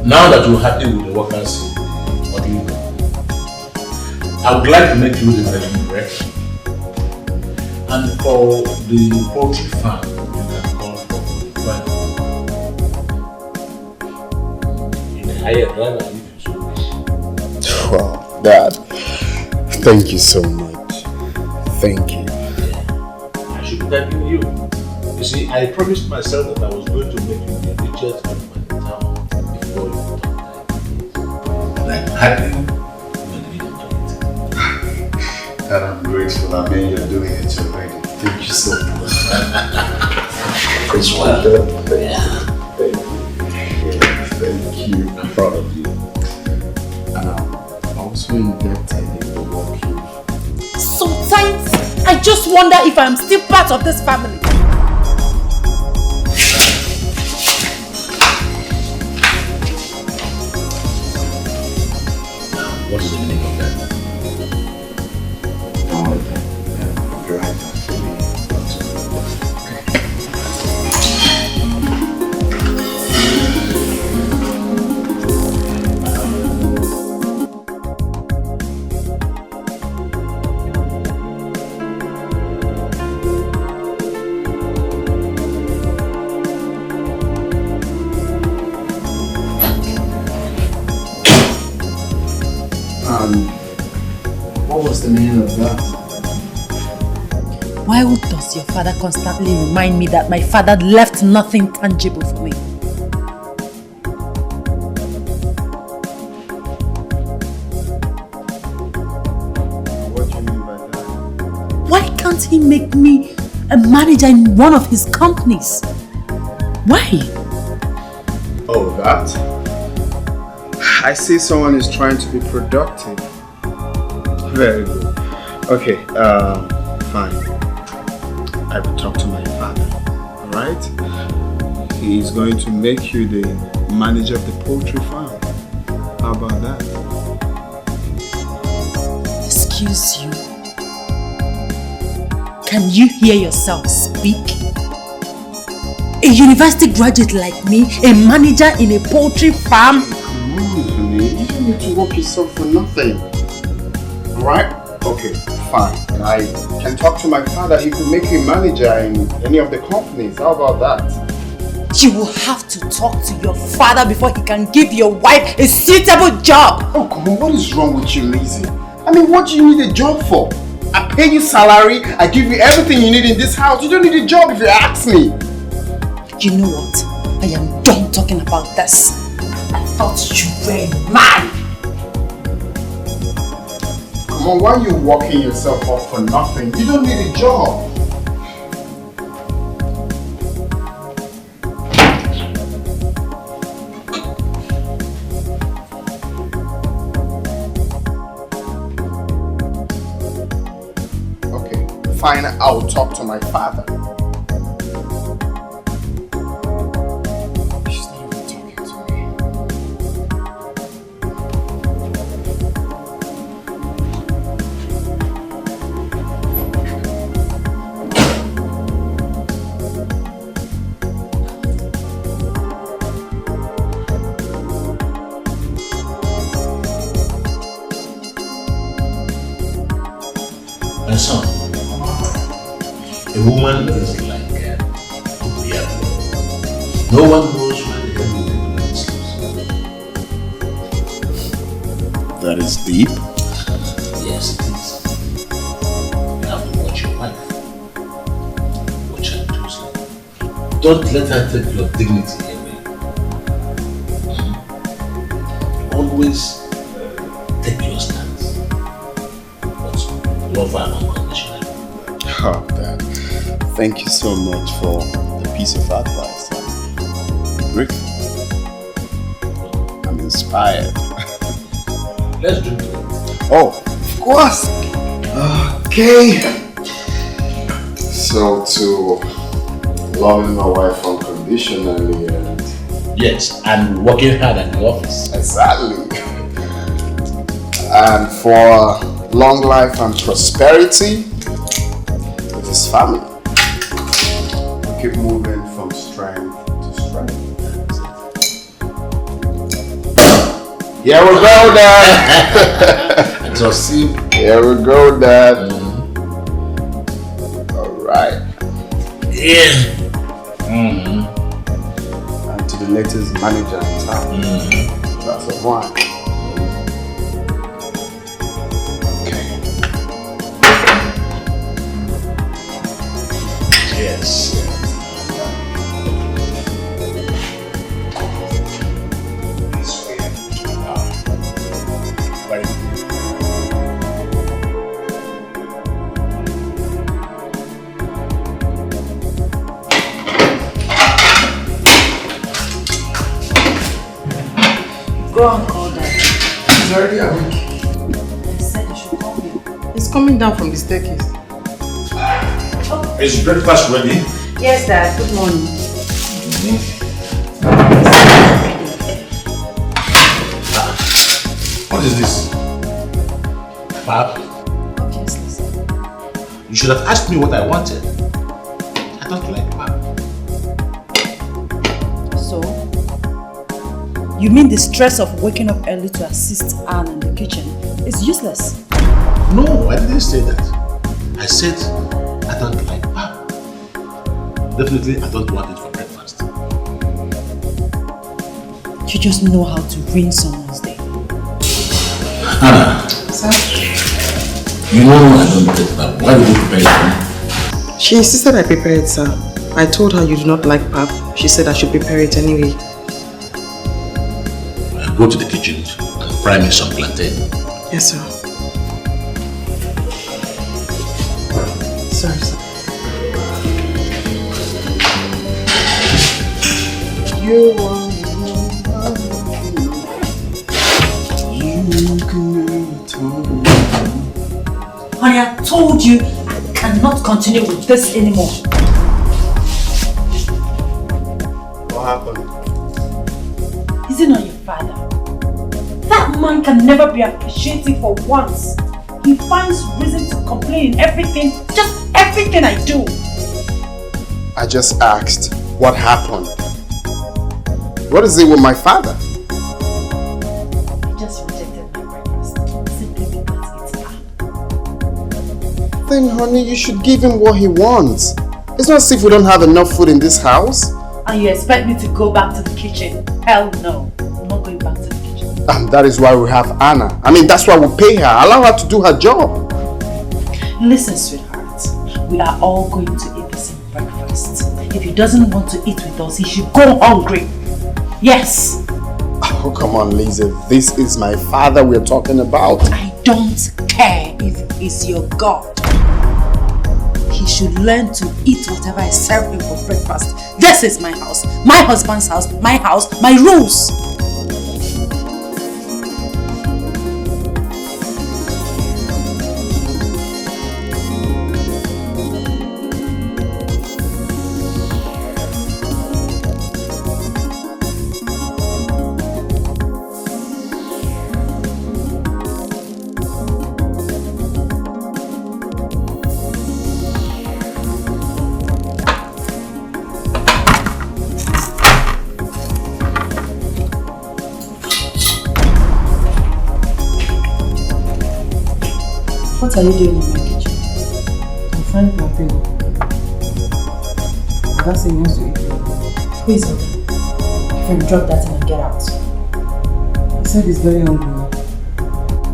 Now that you're happy with the workers in the modeling company, I would like to make you the managing director. And for the poultry farm, you can call for driver. You may hire a driver if you so wish. Wow, Dad. Thank you so much. Thank you. Yeah. I should be thanking you. You see, I promised myself that I was going to make you the richest man in town before you talk like. And I'm happy you didn't do it. And I'm grateful. I mean, you're doing it already. Thank you so much. It's well. Yeah. Thank you. I'm proud of you. And I'm also indebted in the work you. Sometimes I just wonder if I'm still part of this family. What is the meaning of that? Don't worry, I'll be right back for me. What was the meaning of that? Why does your father constantly remind me that my father left nothing tangible for me? What do you mean by that? Why can't he make me a manager in one of his companies? Why? Oh, that? I see someone is trying to be productive. Very good. Okay, fine. I will talk to my father, alright? He's going to make you the manager of the poultry farm. How about that? Excuse you. Can you hear yourself speak? A university graduate like me, a manager in a poultry farm? Come on, honey. You don't need to work yourself for nothing. Alright? Okay, fine. I can talk to my father. He could make you a manager in any of the companies. How about that? You will have to talk to your father before he can give your wife a suitable job. Oh, come on. What is wrong with you, Lizzie? I mean, what do you need a job for? I pay you salary. I give you everything you need in this house. You don't need a job if you ask me. You know what? I am done talking about this. I thought you were mad. Come on, why are you walking yourself off for nothing? You don't need a job. Okay, fine, I'll talk to my father. She's not even talking to me. My son, a woman is like a real. No one knows where the hell the woman sleeps. That is deep. Yes, it is. You have to watch your wife. Watch her closely. Don't let her take your dignity away. Always take your stance. But love her unconditionally. Oh, Dad. Thank you so much for the piece of advice. I'm grateful. I'm inspired. Let's drink to it. Oh, of course. Okay. So to loving my wife unconditionally and... Yes, and working hard at the office. Exactly. And for long life and prosperity with his family. Keep moving from strength to strength. Here we go, Dad. Just see. Here we go, Dad. All right. Yeah. And to the latest manager in town. That's a one. Yes. Very good. Go and call Dad. He's already awake. I said you should call him. He's coming down from the staircase. Is breakfast ready? Yes, Dad. Good morning. What is this? Pap? Obviously. You should have asked me what I wanted. I don't like pap. So? You mean the stress of waking up early to assist Anne in the kitchen is useless? No, I didn't say that. I said I don't like pap. Definitely, I don't want it for breakfast. You just know how to ruin someone's day. Anna, Sir? you know I don't like pap. Why would you prepare it for me? She insisted I prepare it, sir. I told her you do not like pap. She said I should prepare it anyway. Go to the kitchen and fry me some plantain. Yes, sir. Sorry, sir. You are Honey, I told you I cannot continue with this anymore. What happened? Is it not your father? That man can never be appreciative for once. He finds reason to complain in everything, just everything I do. I just asked, what happened? What is it with my father? I just rejected my breakfast simply because it's bad. Then honey, you should give him what he wants. It's not as if we don't have enough food in this house. And you expect me to go back to the kitchen? Hell no. I'm not going back to the kitchen. And that is why we have Anna. I mean, that's why we pay her. Allow her to do her job. Listen, sweetheart. We are all going to eat the same breakfast. If he doesn't want to eat with us, he should go hungry. Yes. Oh, come on, Lisa. This is my father we're talking about. I don't care if he's your God. He should learn to eat whatever I serve him for breakfast. This is my house, my husband's house, my rules. What are you doing in my kitchen? I'm frying plantain. That's he wants to eat. Who is it? Friend, drop that in and get out. He said he's very hungry now.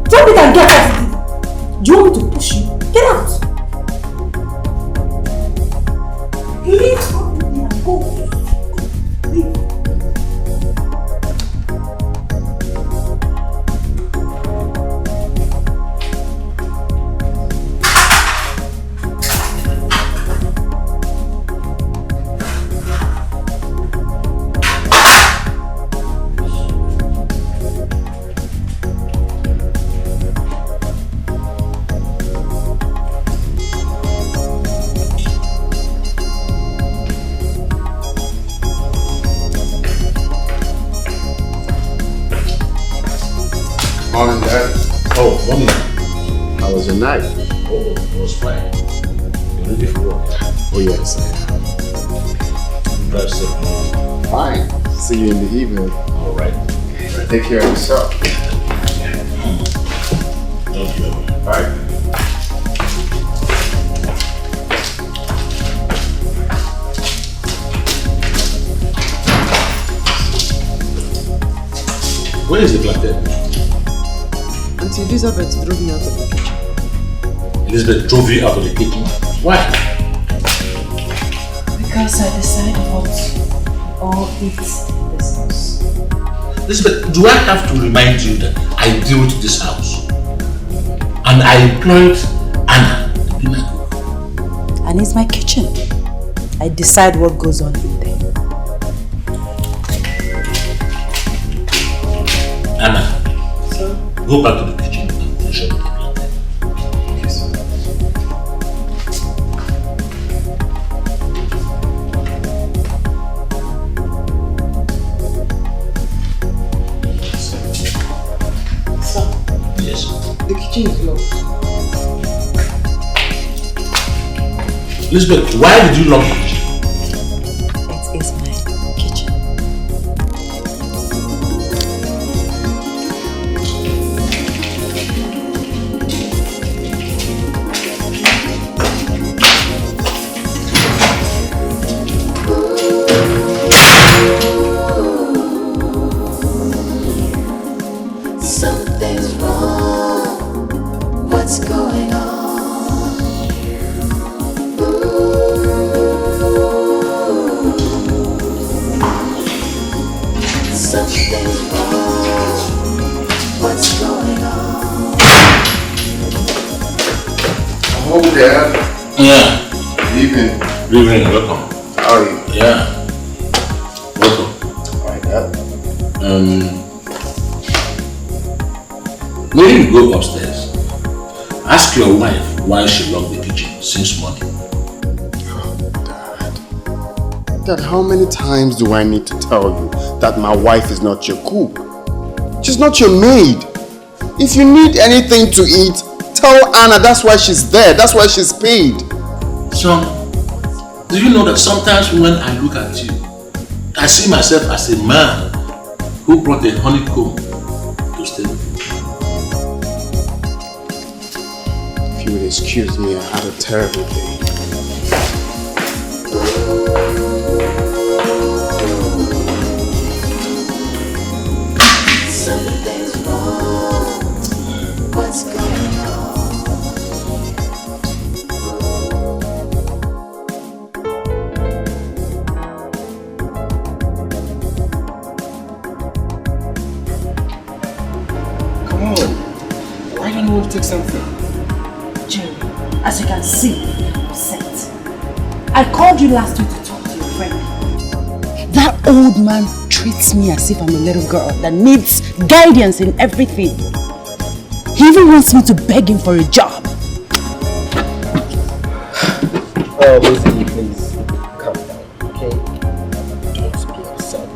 Drop it and get out! Do you want me to push you? Get out! Leave from me and go. Leave. Morning, Dad. Oh, morning. How was your night? Oh, it was fine. You ready for work? Oh, yes, I am. Drive safely. Fine. See you in the evening. All right. Take care of yourself. Thank you. Bye. Where is the plantain? Auntie Elizabeth drove me out of the kitchen. Elizabeth drove you out of the kitchen. Why? Because I decided what all eat in this house. Elizabeth, do I have to remind you that I built this house? And I employed Anna to be my cook. And it's my kitchen. I decide what goes on in there. Anna, Sir? go back to the kitchen and finish up the plantain. Okay, sir. Sir, Yes. the kitchen is locked. Elizabeth, why did you lock the kitchen? It is my kitchen. Something's wrong. What's going on? Something's wrong. What's going on? Oh, Dad. Yeah. Good evening. Good evening, welcome. How are you? Yeah. Welcome. Alright, Dad. When you go upstairs, ask your wife why she locked the kitchen since morning. Dad, how many times do I need to tell you that my wife is not your cook? She's not your maid. If you need anything to eat, tell Anna that's why she's there. That's why she's paid. Son, do you know that sometimes when I look at you, I see myself as a man who brought a honeycomb to stay with you. If you would excuse me, I had a terrible day. Something's wrong. What's going on? Come on. Why don't you want to take something? Jerry, as you can see, I'm upset. I called you last week to talk to your friend. That old man treats me as if I'm a little girl that needs guidance in everything. He even wants me to beg him for a job. Oh, Lizzie, please calm down, okay? Don't be upset.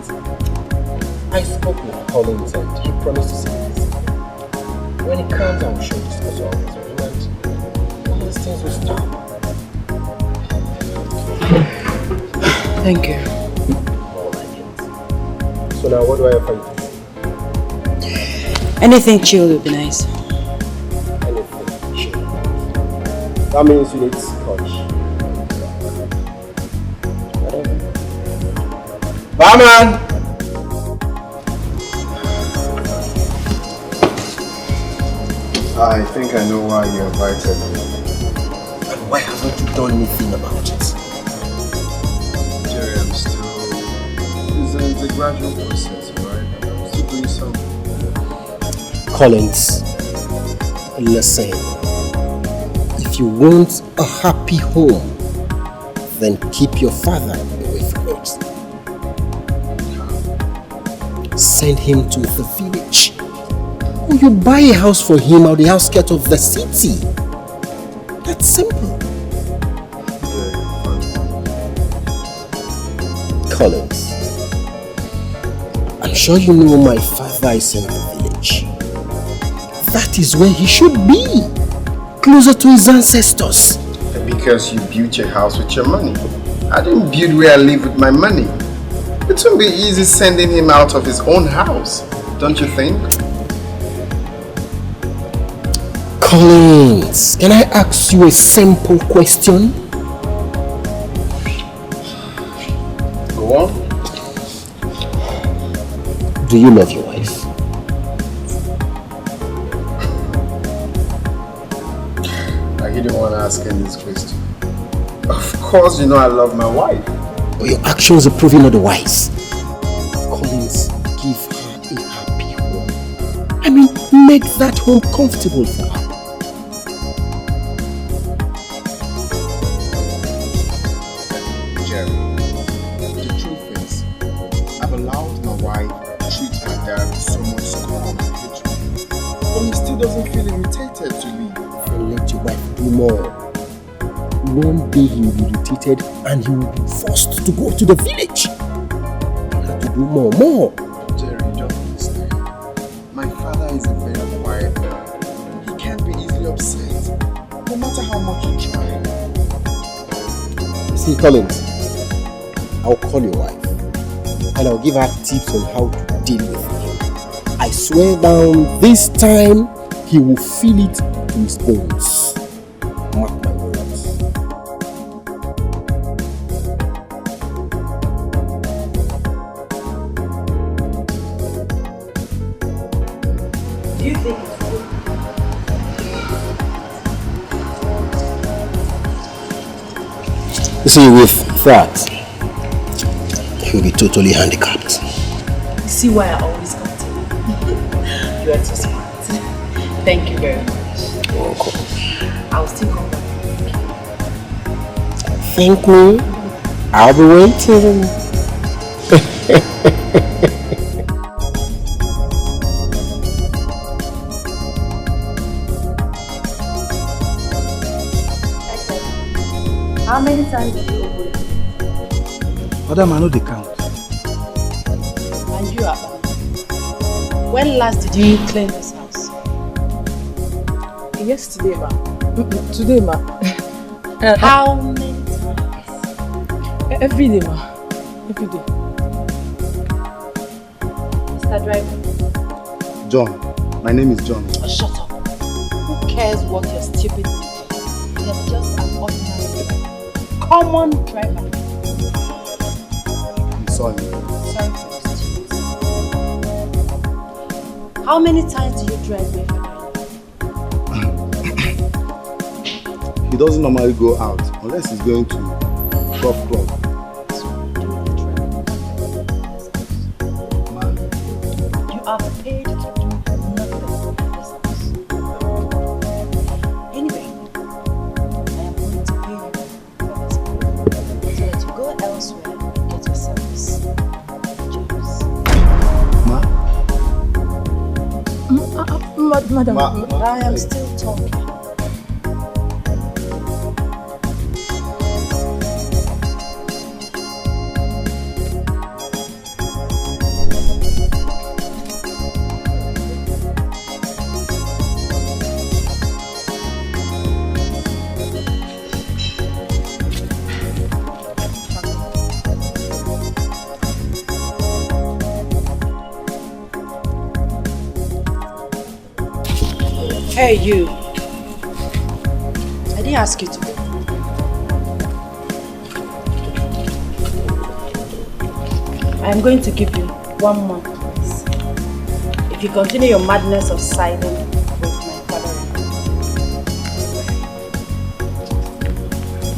I spoke with Collins and he promised to see me this evening. When he comes, I will show discuss all this with him and all these things will stop. Thank you. All right, kids. So now, what do I have for you? Anything chill would be nice. Anything. Sure. That means you need scotch. Whatever. Barman! I think I know why you invited me. And why haven't you done anything about it? Jerry, I'm still... It's a gradual process, right? I'm still doing something. Collins, listen. If you want a happy home, then keep your father away from it. Send him to the village. Or you buy a house for him out the outskirts of the city. That's simple. Collins, I'm sure you know my father is in the village. That is where he should be, closer to his ancestors. Because you built your house with your money. I didn't build where I live with my money. It won't be easy sending him out of his own house. Don't you think? Collins, can I ask you a simple question? Go on. Do you love your wife? I really want to ask him this question. Of course, you know I love my wife. But your actions are proving otherwise. Collins, give her a happy home. I mean, make that home comfortable for her. Jerry, the truth is, I've allowed my wife to treat my dad with so much scorn and hatred. But he still doesn't feel irritated to leave. And let your wife do more. One day he will be irritated and he will be forced to go to the village. You have to do more. Jerry, you don't understand. My father is a very quiet man. He can't be easily upset, no matter how much you try. See, Collins, I'll call your wife and I'll give her tips on how to deal with him. I swear down, this time he will feel it to his bones. Mark my words. Do you think it's good? You see, with that, he'll be totally handicapped. You see why I always come to you? You are too smart. Thank you very much. You're welcome. I'll still come back. Thank me. I'll be waiting. How many times did you open it? Madam, I know the count. And you, Abba? When last did you clean this house? Yesterday, ma. Today, ma. How many times? Every day, ma. Every day. Mr. Driver, John, my name is John. shut up. Who cares what your stupid name is? You're just an ordinary driver. Common driver. I'm sorry. Sorry for this stupid. How many times do you drive me for He doesn't normally go out unless he's going to golf club. Man, You are paid to do nothing in this house. Anyway, I am going to pay you for this so that you go elsewhere and get yourselves jobs. Madam. I am still talking. Hey, you. I didn't ask you to go. I'm going to give you 1 month, please. If you continue your madness of siding with my father-in-law.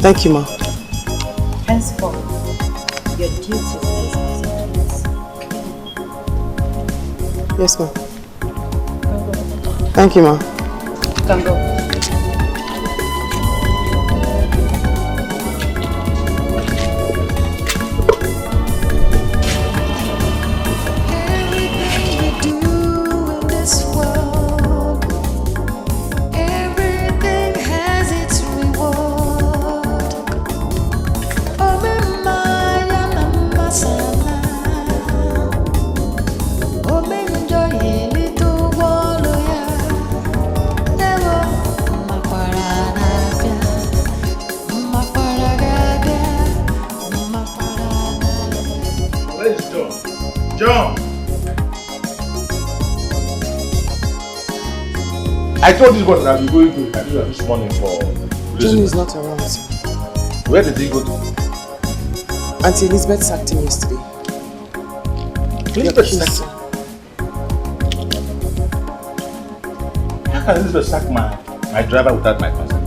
Thank you, ma. Henceforth, your duty is Yes, ma. Can Thank you, ma. go. Can go. Everything we do in this world, everything has its reward. Oh, Maya, Mama Sana. Oh, me enjoy a little while, yeah. Never I told this boy that I'll be going to Kaduna this morning for... Johnny is not around, sir. Where did he go to? Auntie Elizabeth sacked him yesterday. Elizabeth sacked him? How can Elizabeth sack my driver without my consent?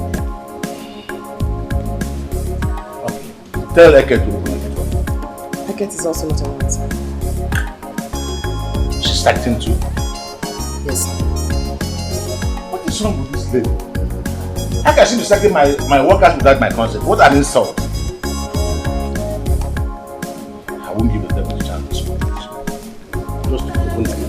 Okay. Tell Eke to open the door. Eke is also not around, sir. She sacked him too? Yes, sir. What is wrong with this lady? How can she be sacking my workers without my consent? What an insult! I won't give a devil a chance to speak. Just open the door.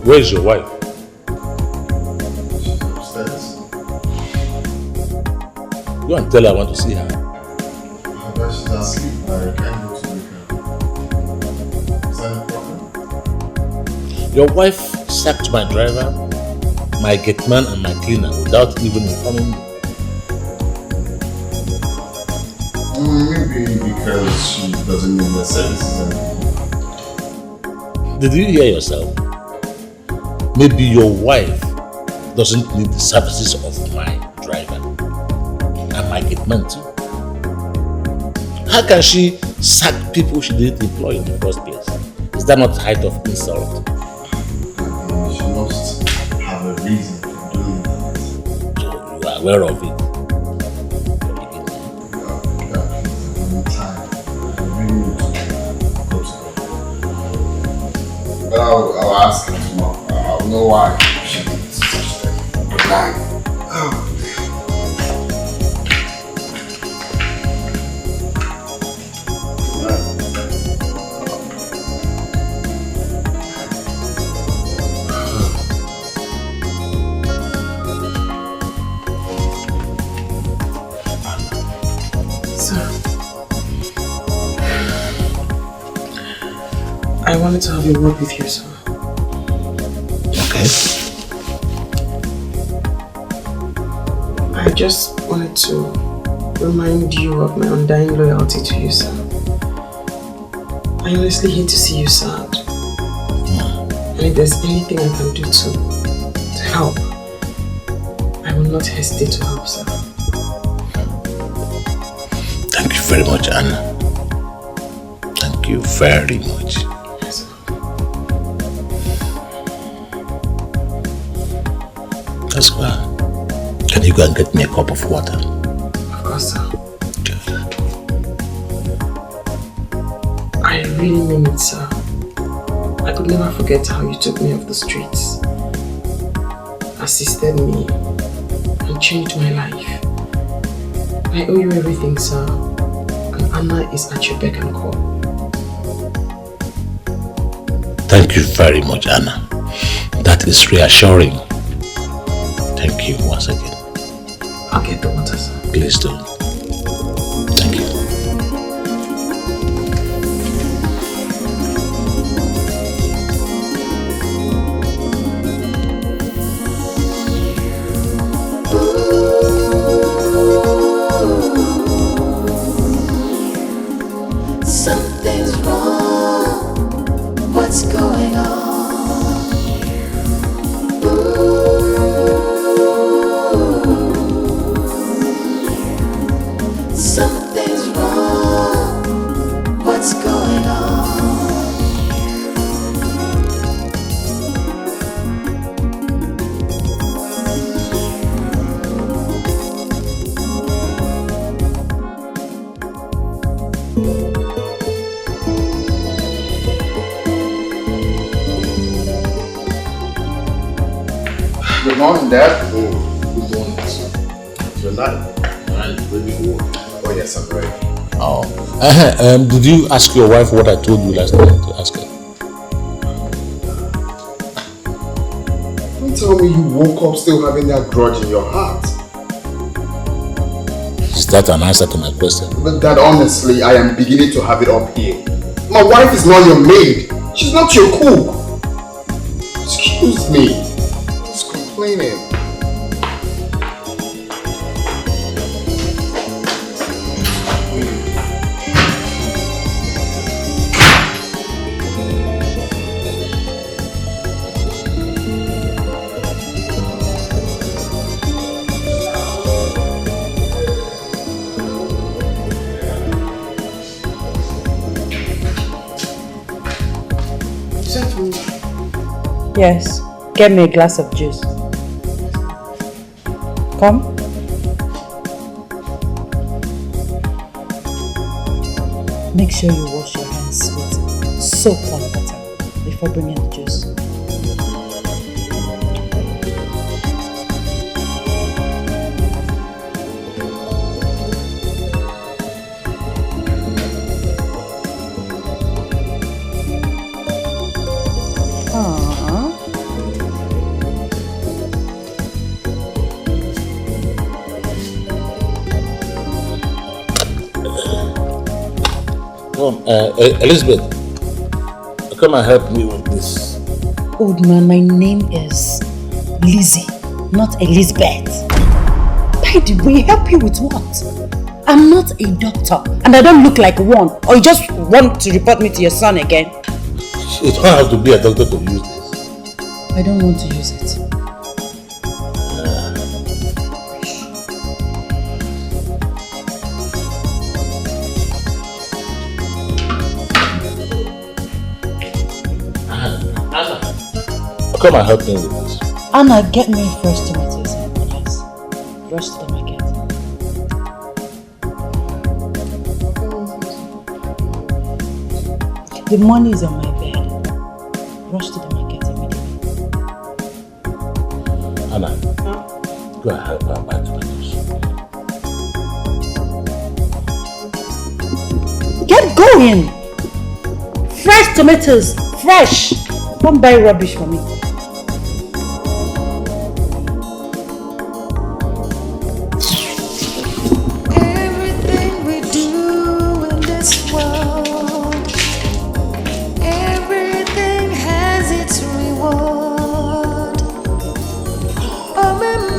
Where is your wife? She's upstairs. Go and tell her I want to see her. But she's asleep. I can't go to wake her. Is that a problem? Your wife sacked my driver, my gateman and my cleaner without even informing me. Maybe because she doesn't need the services anymore. Did you hear yourself? Maybe your wife doesn't need the services of my driver and my gateman too. How can she sack people she didn't employ in the first place? Is that not the height of insult? She must have a reason for doing that. So you are aware of it. I'll ask her tomorrow. I'll know why she did such thing. Good night. I wanted to have a word with you, sir. Okay. I just wanted to remind you of my undying loyalty to you, sir. I honestly hate to see you sad. And if there's anything I can do to help, I will not hesitate to help, sir. Thank you very much, Anna. Thank you very much. Yes, sir. That's well. Can you go and get me a cup of water? Of course, sir. Good. I really mean it, sir. I could never forget how you took me off the streets, assisted me, and changed my life. I owe you everything, sir. And Anna is at your beck and call. Thank you very much, Anna. That is reassuring. Thank you once again. I'll get the water, sir. Please do. Thank you. Something's wrong. What's going on? morning, Dad. Oh, good morning, sir. You're not ready to work. Oh, yes, I'm ready. Oh. Did you ask your wife what I told you last night to ask her? Don't tell me you woke up still having that grudge in your heart. Is that an answer to my question? But Dad, honestly, I am beginning to have it up here. My wife is not your maid. She's not your cook. Excuse me. I was complaining. Yes, get me a glass of juice. Come. Make sure you wash your hands with soap and water before bringing the juice. Come, Elizabeth, come and help me with this. Old man, my name is Lizzie, not Elizabeth. By the way, help you with what? I'm not a doctor and I don't look like one. Or you just want to report me to your son again? You don't have to be a doctor to use this. I don't want to use it. Come and help me with this. Anna, get me fresh tomatoes and onions. Rush to the market. The money is on my bed. Rush to the market immediately. Anna, go and help her buy tomatoes. Get going! Fresh tomatoes! Fresh! Don't buy rubbish for me. Everything we do in this world, everything has its reward. Oh,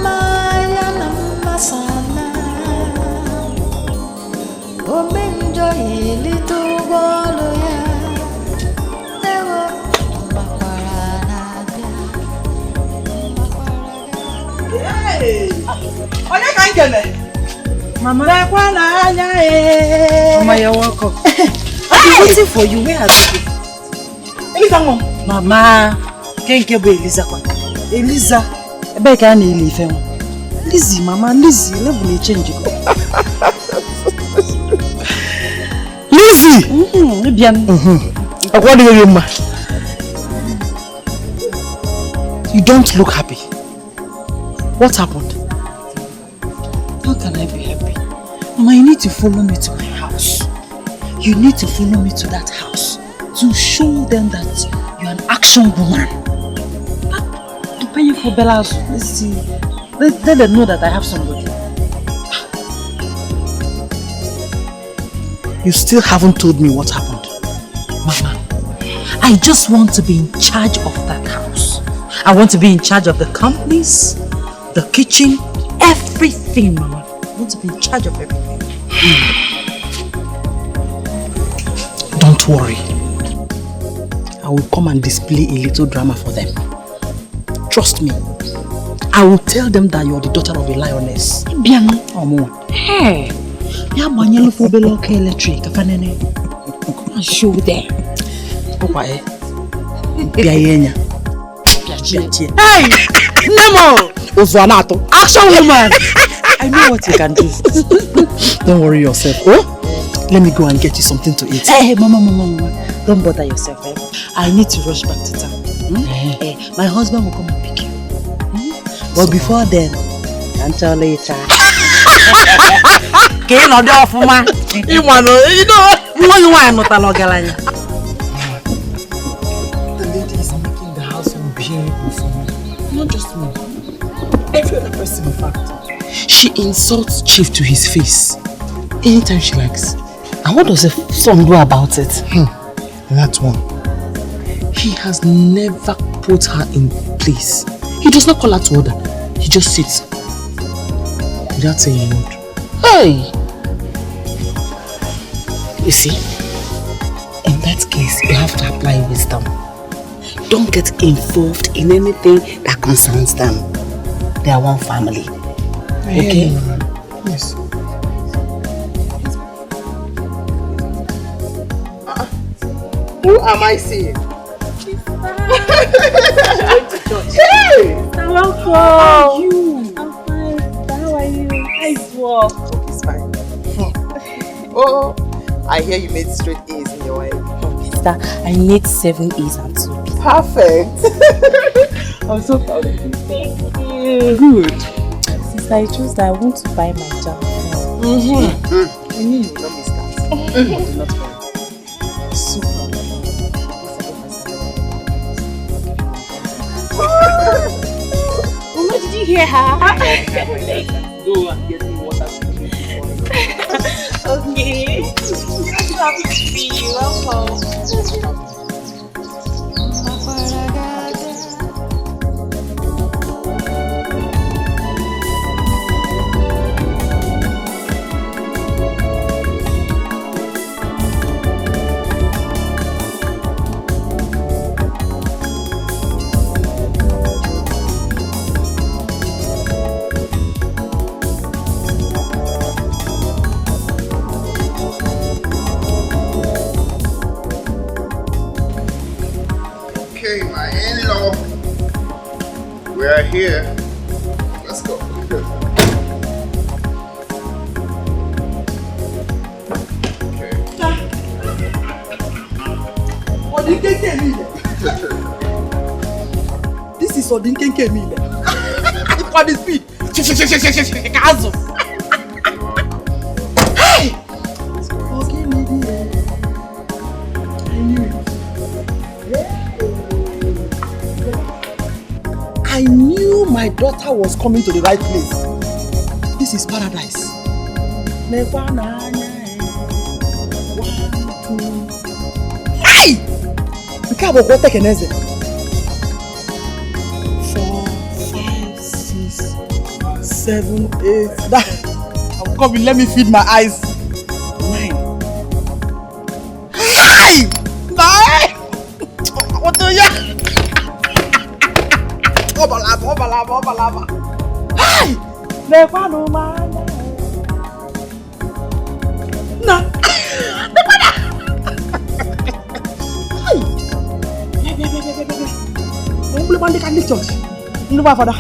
Maya Namasana. Oh, Menjoy little Waloya. Mama, Mama, you're welcome. I've been waiting for you. Where are you? Elisa, Mama, can't get Elisa. Elisa, I beg I need leave him. Lizzie, Mama, Lizzie, let me change it. Lizzie! What do you mean? You don't look happy. What happened? How can I be happy? Mama, you need to follow me to my house. You need to follow me to that house to show them that you're an action woman. To pay you for Bella's. Let's see. Let them know that I have somebody. You still haven't told me what happened. Mama, I just want to be in charge of that house. I want to be in charge of the companies, the kitchen, everything, Mama. I want to be in charge of everything. Don't worry. I will come and display a little drama for them. Trust me. I will tell them that you are the daughter of a lioness. Hey! Come and show them. Hey! Nemo! Action woman! I know what you can do. Don't worry yourself. Oh? Let me go and get you something to eat. Hey, Mama. Don't bother yourself. I need to rush back to town. My husband will come and pick you. But before then, can't tell later. Okay, no do off ma. You know. You want not logalanya. The lady is making the house unbearable for me. Not just me. Every other person, in fact. She insults Chief to his face anytime she likes. And what does the son do about it? That one. He has never put her in place. He does not call her to order. He just sits without saying a word. Hey! You see, in that case, you have to apply wisdom. Don't get involved in anything that concerns them. They are one family. Okay? Yes. Who am I seeing? Hey! Welcome. How are you? I'm fine. How are you? Nice work. It's fine. Oh, I hear you made straight A's in your way. Sister, I made 7 A's and 2 B's. Perfect. I'm so proud of you. Thank you. Good. Sister, I chose that I want to buy my jam. I knew you would not miss that. Do not worry. Super. Mama, did you hear her? Go and get me water to drink. Okay. I'm happy to see you. Welcome. Okay, my in-law. We're here. Let's go. Okay. This is Odinkenke Mile. For the speed. Hey! Okay, maybe. I knew it. I knew my daughter was coming to the right place. This is paradise. 1, 2. Hey! Nke a bụ kwa tekeneze. 4, 5, 6, 7, 8. That I'm coming. Let me feed my eyes. 9. Hey! 9! What do you? Obalaba. Hey! Never no man. No. Don't believe on the Catholic Church. No, my father.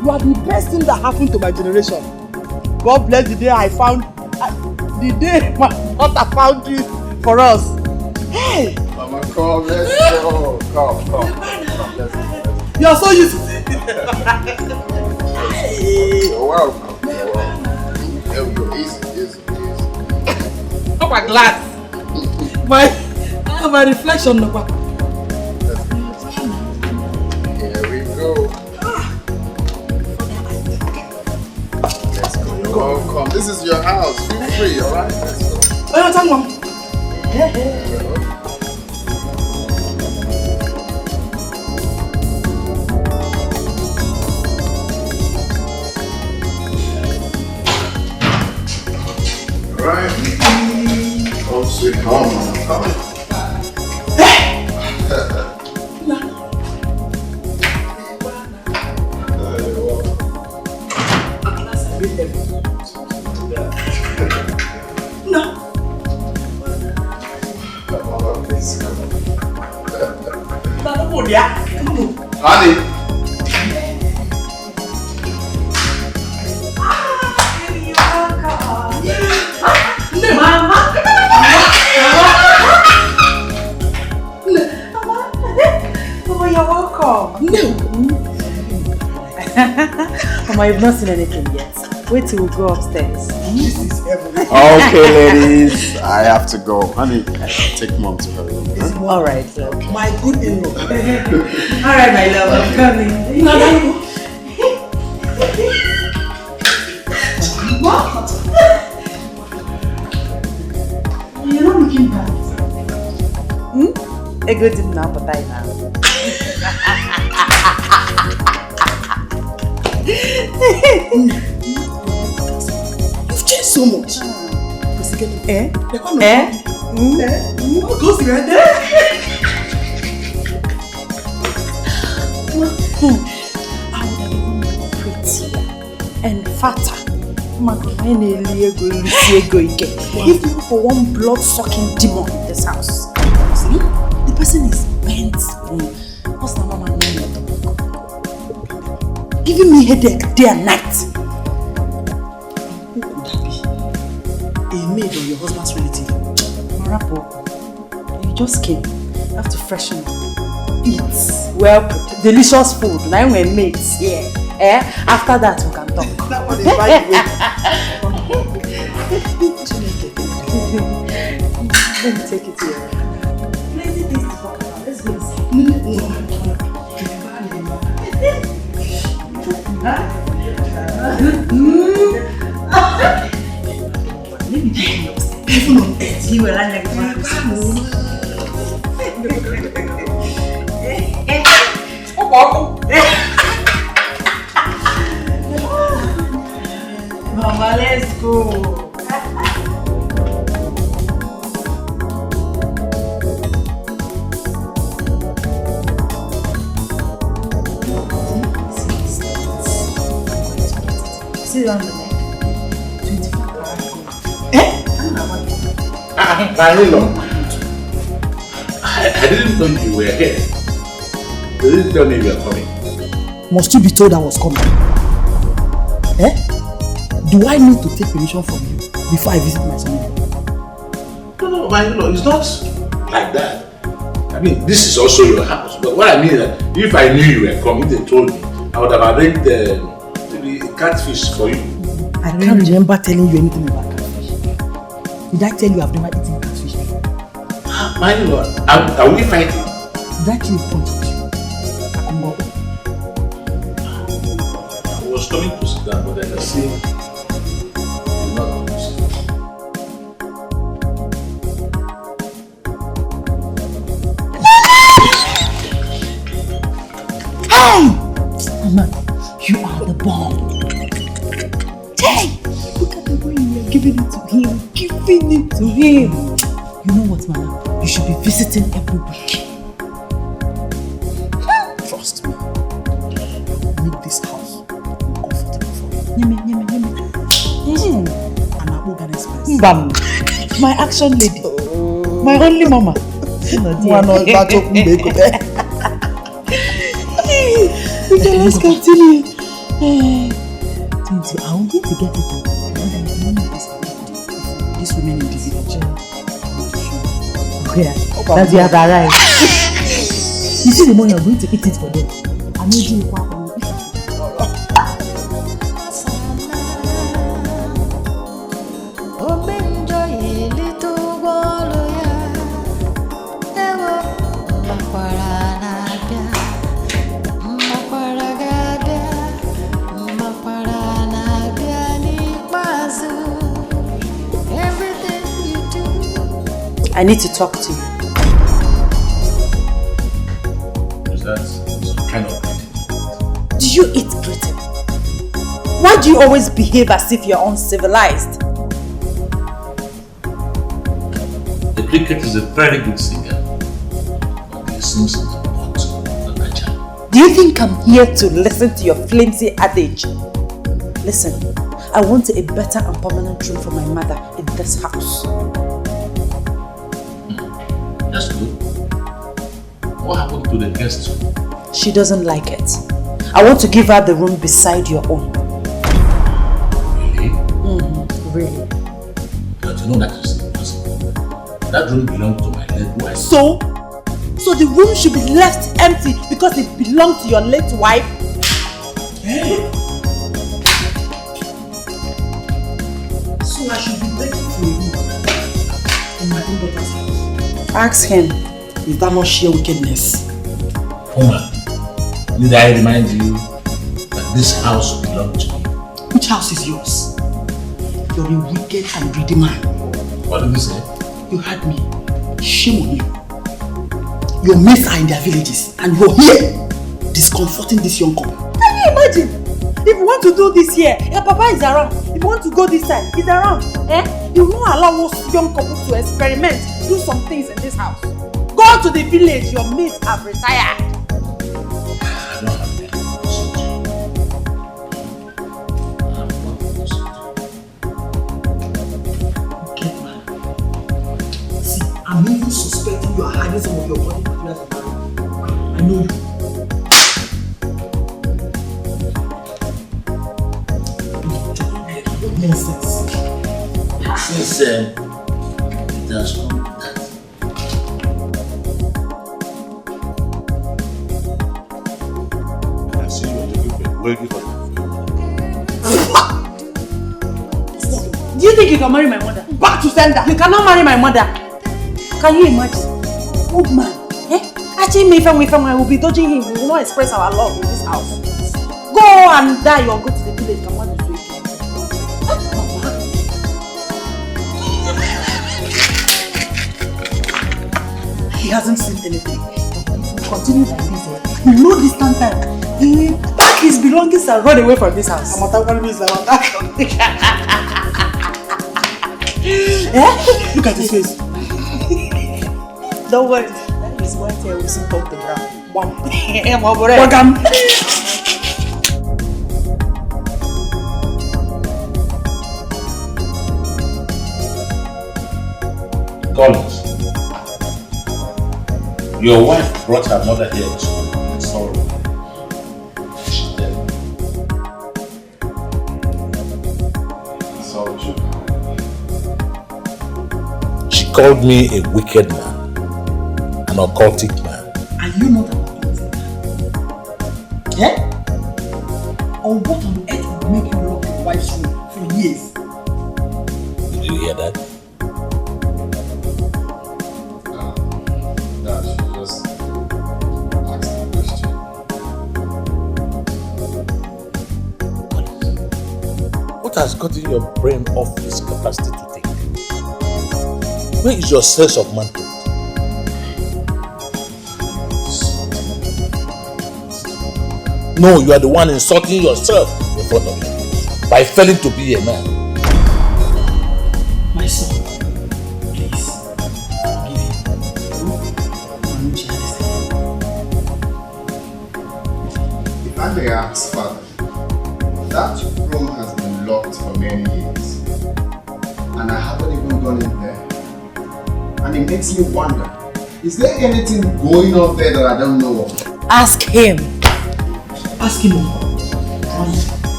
You are the best thing that happened to my generation. God bless the day I found. The day my daughter found you for us. Hey! Mama, come, let's go. Come, let's go. You are so used to it. You're welcome. There we go. Easy. Oh my glass. My reflection. Here we go. Let's go. You're welcome. This is your house. Feel free, alright? Let's go. Right. Oh, sweet home. Come. Honey. Mama. Mama, you've not seen anything yet. Wait till we go upstairs. This is heaven. Okay, ladies, I have to go. Honey, take mom to her room. Huh? Alright, okay. My good in-law. Alright, my love, I'm coming. What? You're not looking bad. A good thing now, but I now. You've changed so much. Eh? Go see right there. I would have even been prettier and fatter. If not for one blood-sucking demon in this house. See? The person is bent. What's the mama name? Giving me headache day and night. Who could that be? A maid or your husband's relative? Marapo, you just came. You have to freshen up. Eat well, delicious food. Now we're mates. Yeah. After that we can talk. That one is right away. Let me take it here. Plenty things to talk about. Let's go. Let me take you upstairs. Even on earth, you will like my Mama, let's go. See on the neck. 24 karat gold. I didn't know you were here. They didn't tell me you were coming. Must you be told I was coming? Do I need to take permission from you before I visit my son? No, my in-law, it's not like that. I mean, this is also your house. But what I mean is that if I knew you were coming, they told me, I would have arranged maybe catfish for you. I can't remember telling you anything about catfish. Did I tell you I've never eaten catfish before? My in-law, are we fighting? Did I kill a punch at you? I was coming to sit down, but I can see you're not going to sit down. Hey! Mama, you are the bomb. Hey! Look at the way you are giving it to him. Giving it to him. You know what, Mama? You should be visiting every week. Trust me. Make this house comfortable for you. And I will organize first. Bam. My action lady. My only mama. Okay, let's continue. Tinti, I'm going to get it. This woman in the village. Yeah, that's the other right. You see the money I'm going to eat it for them. I need you to I need to talk to you. Is that some kind of greeting? Do you eat greeting? Why do you always behave as if you're uncivilized? The cricket is a very good singer, but he sings it not natural. Do you think I'm here to listen to your flimsy adage? Listen, I want a better and permanent room for my mother in this house. That's good. What happened to the guest room? She doesn't like it. I want to give her the room beside your own. Really? Really. But you know that is impossible. That room belonged to my late wife. So the room should be left empty because it belonged to your late wife? Hey, Ask him, is that not sheer wickedness? Woman, did I remind you that this house belongs to you? Which house is yours? You're a wicked and greedy man. What did you say? You heard me. Shame on you. Your mates are in their villages and you're here discomforting this young couple. Can you imagine? If you want to do this here, your papa is around. If you want to go this side, he's around. You will not allow us young couples to experiment, do some things in this house. Go to the village, your mates have retired. I don't have that. Okay, man. See, I'm even suspecting you are hiding some of your body materials. I know you. Nonsense. Since it has come to that. I can see you are looking for Do you think you can marry my mother? Back to sender. You cannot marry my mother. Can you imagine? Old man. Actually, if I will be dodging him. We will not express our love in this house. Go and die or go to the village. Come on, this way. He hasn't seen anything. Continue like this. No distant time. Pack his belongings and run away from this house. Look at his face. Don't worry. That is one thing we see talk to ground. Welcome. Collins, your wife brought her mother here to school in sorrow. She's dead. So true. She called me a wicked man, an occultic man. Are you not an occultic man? Or what on earth would make you lock your wife's room for years? Did you hear that? Dad, she just asked a question. What has gotten your brain off its capacity to think? Where is your sense of manhood? No, you are the one insulting yourself in front of me by failing to be a man. My son, please, forgive him. If I may ask, Father, that room has been locked for many years, and I haven't even gone in there. And it makes me wonder, is there anything going on there that I don't know of? Ask him. Ask him.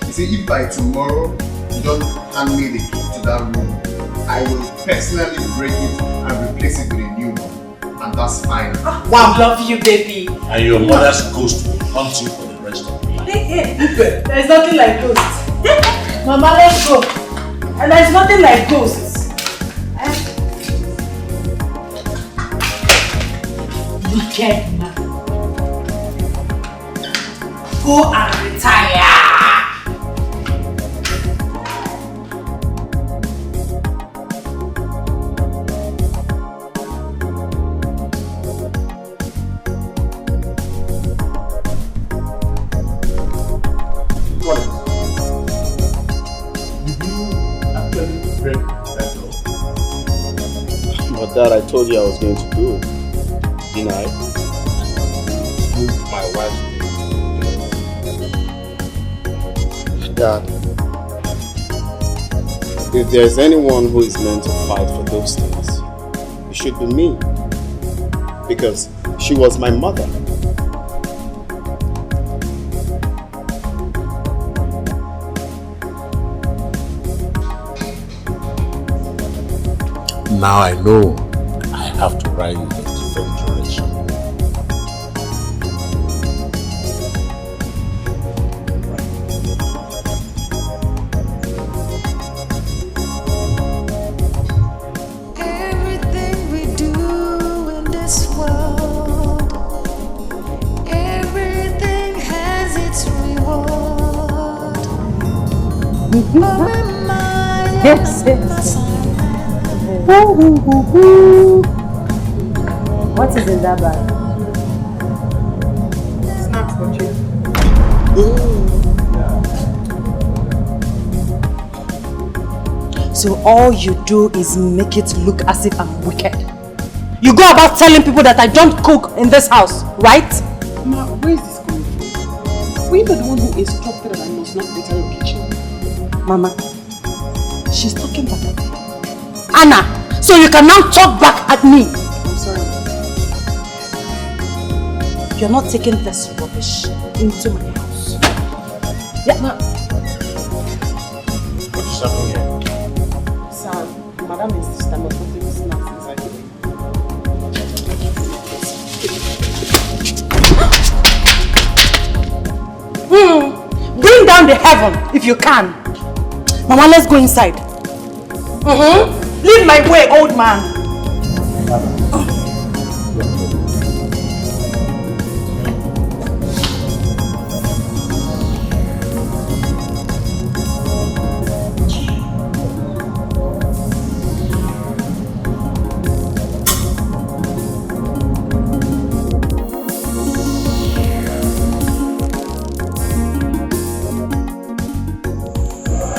You see, if by tomorrow you don't hand me the key to that room, I will personally break it and replace it with a new one. And that's fine. Wow, love you, baby. And your mother's ghost will haunt you for the rest of your life. There's nothing like ghosts. Mama, let's go. And there's nothing like ghosts. Wicked man. Go and retire. But Dad, I told you I was going to do it. Didn't I? Move my wife's Dad, if there's anyone who is meant to fight for those things, it should be me. Because she was my mother. Now I know I have to ride in a different direction. Yes, yes. What is in that bag? Snacks for you. So all you do is make it look as if I'm wicked. You go about telling people that I don't cook in this house, right? Ma, where is this coming from? Were you the one who instructed that I must not enter your kitchen? Mama, she's talking back at me. Anna, so you can now talk back at me. I'm sorry. You're not taking this rubbish into my house. Yeah, ma. What is happening here? Sir, Madam insists I must not take the snacks inside the Bring down the heaven if you can. Mama, let's go inside. Leave my way, old man.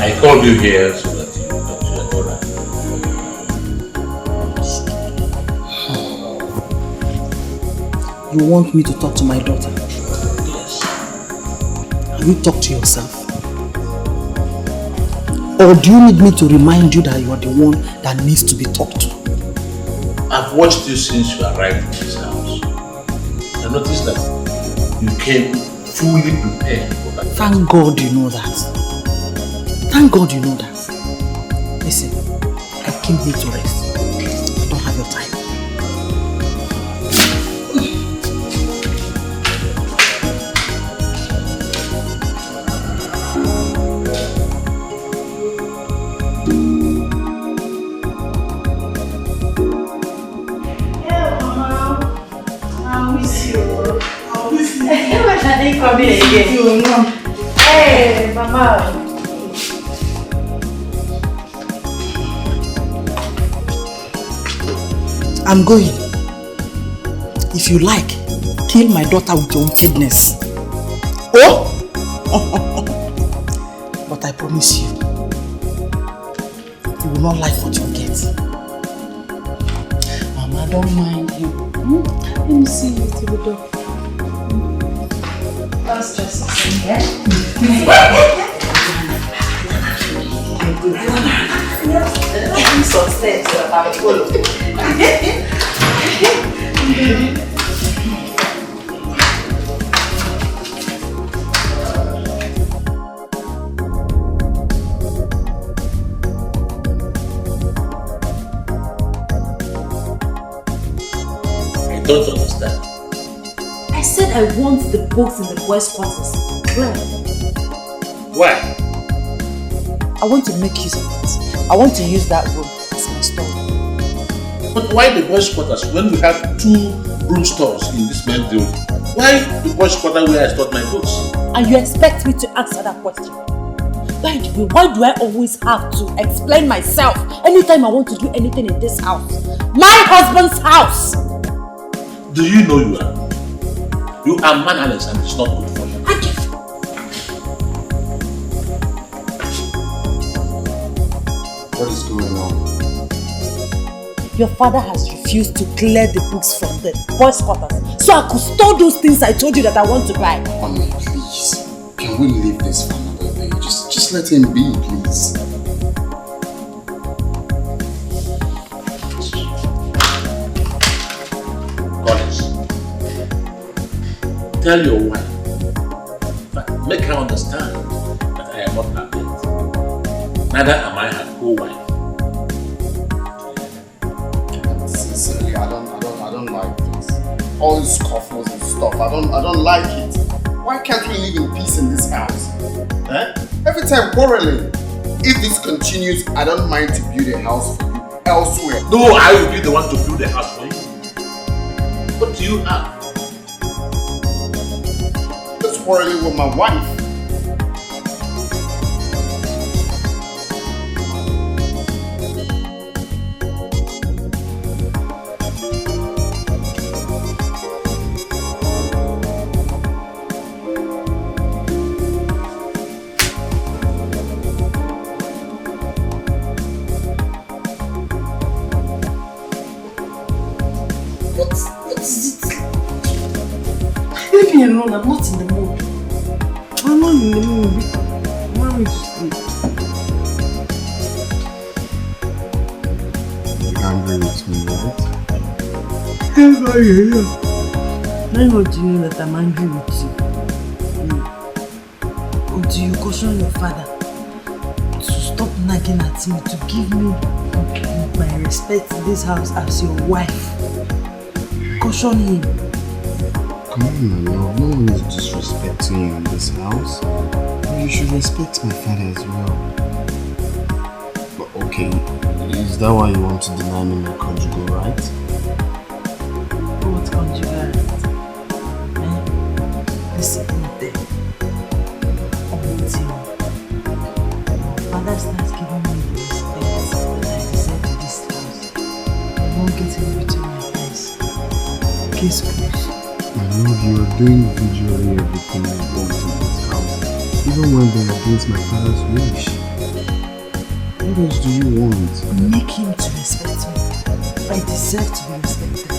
I called you here so that you talk to your daughter. You want me to talk to my daughter? Yes. Have you talked to yourself? Or do you need me to remind you that you are the one that needs to be talked to? I've watched you since you arrived in this house. I noticed that you came fully prepared for that. Thank God you know that. Thank God you know that. Listen, I came here to rest. I don't have your time. Hey, Mama. I'm going. If you like, kill my daughter with your wickedness. Oh! But I promise you, you will not like what you get. Mama, don't mind you. Let me see you to the door. Don't stress yourself, yeah? Some steps that I follow. I don't understand. I said I want the books in the boys' quarters. Where? Why? I want to make use of it. I want to use that room as my store. But why the boys' quarters when we have 2 room stores in this main building? Why the boys' quarter where I stored my books? And you expect me to answer that question? By the way, why do I always have to explain myself anytime I want to do anything in this house? My husband's house! Do you know you are? You are mannerless and it's not good for you. What is going on? Your father has refused to clear the books from the boys' quarters so I could store those things I told you that I want to buy. Mommy, please. Can we leave this for another day? Just let him be, please. Collins, tell your wife, but make her understand that I am not her mate. Neither am I her co-wife. Sincerely, I don't like this. All these scuffles and stuff. I don't like it. Why can't we live in peace in this house? Eh? Every time quarreling. If this continues, I don't mind to build a house for you elsewhere. No, I will be the one to build the house for you. What do you have? Just quarreling with my wife. alone. I'm not in the mood. I'm not in the mood. I want me to sleep. You're angry with me, right? How do you know that I'm angry with you? Or do you caution your father to stop nagging at me, to give me my respect in this house as your wife? Caution him. Come on, my love. No one is disrespecting you in this house. You should respect my father as well. But okay, is that why you want to deny me my conjugal right? What conjugal right? Listen, there. Until your father starts giving me the respect that I deserve in this house, I won't get in between my eyes. Case closed. My love, you are doing visually everything I want in this house, even when they are against my father's wish. What else do you want? Make him to respect me. I deserve to be respected.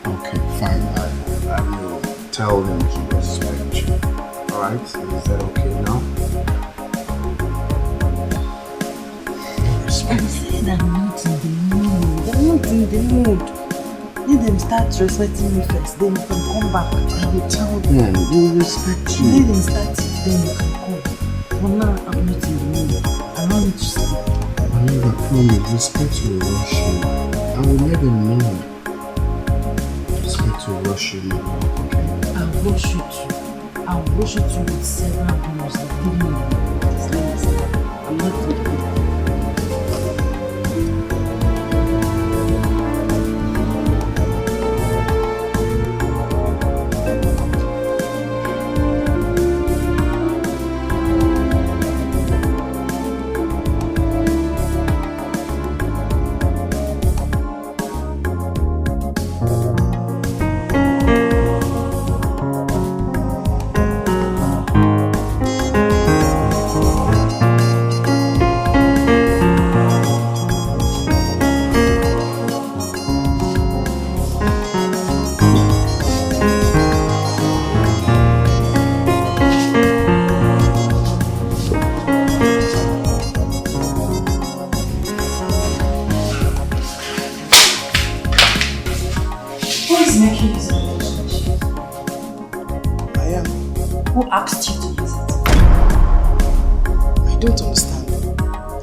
Okay, fine. I will tell him to respect you. Alright? Is that okay now? I said I'm not in the mood. I'm not in the mood. Let them start respecting me first, then you can come back. I will tell them. They will respect you. Let them start it, then you can come. For now, I'm not in the mood. I want you to sleep. I never promise. Respect will rush you. I will let them know. Respect will rush you, my love, okay? I'll rush you too. I'll rush you too with several blows that give me this last. I'm not in the mood.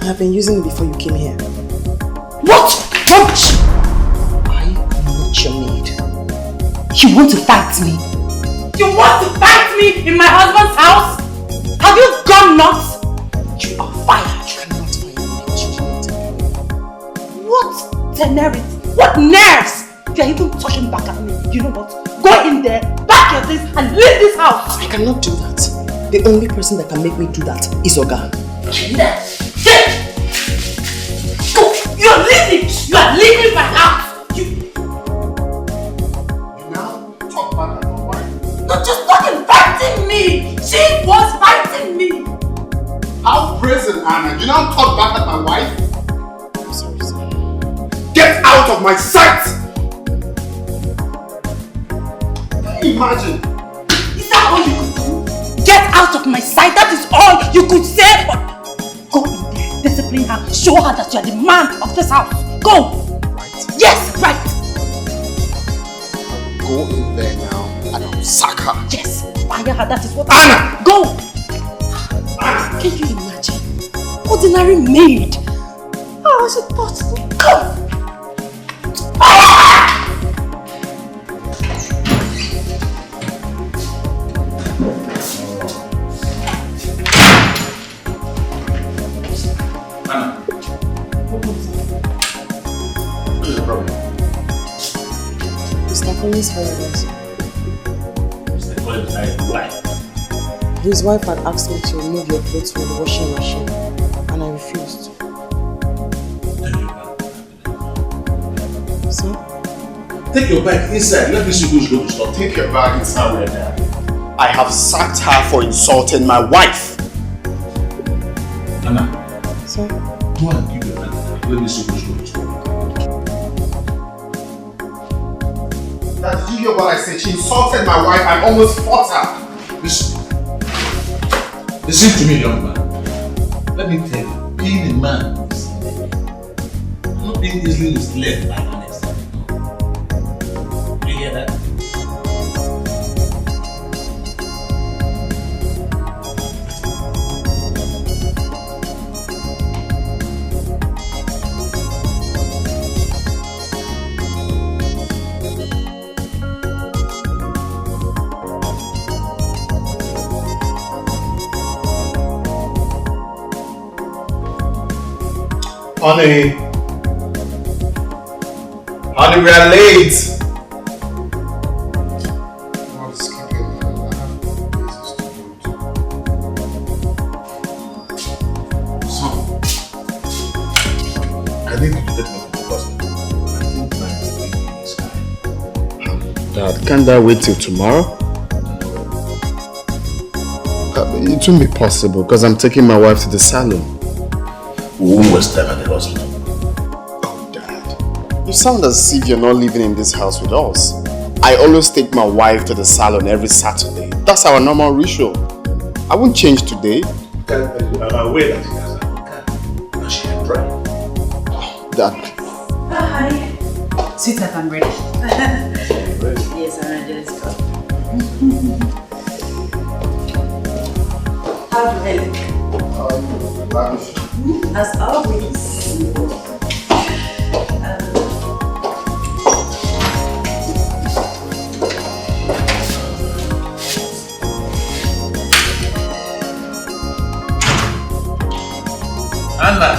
I've been using it before you came here. What? What? I am not your maid. You want to fight me? You want to fight me in my husband's house? Have you gone nuts? You are fired. You cannot fire me. You cannot employ me. What temerity? What nerves? You are even talking back at me. You know what? Go in there, pack your things and leave this house. I cannot do that. The only person that can make me do that is Oga. Go! You are leaving! You are leaving my house! You now talk back at my wife? Not just talking, fighting me! She was fighting me! How brazen, Anna! You now talk back at my wife? I'm sorry, sir. Get out of my sight! Imagine! Is that all you could do? Get out of my sight, that is all you could say! Go in there, discipline her, show her that you are the man of this house. Go! Right. Yes, right! Go in there now and I'll sack her. Yes, fire her, that is what Anna! Go! Anna! Can you imagine? Ordinary maid! How was it possible? Go! Police fired us. Mr. Collins, why? His wife had asked me to remove your clothes from the washing machine, and I refused. Sir? Take your bag inside. Let me see who's going to stop. Take your bag inside. Somewhere there. I have sacked her for insulting my wife. Anna, Sir? go and give your bag. Let me see who's going to stop. Dad, did you hear what I said? She insulted my wife and almost fought her. Listen to me, young man. Let me tell you, being a man is I'm not being easily misled by an example. Do you hear that? Honey, we are late. I'm skipping. I have places to go to. Son, I need you to take me to the hospital. I think my baby is fine. Dad, can't that wait till tomorrow? It won't be possible because I'm taking my wife to the salon. We won't waste time at the hospital. Oh, Dad. You sound as if you're not living in this house with us. I always take my wife to the salon every Saturday. That's our normal ritual. I won't change today. I'm aware that she has a car. And she can drive. Oh, Dad. Hi. Sweetheart, I'm ready. Ready? Yes, I'm ready. Let's go. How do I look? Lavish. As always. Anna.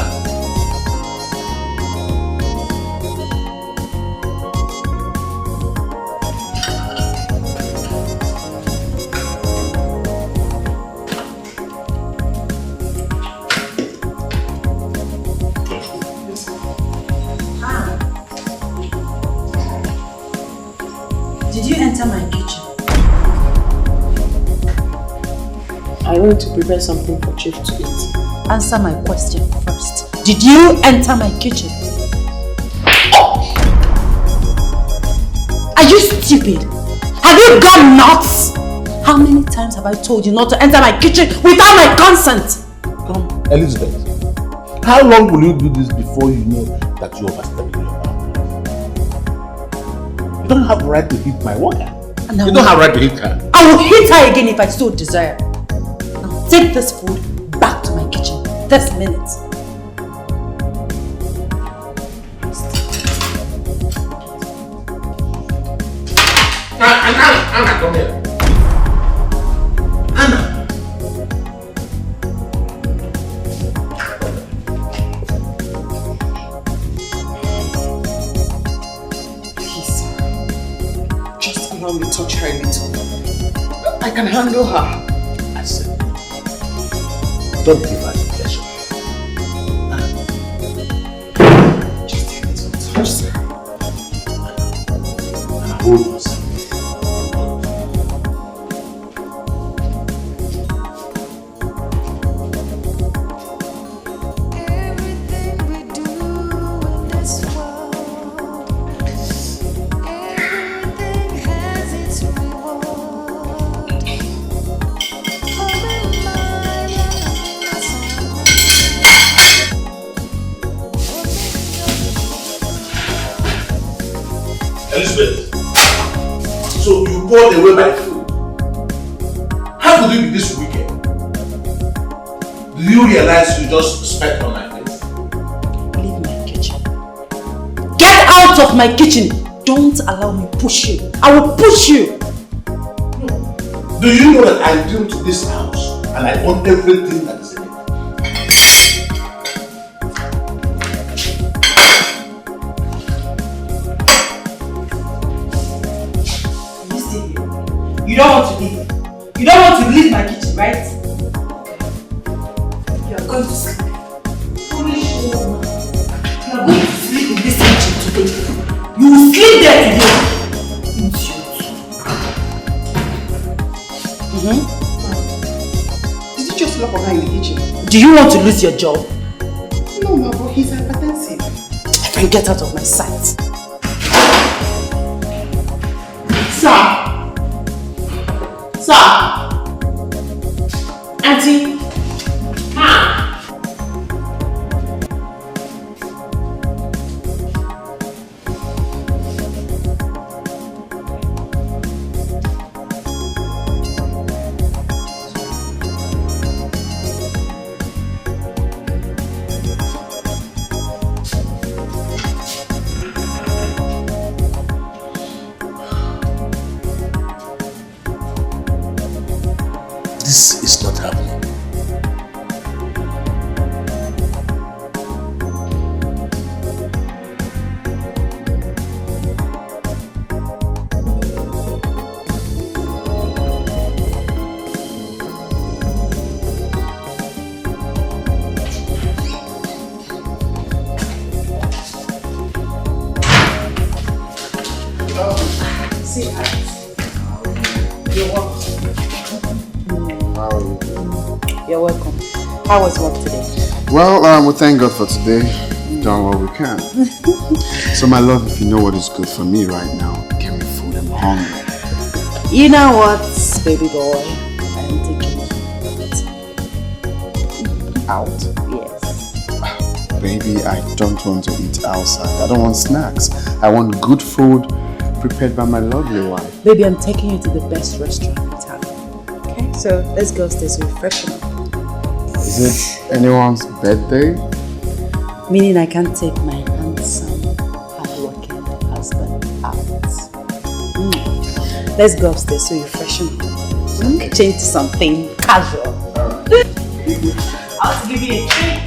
I want to prepare something for Chief to eat. Answer my question first. Did you enter my kitchen? Are you stupid? Have you gone nuts? How many times have I told you not to enter my kitchen without my consent? Come, Elizabeth. How long will you do this before you know that you overstepped your boundaries? You don't have the right to hit my worker. You don't have the right to hit her. I will hit her again if I so desire. Now take this food back to my kitchen this minute. Anna, come here. Anna. Please, just allow me to touch her a little. I can handle her. I said, don't give her the pleasure. Just a little touch, sir. Anna, hold yourself. Elizabeth, so you poured away my food. How could you be this wicked? Do you realize you just spat on my face? Leave my kitchen. Get out of my kitchen! Don't allow me push you. I will push you! Do you know that I built this house and I own everything that is in it? You don't want to leave. You don't want to leave my kitchen, right? You are going to sleep. Foolish woman. You are going to sleep in this kitchen today. You will sleep there today. Did you just lock her in the kitchen? Do you want to lose your job? No, ma, but he's hypertensive. I can get out of my sight. Sir! Auntie! This is not happening. You're welcome. How was work today? Well, we thank God for today. Done what we can. So my love, if you know what is good for me right now, give me food. I'm hungry. You know what, baby boy? I'm taking you out. Yes. Baby, I don't want to eat outside. I don't want snacks. I want good food prepared by my lovely wife. Baby, I'm taking you to the best restaurant in town. Okay, so let's go upstairs to refresh up. Is it anyone's birthday? Meaning I can't take my handsome, hardworking husband out. Let's go upstairs so you freshen up. Change to something casual. I'll give you a treat.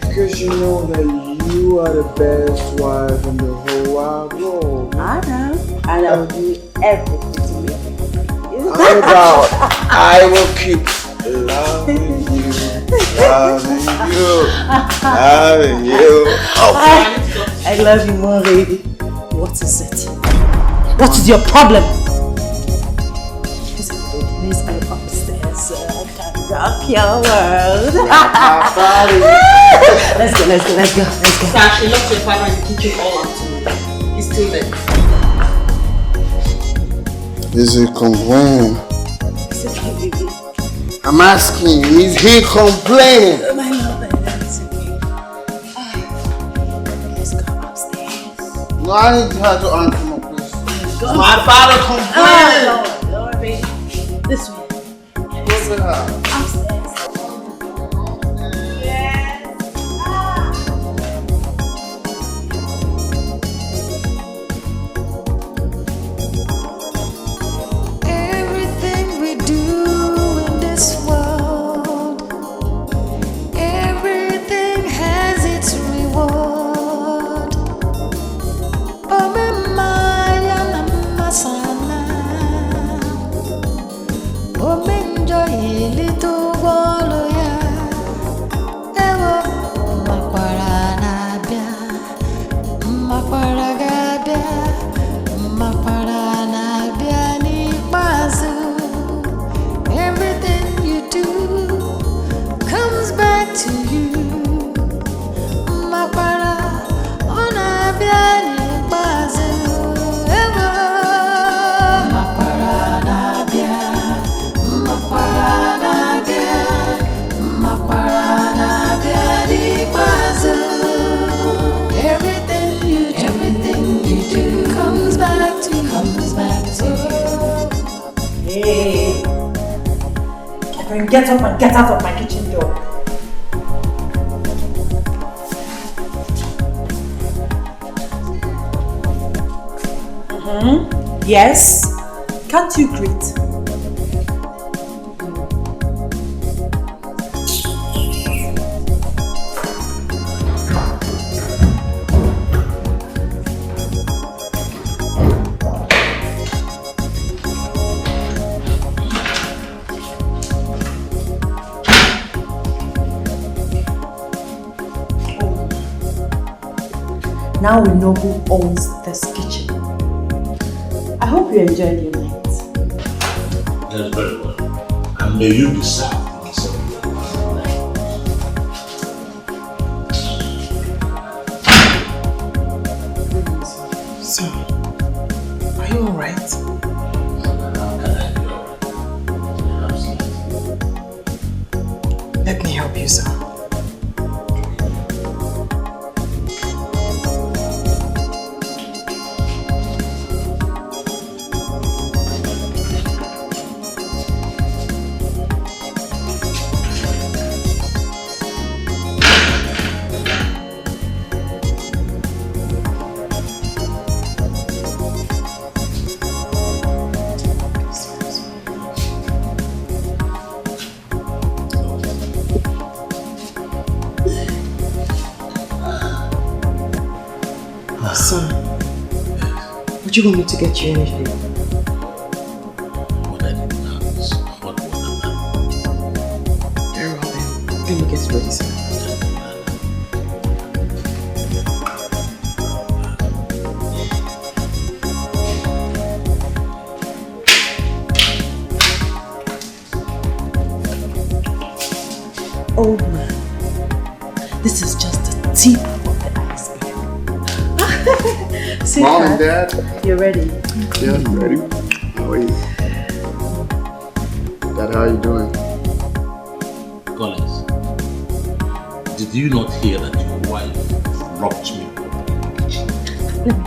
Because you know that you are the best wife in the whole wide world. I know. And I will do everything to make you. No doubt. I will keep loving you, loving you. Oh. I love you more, baby. What is it? What is your problem? Please go upstairs so I can rock your world. Let's go. Sir, she locked your father in the kitchen all afternoon. He's still there. Is he complaining? It's okay, baby. I'm asking, is he complaining? Oh, my love, that's okay. Let's go upstairs. No, I need her to answer my question. Go. My father complaining. No, baby. This way. What's with her? Upstairs. Everything we do in this world, everything has its reward. Oh, Maya Namasana. Oh, enjoy little Woloya. Ewo, Makwaranabia, Makwaragabia, Makwaranabia ni bazu. Everything you do comes back to you. Makwara, Onabia ni bazu. Ewo, Makwaranabia, Makwaranabia, Makwaranabia ni bazu. Everything you do comes back to you. Hey. Catherine, get up and get out of my kitchen door. Yes? Can't you greet? now we know who owns this kitchen. I hope you enjoyed your night. That's very well. And may you be served in some So, are you alright? How can I be alright? Absolutely. Let me help you, sir. Son, would you want me to get you anything? What I need now is hot water now. Very well then. Let me get ready, sir. Old man, this is just the tip of the iceberg. Mom and Dad? You're ready? Yeah, I'm ready. How are you? Dad, how are you doing? Collins, did you not hear that your wife robbed me?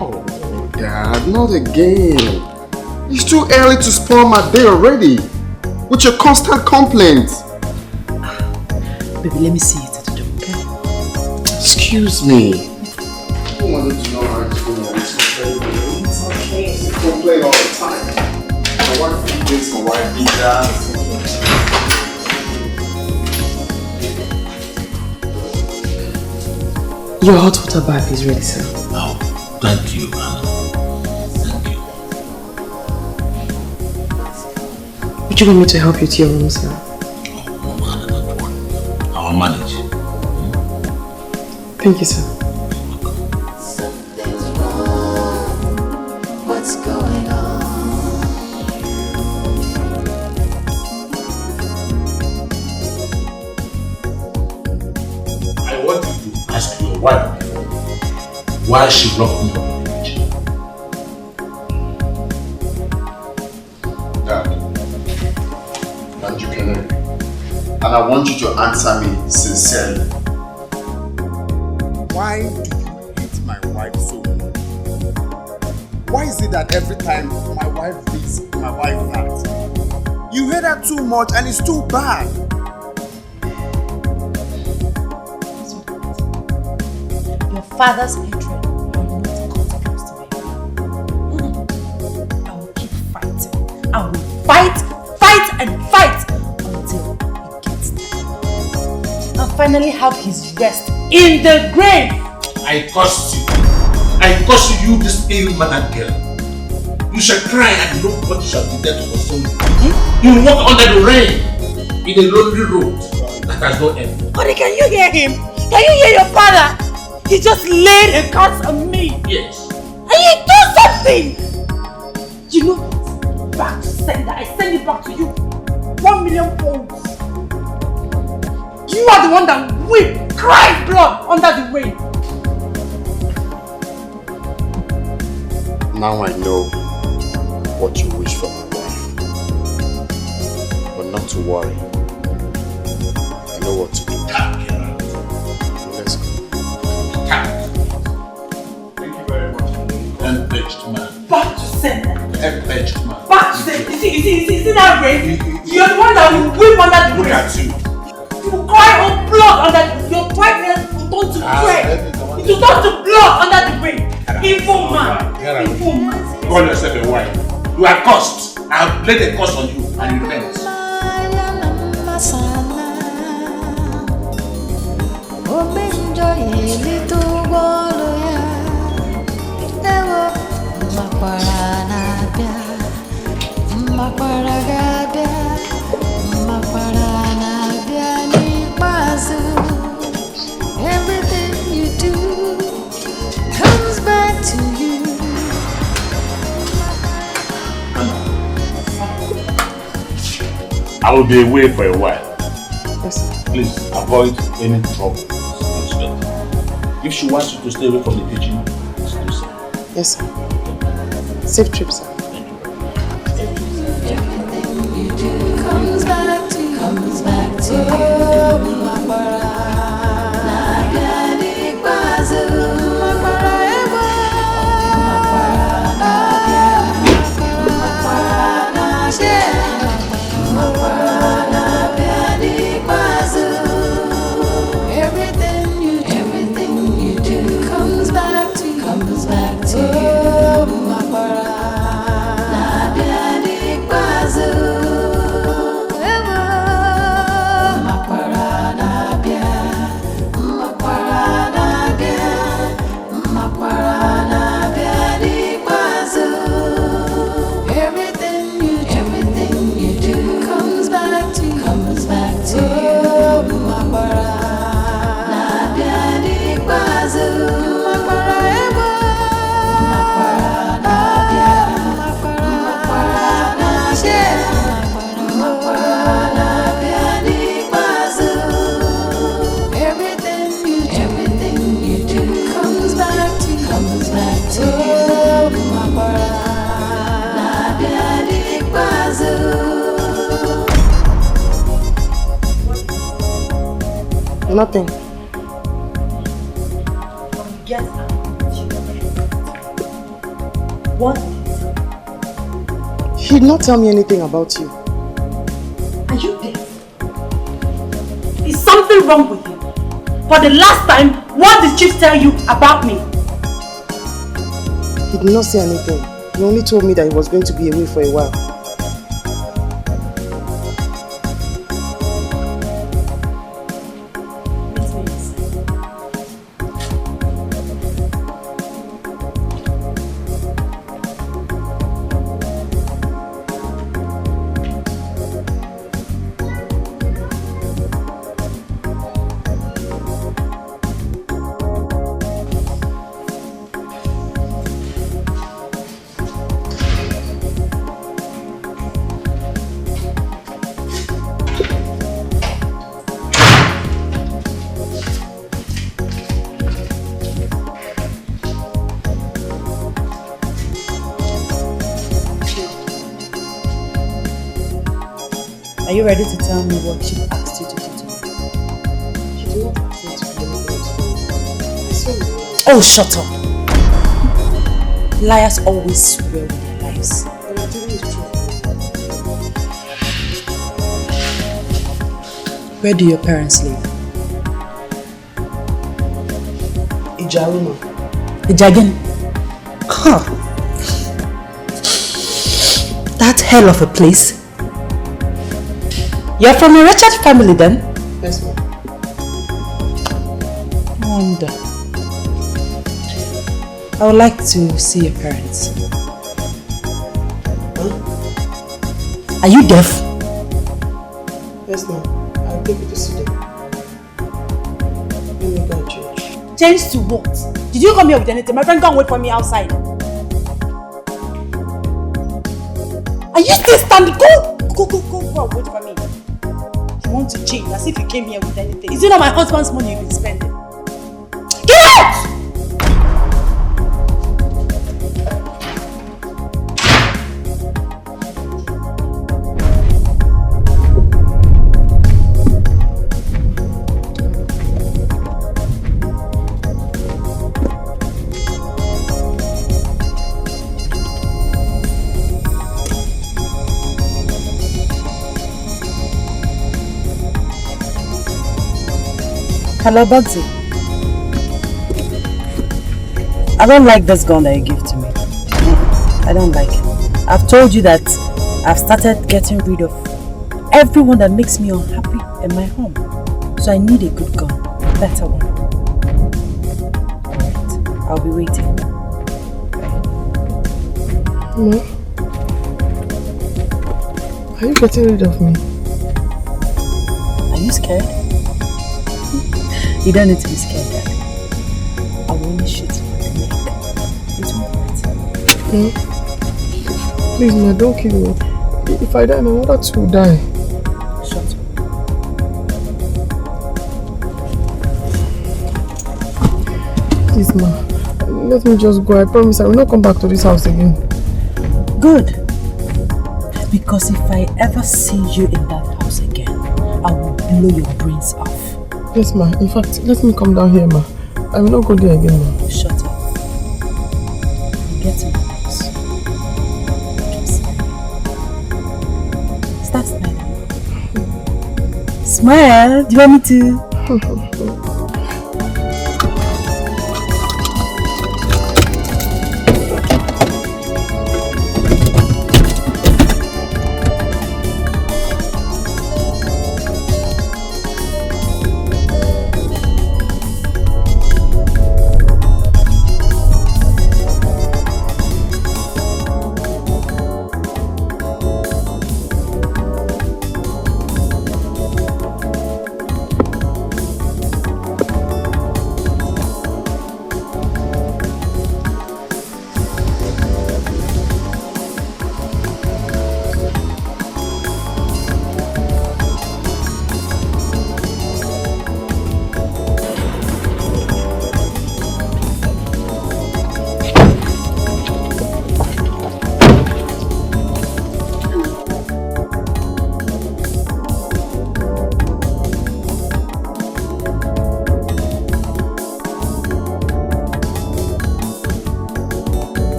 Oh, Dad, not again. It's too early to spoil my day already. With your constant complaints. Baby, let me see you to the door, okay? Excuse me. I wanted to know how it's going. It's okay. You complain all the time. My wife did this, my wife did that. Your hot water bath is ready, sir. Oh, thank you, Anna. Thank you. Would you want me to help you to your room, sir? Oh, no, Anna, don't worry. I'll manage. Thank you, sir. Something's wrong. What's going on? I want you to ask your wife why she locked me up in the kitchen. Dad, and you can hear me. And I want you to answer me sincerely. Why do you hate my wife so much? Why is it that every time my wife this, my wife that? You hate her too much and it's too bad. Your father's hatred will not come close to me. I will keep fighting. I will fight and fight until he gets there. And finally have his rest in the grave. I curse you. I curse you, this ill-mannered girl. You shall cry and nobody shall be there to console you. You will walk under the rain in a lonely road that has no end. Honey, can you hear him? Can you hear your father? He just laid a curse on me. Yes. And you do something! You know what? Back to sender. I send it back to you. 1 million pounds. You are the one that weep, cry blood under the rain. Now I know what you wish for my wife. But not to worry. I know what to do. Let's go. Thank you very much. Enraged man. Back to sender. Enraged man. Back to sender. You see that rain? You're the one that will weep under the Look rain. at you. You will cry up blood under the rain. Your whiteness will turn to red. It will turn to blood under the rain. Evil man. Evil man. Call yourself a wife. You are cursed. I have laid a curse on you and you repent. Everything you do comes I will be away for a while. Yes, sir. Please avoid any trouble. If she wants you to stay away from the kitchen, please do so. Yes, sir. Safe trip, sir. Comes back to you. Everything you do comes back to you. Nothing. Get out. What? He did not tell me anything about you. Are you deaf? Is something wrong with you? For the last time, what did Chief tell you about me? He did not say anything. He only told me that he was going to be away for a while. Are you ready to tell me what she asked you to do today? She did not ask me to do anything. I saw you. Oh, shut up! Liars always swear with their lives. And I'm telling you the truth. Where do your parents live? Ijaruma. Ijagen? Huh. That hell of a place. You're from a wretched family then? Yes, ma'am. No wonder. I would like to see your parents. Huh? Are you deaf? Yes, ma'am. I'll take you to see them. Let me go and change. Change to what? Did you come here with anything? My friend can't wait for me outside. Are you still standing? Go and wait for me. You want to change as if you came here with anything. Is it not my husband's money you've been spending? Get out! Hello, Bugsy. I don't like this gun that you give to me. I don't like it. I've told you that I've started getting rid of everyone that makes me unhappy in my home. So I need a good gun. Better one. Alright. I'll be waiting. Ma, are you getting rid of me? Are you scared? You don't need to be scared, Daddy. I will only shoot you in the neck. It won't hurt. Please, ma, don't kill me. If I die, my mother too will die. Please, ma. Let me just go. I promise I will not come back to this house again. Good. Because if I ever see you in that house again, I will blow your brains off. Yes, ma. In fact, let me come down here, ma. I will not go there again, ma. Shut up. Get to the house. Keep smiling. Start smiling. Smile. Do you want me to?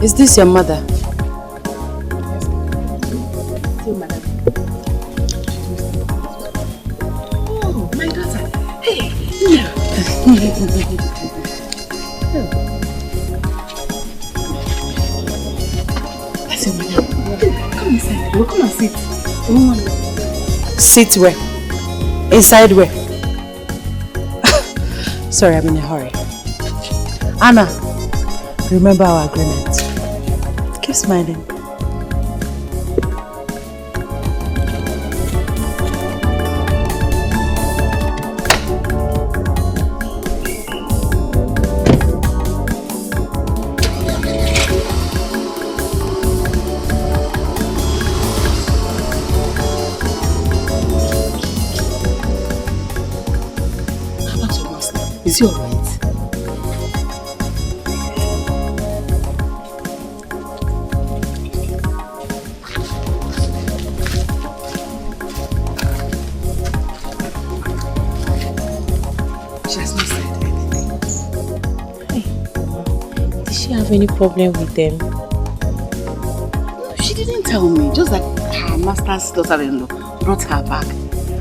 Is this your mother? Yes, madam. Oh, my daughter. Hey, here. That's your madam. Come inside. We'll come and sit. Sit where? Inside where? Sorry, I'm in a hurry. Anna, remember our agreement. Keep smiling. Is he alright? She has not said anything. Hey, did she have any problem with them? No, she didn't tell me. Just like her master's daughter-in-law brought her back.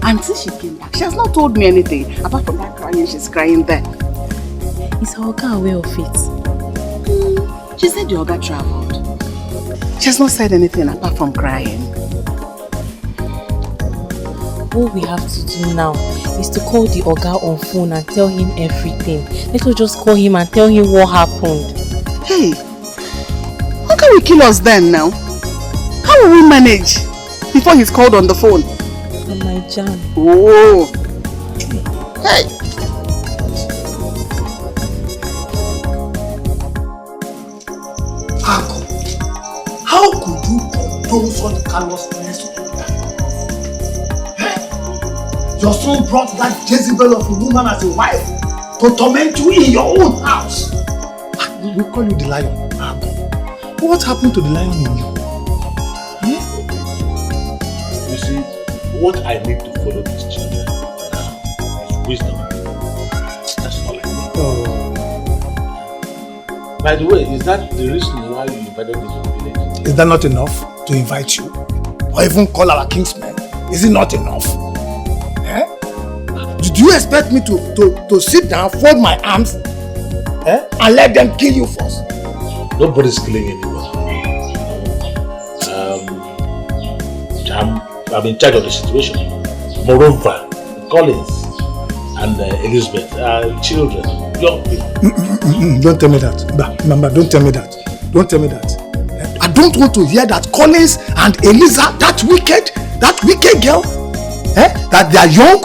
Until she came back, she has not told me anything. Apart from that crying, she's crying there. Is her Oga aware of it? She said the Oga traveled. She has not said anything apart from crying. What we have to do now is to call the Oga on phone and tell him everything. Let us just call him and tell him what happened. Hey, how can we kill us then now? How will we manage before he's called on the phone? Oh my jam. Oh. Hey. How could you condone such callousness on that? Your son brought that Jezebel of a woman as a wife to torment you in your own house. We call you the lion. What happened to the lion in you? You see, what I need to follow these children now is wisdom. That's all I need. Oh. By the way, is that the reason why you invited this village? Is that not enough to invite you? Or even call our kingsmen? Is it not enough? Eh? Do you expect me to sit down, fold my arms, and let them kill you first? Nobody's killing anybody. I'm in charge of the situation. Moreover, Collins and Elizabeth are children, young people. Don't tell me that. Mama, don't tell me that. Don't tell me that. I don't want to hear that Collins and Eliza, that wicked girl, that they are young.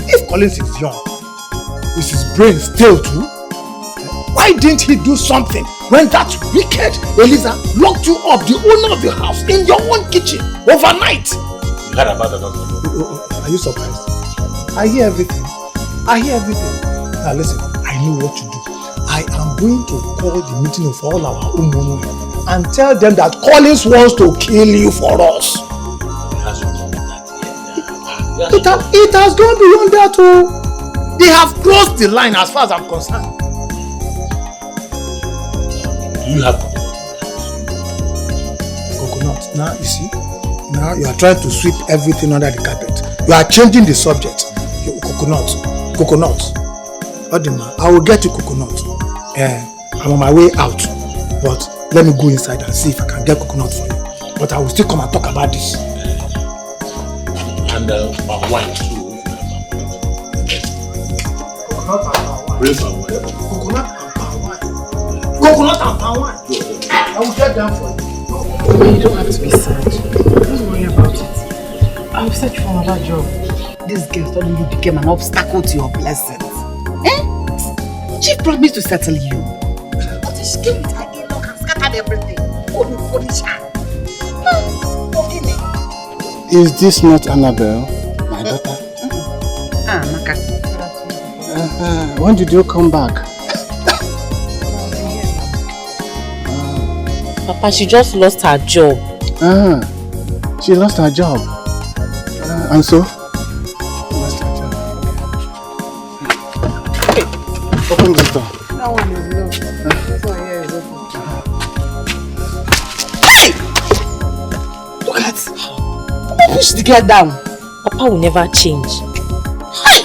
If Collins is young, is his brain still too? Why didn't he do something when that wicked Eliza locked you up, the owner of your house, in your own kitchen overnight? You heard about that? Are you surprised? I hear everything. I hear everything. Now listen, I know what to do. I am going to call the meeting of all our Umumu and tell them that Collins wants to kill you for us. It has gone beyond that too. They have crossed the line as far as I'm concerned. Do you have coconut? Now you see, now you are trying to sweep everything under the carpet. You are changing the subject. Coconut. Odima, I will get you coconut. I'm on my way out, but let me go inside and see if I can get coconut for you. But I will still come and talk about this. And palm wine too. Coconut and palm wine. Bring palm wine. Coconut and palm wine. Coconut and palm wine. I will get them for you. You don't have to be sad. Don't worry about it. I'll search for another job. This girl suddenly became an obstacle to your blessings. She promised to settle you. But she came with her in-law and scattered everything. Polish her. Is this not Annabelle, my daughter? Maka. When did you come back? Papa, she just lost her job. She lost her job. And so? Open the door. That one is locked. This one here is open. Hey! Look at! Push the girl down. Papa will never change. Hey!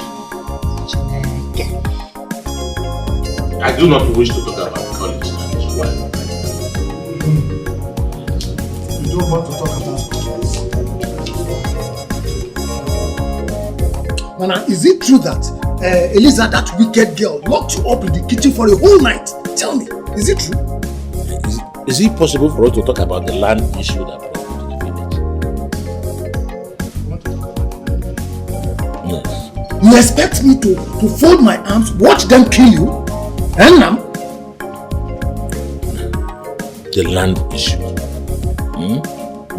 I do not wish to talk about Collins and his wife. You don't want to talk about Collins. Nana, is it true that Eliza, that wicked girl, locked you up in the kitchen for a whole night? Tell me, is it true? Is it possible for us to talk about the land issue that brought you to the village? Yes. You expect me to fold my arms, watch them kill you? And now? The land issue.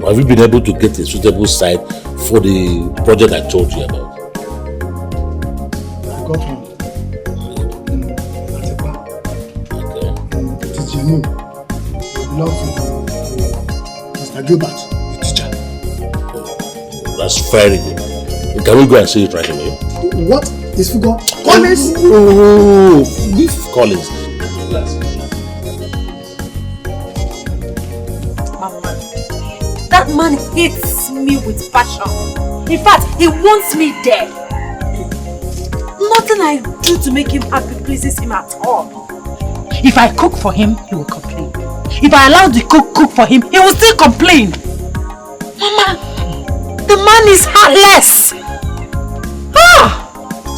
Have you been able to get a suitable site for the project I told you about? I got one. At a bar. Okay. It is genuine. It belongs to Mr. Gilbert, the teacher. That's very good. Can we go and see it right away? What is Fugo? Collins? With Collins. Mama, that man hates me with passion. In fact, he wants me dead. Nothing I do to make him happy pleases him at all. If I cook for him, he will complain. If I allow the cook for him, he will still complain. Mama, the man is heartless.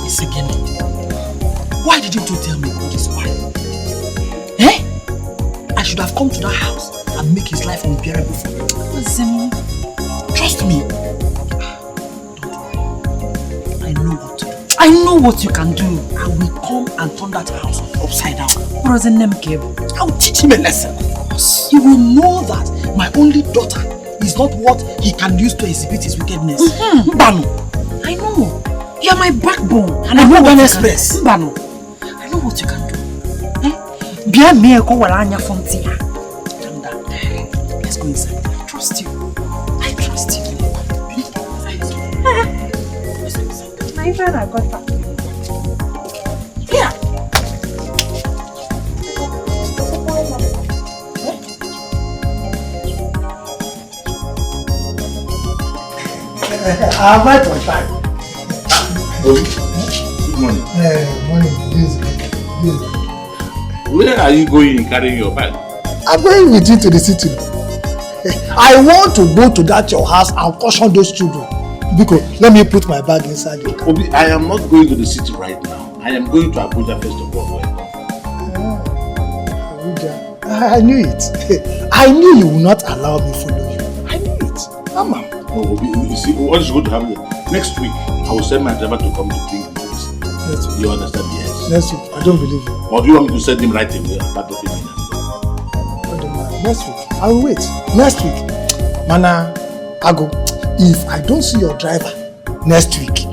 Listen, why didn't you tell me about his wife? I should have come to that house and make his life unbearable for me. Listen, trust me. Don't worry. I know what to do. I know what you can do. I will come and turn that house upside down. What does the name give? I will teach him a lesson, of course. He will know that my only daughter is not what he can use to exhibit his wickedness. Mbano. I know. You are my backbone. And I know what express. Mbano. I know what you can do. Bia me ko wala anya fonti ya. Calm down. Let's go inside. I trust you. I trust you. My friend, I got that. Here. I'm right on time. Good morning. Morning. Where are you going carrying your bag? I'm going with you to the city. I want to go to that your house and caution those children. Because let me put my bag inside your car. Obi, I am not going to the city right now. I am going to Abuja first of all. Abuja. I knew it. I knew you would not allow me to follow you. I knew it. Mama. Oh, Obi, you see, what is going to happen next week? I will send my driver to come to bring you. Next week. You understand? Yes. Next week. I don't believe you. Or do you want me to send him right away and start opening him? Next week. I will wait. Next week. Mana, Ago, if I don't see your driver next week,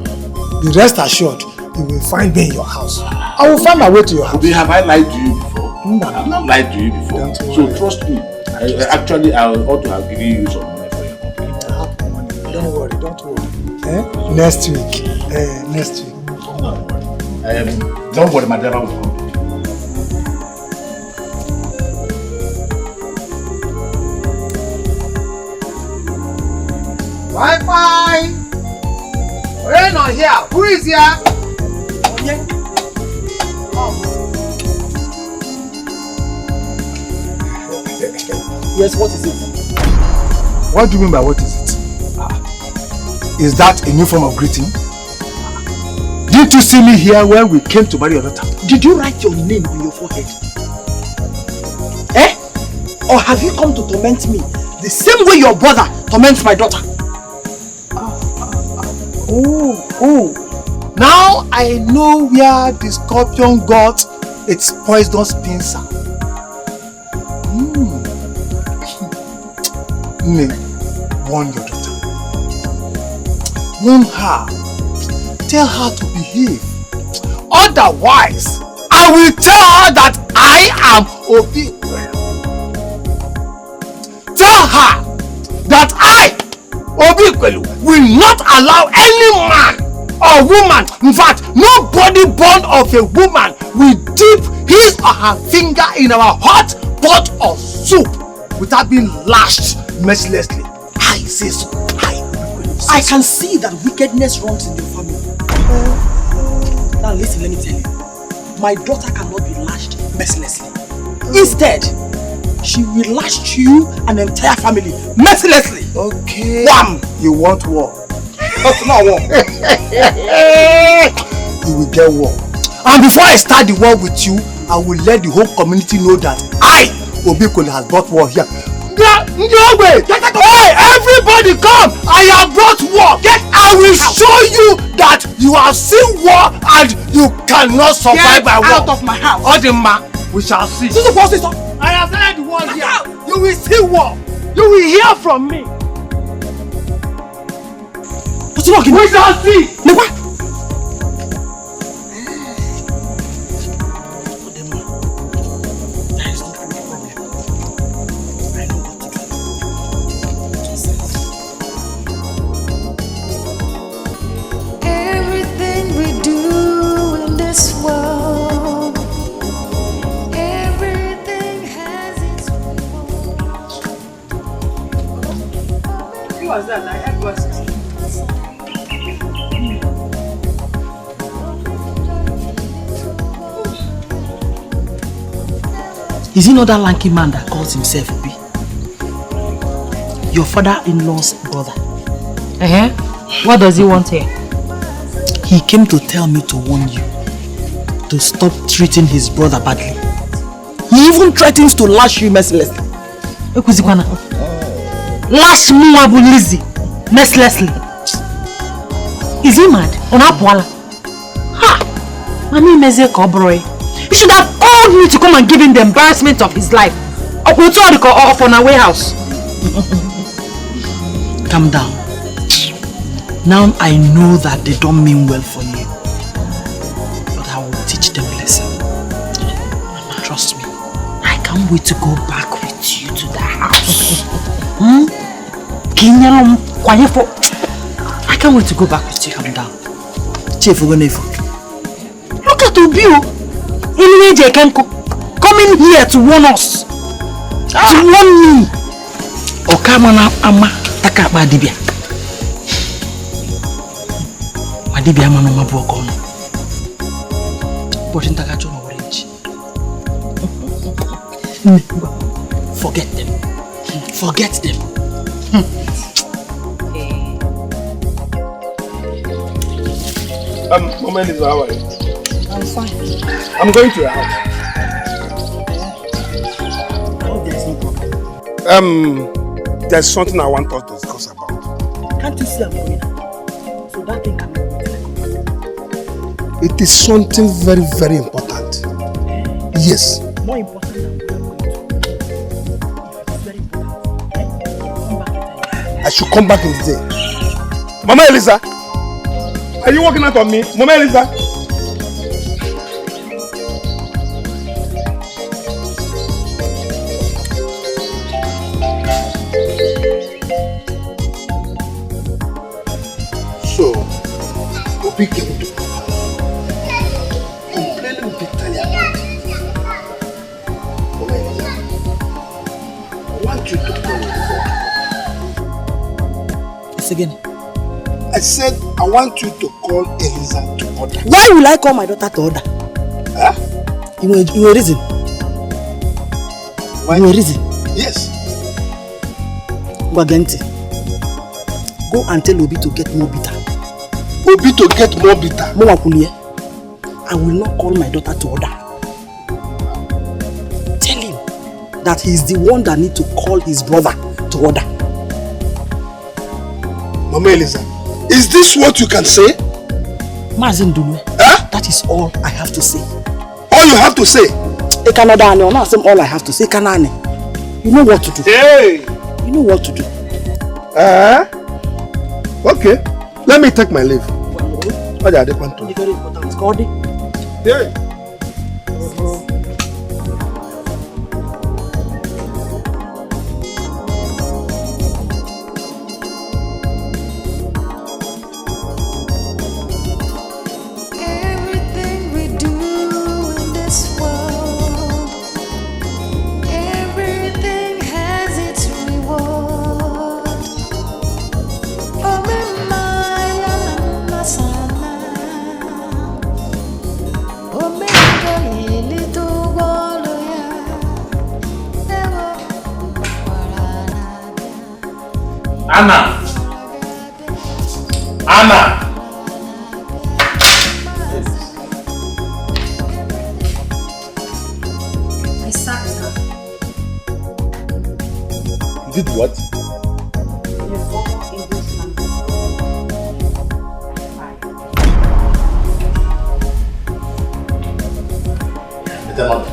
be rest assured you will find me in your house. I will find my way to your house. Have I lied to you before? I've not lied to you before. So trust me. I ought to have given you some money for your company. I have money. Don't worry. Next week. Next week. Don't worry, my driver will come. Wi-Fi! We're not here. Who is here? Yes, what is it? What do you mean by what is it? Is that a new form of greeting? Didn't you see me here when we came to marry your daughter? Did you write your name on your forehead? Eh? Or have you come to torment me the same way your brother torments my daughter? Oh. Now I know where the scorpion got its poisonous pincer. Warn your daughter. Warn her. Tell her to behave. Otherwise, I will tell her that I am Obi. Tell her that I, Obi, will not allow any man or woman, in fact, nobody born of a woman will dip his or her finger in our hot pot of soup without being lashed mercilessly. I say so. I can see that wickedness runs in your family. Now listen, let me tell you. My daughter cannot be lashed mercilessly. Instead, she will lash you and the entire family mercilessly. Okay. Wham! You want war? That's not war. You will get war. And before I start the war with you, I will let the whole community know that I, Obikole, has brought war here. No way! Hey, everybody come! I have brought war! I will show you that you have seen war and you cannot survive by war. Out of my house! Odinma, we shall see. This is the first thing. I have heard the war here. You will see war. You will hear from me. What's wrong? We shall see. Never. Is he not that lanky man that calls himself Obi? Your father-in-law's brother. What does he want here? He came to tell me to warn you to stop treating his brother badly. He even threatens to lash you mercilessly. Lash me Lizzy mercilessly. Is he mad? Ha! Mami meze kobroy. You should have called me to come and give him the embarrassment of his life. Or on our warehouse. Calm down. Now I know that they don't mean well for you. But I will teach them a lesson. Trust me. I can't wait to go back with you to the house. I can't wait to go back with you. Calm down. Look at Obio. Coming here to warn us. To warn me. Okamana ama taka madibia. Madibia mano mabuoko no. But intaka chono orange. Forget them. Forget them. Mama Elisa, how are you? I'm fine. I'm going to your house. Oh, there's no problem. There's something I want us to discuss about. Can't you see I'm going out? So that thing can be. It is something very, very important. Yes. More important than what I'm going to do. If it's very important, come back later. I should come back in the day. Mama Elisa, are you working out on me? Mama Elisa? So, Obi came to complaining bitterly about it. Mama Elisa, I want you to call Elisa. Yes, again. I said I want you to call Elisa to order. Why will I call my daughter to order? Huh? You know reason? Why? You know reason? Yes. Gwagenti, go and tell Obi to get more bitter. Obi to get more bitter? Mama Kulie, I will not call my daughter to order. Tell him that he is the one that needs to call his brother to order. Mama Elisa, is this what you can say? Mazin Dunwe, huh? That is all I have to say. All you have to say? All I have to say, Kanane. You know what to do. Hey! You know what to do. Okay. Let me take my leave. What are they going to do? Very important. Scotty. Yeah. Anna! Anna! I sacked her. You did what? Your former English language. Better not.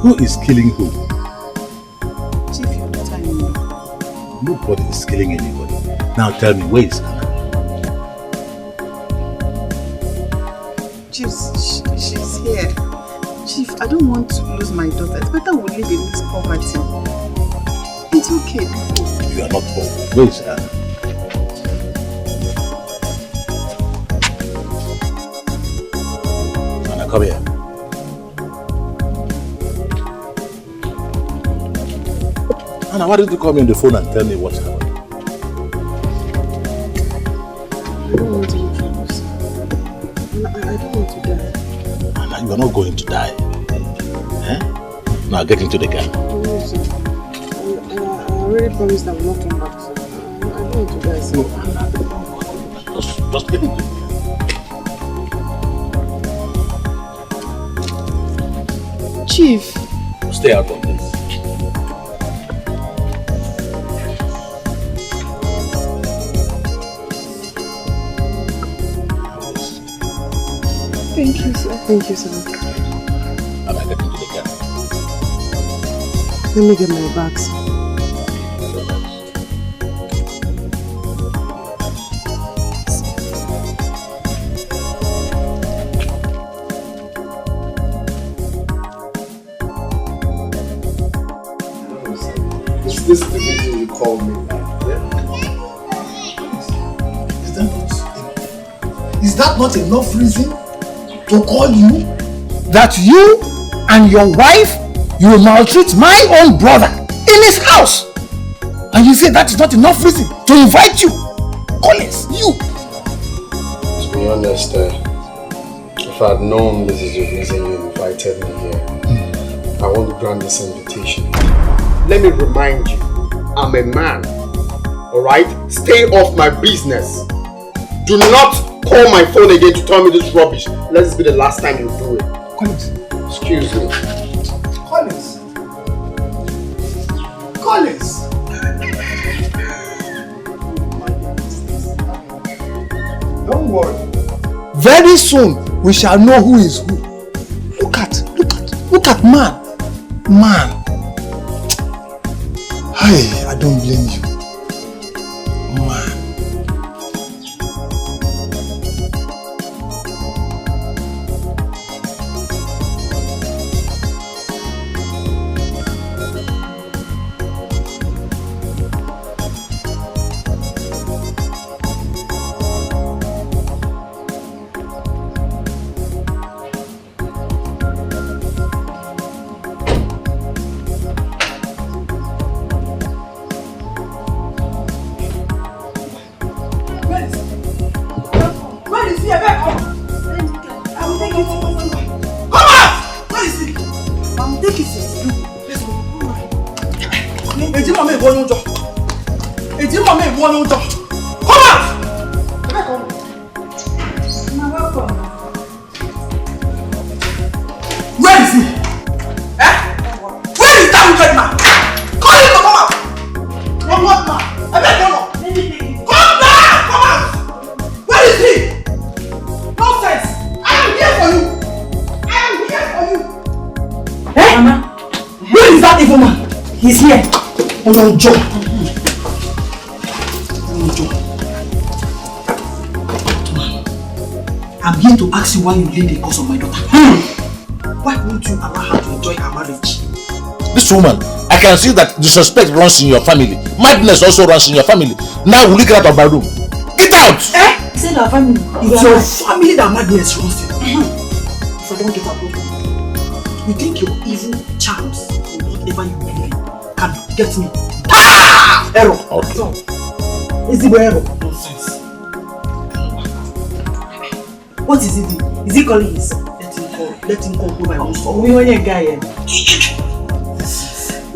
Who is killing who? Chief, you're not telling me. Nobody is killing anybody. Now tell me, where is Anna? Chief, she's here. Chief, I don't want to lose my daughter. It's better we live in this poverty. It's okay. You are not poor. Where is Anna? Anna, come here. Anna, why didn't you call me on the phone and tell me what's happening? I don't want to lose. I don't want to die. Anna, you are not going to die. Eh? Now get into the car. I already promised I will not come back. So I don't want to die. So. No, Anna, just get into the car. Chief. Stay out of this. Thank you, sir. Thank you, sir. Anna, get into the car. Let me get my bags. Is this the reason you called me back? Yeah? that not enough reason to call you that you and your wife, you will maltreat my own brother in his house? And you say that is not enough reason to invite you? Collins, you. To be honest, if I had known this is the reason you invited me here, I won't grant this invitation. Let me remind you, I'm a man. Alright? Stay off my business. Do not call my phone again to tell me this rubbish. Let this be the last time you do it. Collins. Excuse me. Collins. Collins. Don't worry. Very soon we shall know who is who. Look at man. Hey, I don't blame you. Man. He's here. Oh no, Joe. I'm here to ask you why you laid the cause of my daughter. Why won't you allow her to enjoy her marriage? This woman, I can see that disrespect runs in your family. Madness also runs in your family. Now will you get out of my room? Get out! You said our family. It's your family that madness runs in. If I don't get out, you think your evil charms or whatever you believe in can get me? Error. Okay. So, is it error? Nonsense. What is he doing? Is he calling his son? Let him go my own son. We want a guy here.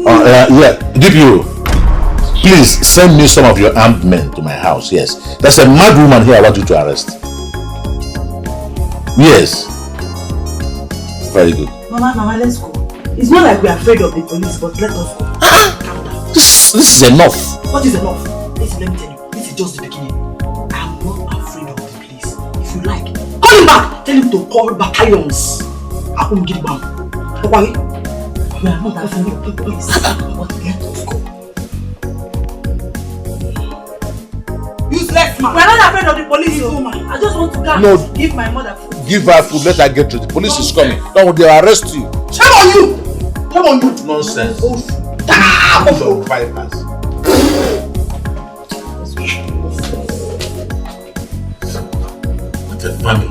Yeah, DPO, please send me some of your armed men to my house. Yes, there's a mad woman here I want you to arrest. Yes. Very good. Mama, let's go. It's not like we're afraid of the police, but let us go. Calm down. This is enough. What is enough? Listen, let me tell you, this is just the beginning. I'm not afraid of the police. If you like, call him back. Tell him to call battalions. I won't get him back. Okay? We are not afraid of the police, but let us go. Useless man. We are not afraid of the police, woman. I just want to go give my mother food. Give her food, let her get to the police is coming. Don't they arrest you. Shame on you! Shame on you! Nonsense. Damn! Of vipers. What a family.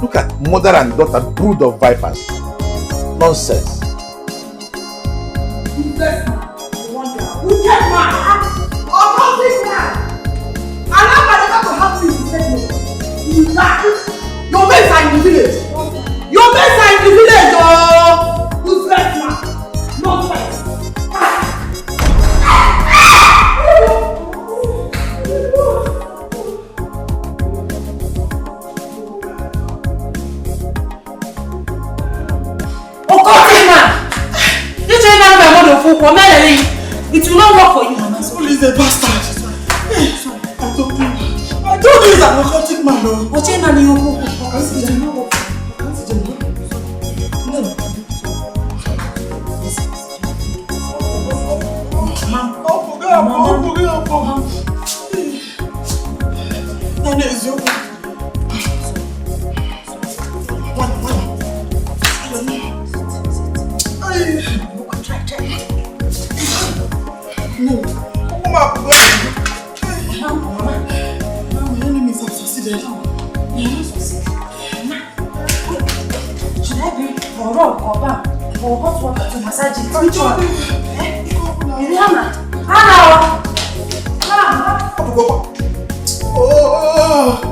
Look at mother and daughter, brood of vipers. Nonsense. Useless man. Wicked man. Ungodly man. Allow my daughter to have this statement. You die. Your mates are in the village. Your mates are in the village, oh! Useless man. Nonsense. It will not work for you. Soul is a bastard. I told you he's an occultic man. What's your name? My enemies have succeeded. or rub or balm or hot water to massage it. Which one? Is it Hannah? Hannah! Oh!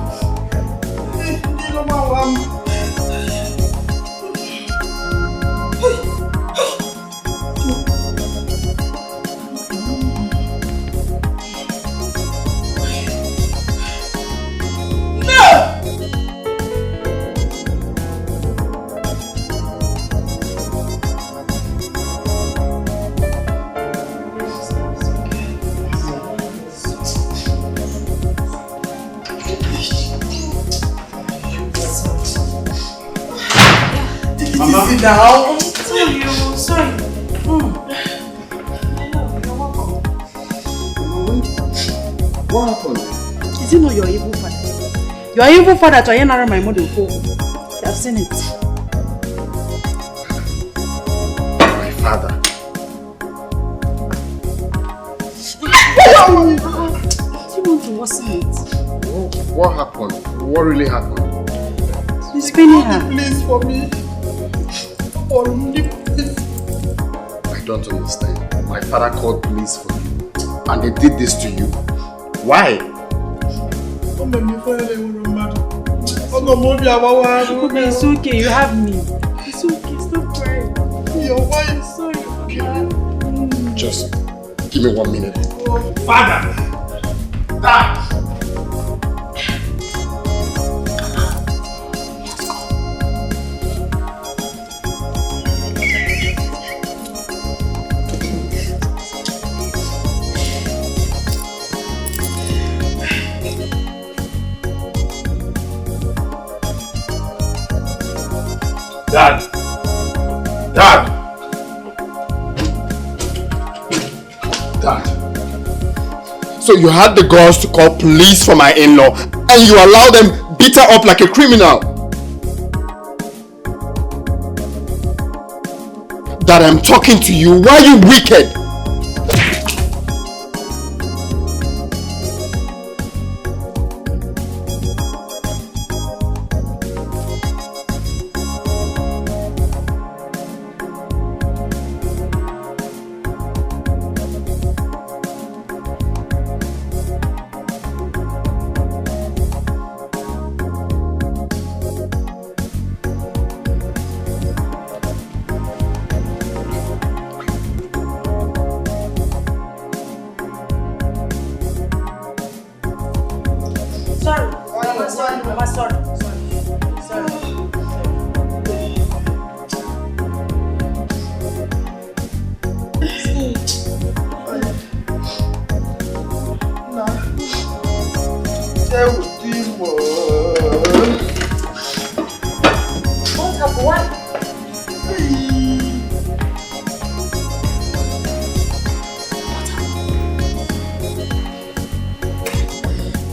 Sit down. Sorry. What happened? Is it not your evil father? Your evil father to narrow my mother for. You have seen it. My father. You want to worsen it? What happened? What really happened? He's pinning her. Please for me. Only please. I don't understand. My father called police for you. And they did this to you. Why? It's okay, you have me. It's okay, stop crying. Your wife. Sorry. Okay. Just give me 1 minute. Father! Dad! Dad! Dad! Dad. So you had the guts to call police for my in-law and you allowed them beat her up like a criminal. Dad, I'm talking to you. Why are you wicked?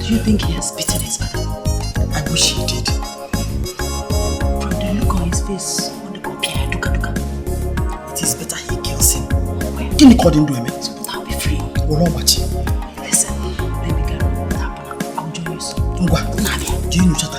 Do you think he has beaten his father? I wish he did. From the look on his face, on the copia, it is better he kills him. Can you call him to him? I'll be free. Listen, let me get what happened. I'll join you soon. Nadia. Do you know Chata?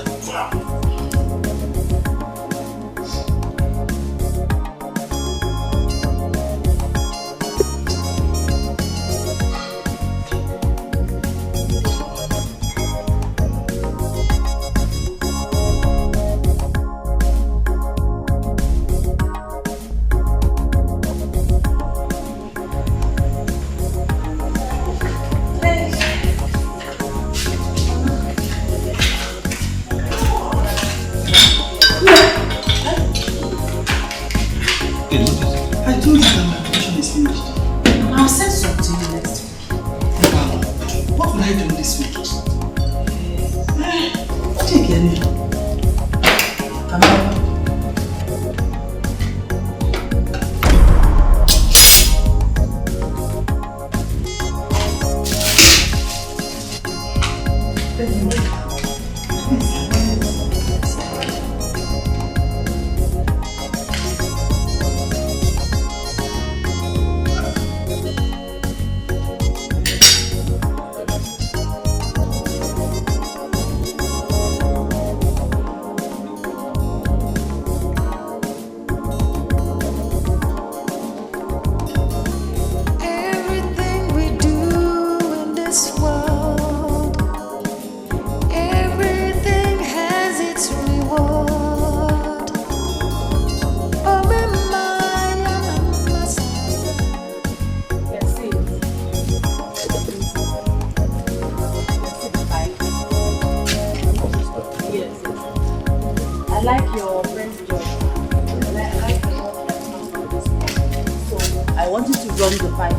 I want you to run the pipe,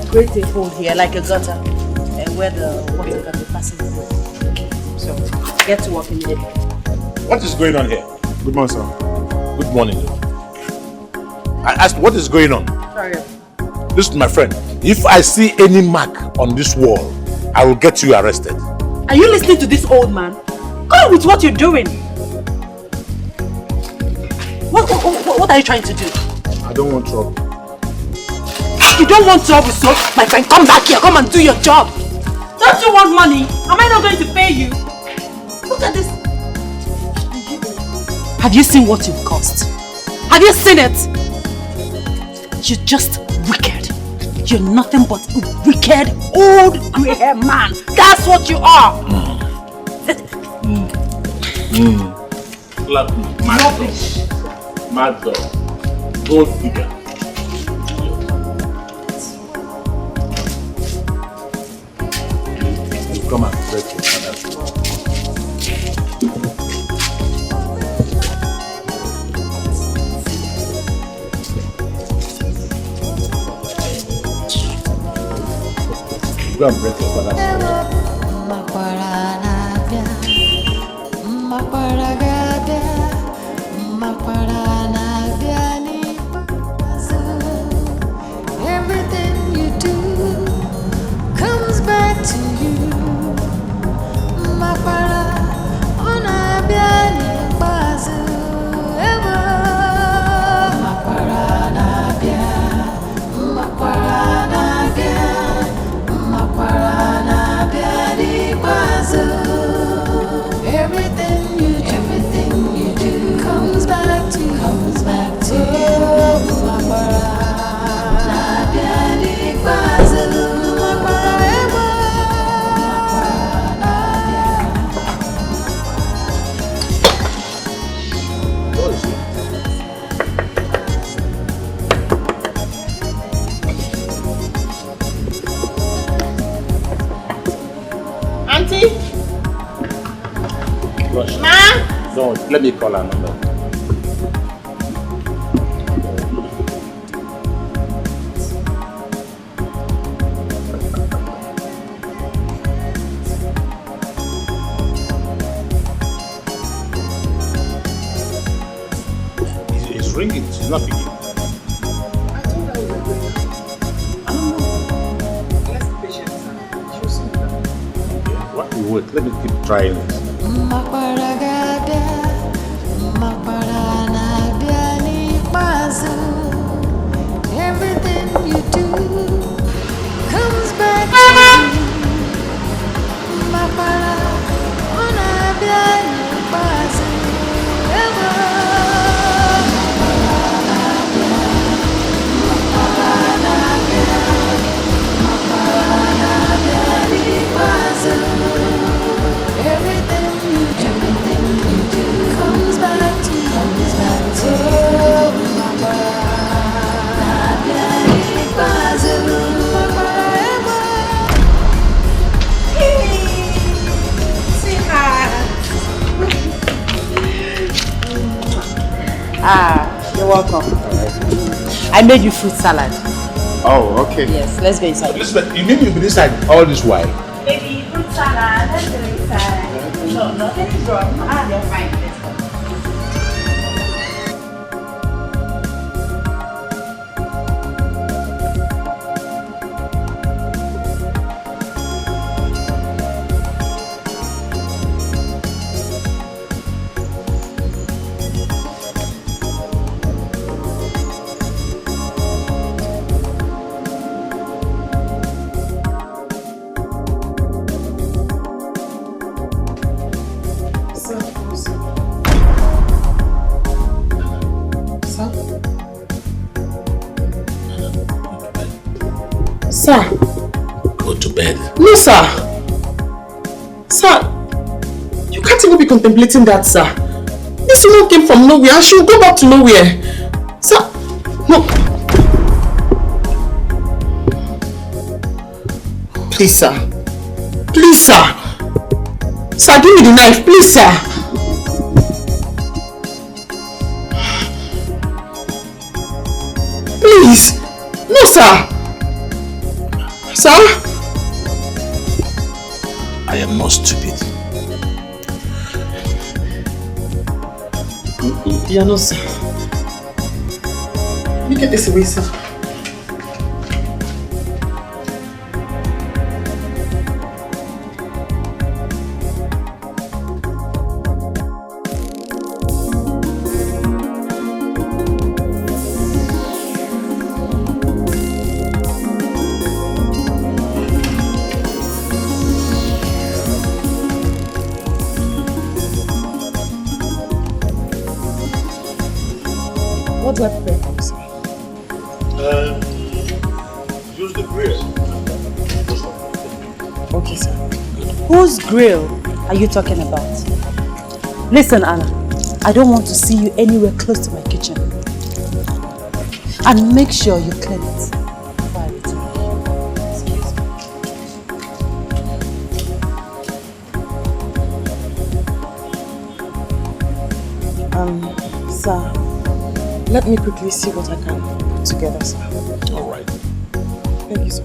create a hole here like a gutter, where the water can be passing through. So, get to work immediately. What is going on here? Good morning, sir. Good morning. I asked, what is going on? Sorry. Listen, my friend. If I see any mark on this wall, I will get you arrested. Are you listening to this old man? Go on with what you're doing. What are you trying to do? I don't want trouble. You don't want trouble, so my friend, come back here. Come and do your job. Don't you want money? Am I not going to pay you? Look at this. Have you seen what you've cost? Have you seen it? You're just wicked. You're nothing but a wicked old grey-haired man. That's what you are. Rubbish. Mad dog. Gold digger. You come and break your father's law. Go and break your father's law. Everything you do comes back to you. Mapara ona biani bazu ever. Mapara na bia, mapara na bia, mapara na biani bazu. Everything you do comes back to you. Mapara na biani bazu. Mapara ever. Auntie? Gosh. Ma? Don't. Let me call her number. It's ringing. It's not picking. What? Wait. Let me keep trying this. Everything you do comes back to you. Mapara ona biani bazu ever. Everything you do comes back to you. You're welcome. I made you fruit salad. Oh, okay. Yes, let's go inside. Listen, you mean you've been inside all this while? Baby, fruit salad, let's go inside. No, nothing is wrong. You're fine. Let's go. Sir. Go to bed. No, sir. Sir, you can't even be contemplating that, sir. This woman came from nowhere and she will go back to nowhere. Sir, no. Please, sir. Please, sir. Sir, give me the knife, please, sir. please. No, sir. Sir? I am not stupid. Yeah, no, sir. Let me get this away, sir. What do I prepare for you, sir? Use the grill. Okay, sir. Whose grill are you talking about? Listen, Anna. I don't want to see you anywhere close to my kitchen. And make sure you clean it before I return. Excuse me. Sir, let me quickly see what I can put together, sir. All right. Thank you, sir.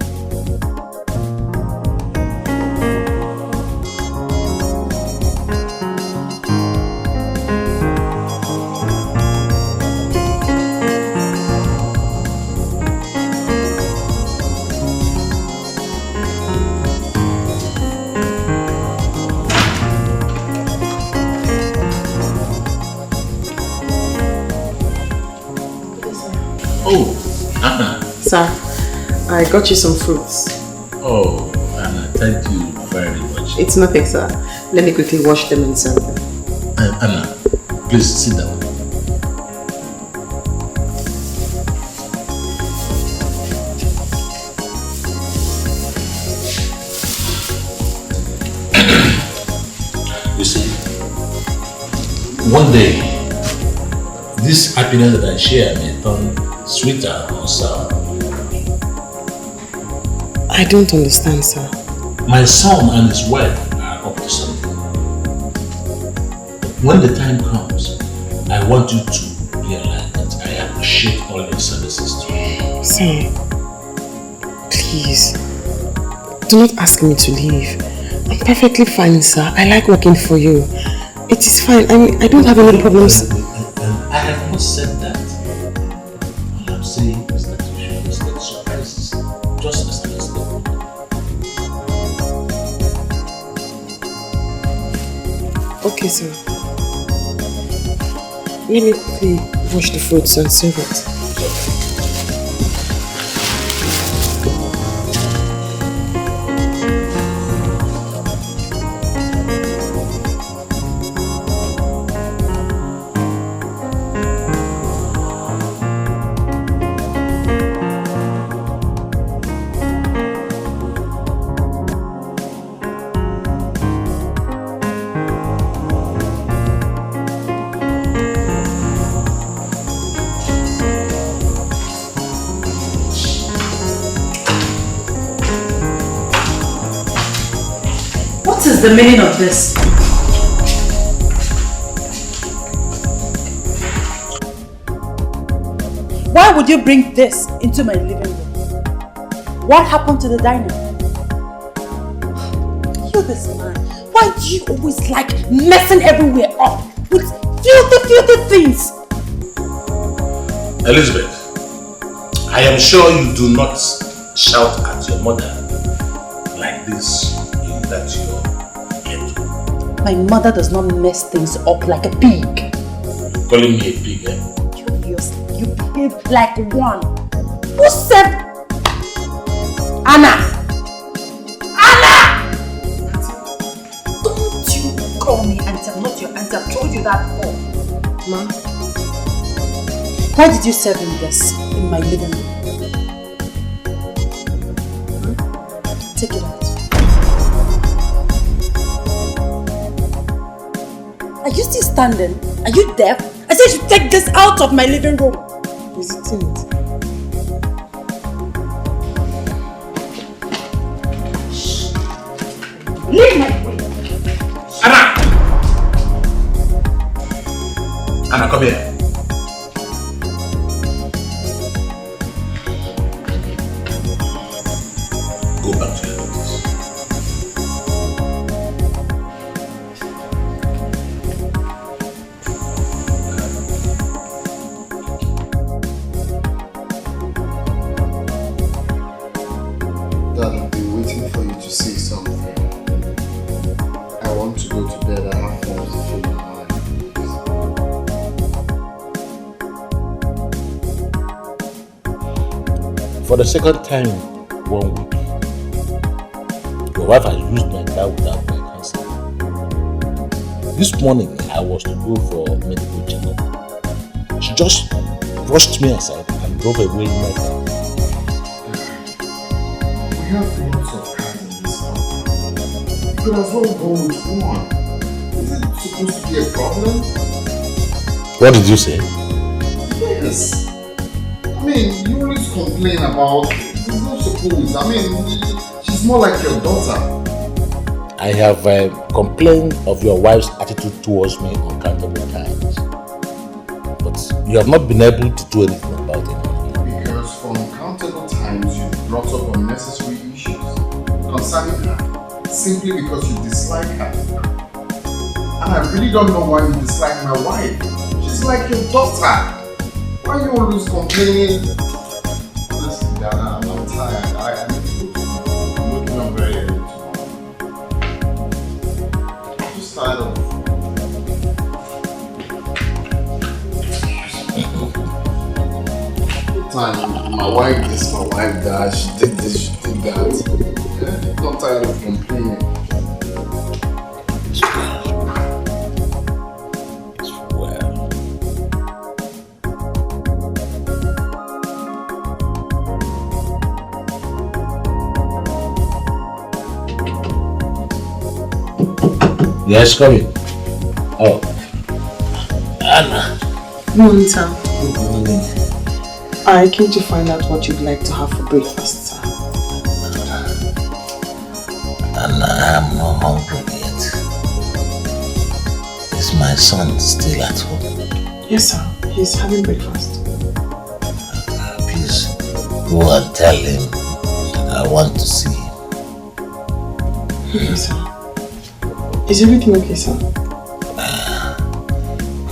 Oh, Anna. Sir, I got you some fruits. Oh, Anna, thank you very much. It's nothing, sir. Let me quickly wash them and serve them. Anna, please sit down. You see, one day, this happiness that I share may turn sweeter or sour. I don't understand, sir. My son and his wife are up to something. When the time comes, I want you to realize that I appreciate all your services to me. Sir, please, do not ask me to leave. I'm perfectly fine, sir. I like working for you. It is fine. I mean, I don't have any problems. I have not said that. All I'm saying is that you should expect surprises, just as I expect. Okay, sir. Let me quickly wash the fruits and serve it. What is the meaning of this? Why would you bring this into my living room? What happened to the diner? You this man, why do you always like messing everywhere up with filthy things? Elizabeth, I am sure you do not shout at your mother like this in that your ghetto. My mother does not mess things up like a pig. You're calling me a pig, eh? You behave like one. Who said Anna? Anna! Don't you call me auntie. I'm not your auntie. I've told you that before. Ma? Why did you serve him this in my living room? Take it out. Are you still standing? Are you deaf? I said you should take this out of my living room. Is it in it? Leave my way. Anna! Anna, come here. For the second time in 1 week, your wife has used my car without my consent. This morning, I was to go for medical checkup. She just brushed me aside and drove away in my car. We have lots of cars in this house. You could as well go with one. Is it supposed to be a problem? What did you say? Yes. I mean, you always complain about it's not supposed. I mean, she's more like your daughter. I have complained of your wife's attitude towards me uncountable times. But you have not been able to do anything about it. Because for uncountable times, you brought up unnecessary issues concerning her, simply because you dislike her. And I really don't know why you dislike my wife. She's like your daughter. Why are you always complaining? Listen, Dana, I'm tired. I need to go to sleep. I'm waking up very early tomorrow. I'm just tired of... Time, my wife this, my wife that, she did this, she did that. Yeah, I'm not tired of complaining. Yes, come in. Oh. Anna. Morning, sir. Good morning. I came to find out what you'd like to have for breakfast, sir. Anna, I'm not hungry yet. Is my son still at home? Yes, sir. He's having breakfast. Please, go and tell him that I want to see him. Okay, sir. Is everything okay, sir? Go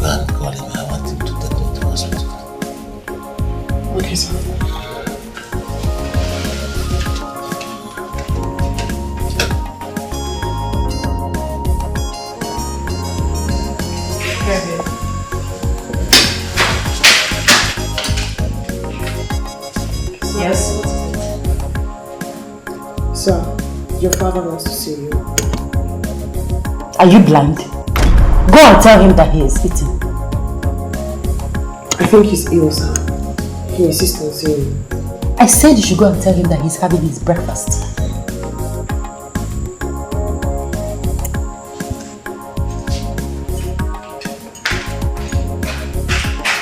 and call him. I want him to take me to the hospital. Okay, sir. Yes? Sir, your father wants to see you. Are you blind? Go and tell him that he is eating. I think he's ill, sir. He insists on seeing you. I said you should go and tell him that he's having his breakfast.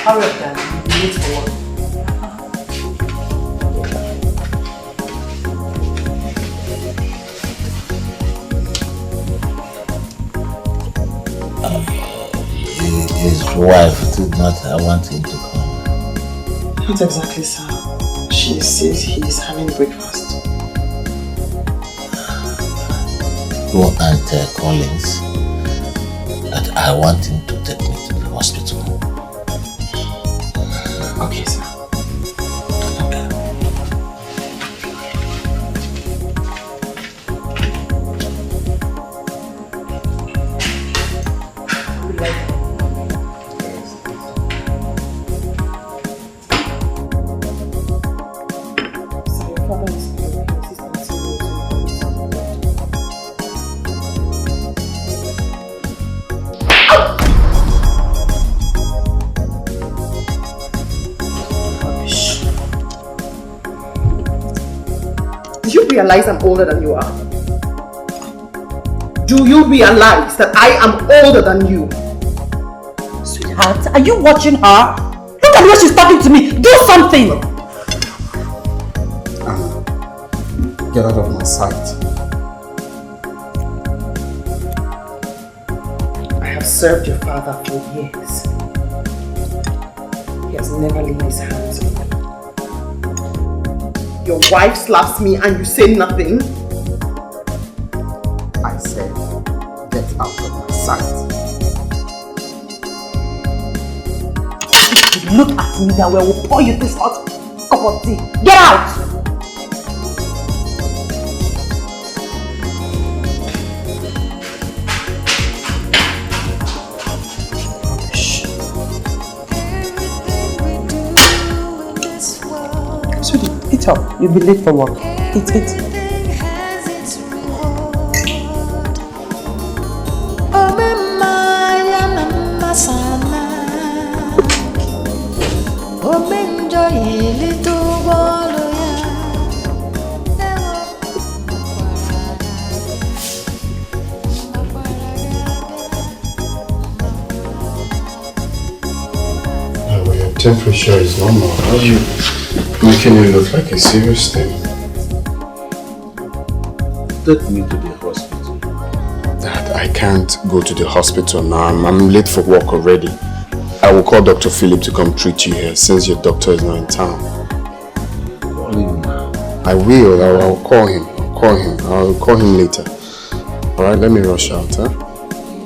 Hurry up, Dad. You'll be late for work. His wife did not want him to come. Not exactly, sir. She says he's having breakfast. Go and tell Collins that I want him to take me to the hospital. Okay, sir. Realize I'm older than you are? Do you realize that I am older than you? Sweetheart, are you watching her? Look at the way she's talking to me. Do something! Anna, get out of my sight. I have served your father for years. He has never laid his hands on me. Your wife slaps me and you say nothing? I said, get out of my sight. If you look at me that way, I will pour you this hot cup of tea. Get out! Eat up. You'll be late for work. Eat. Temperature is normal. How are you making it look like a serious thing? Take me to the hospital. Dad, I can't go to the hospital now. I'm late for work already. I will call Dr. Philip to come treat you here since your doctor is not in town. Call him now. I will. I'll call him. I'll call him later. Alright, let me rush out, huh?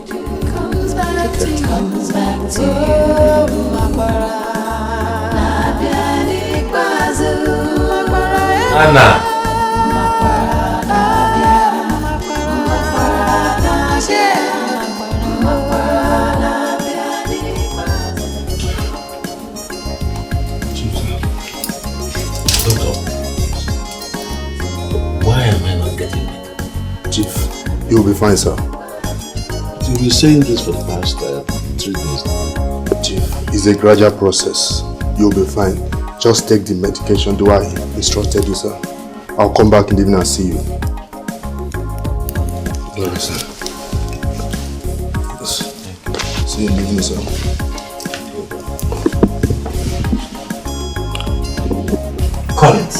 Comes back to you. Anna! Why am I not getting better? Chief, you'll be fine, sir. You've been saying this for the past 3 days now. Chief, it's a gradual process. You'll be fine. Just take the medication the way I instructed you, sir. I'll come back in the evening and see you. Yes, sir. Yes. See you in the evening, sir. Collins,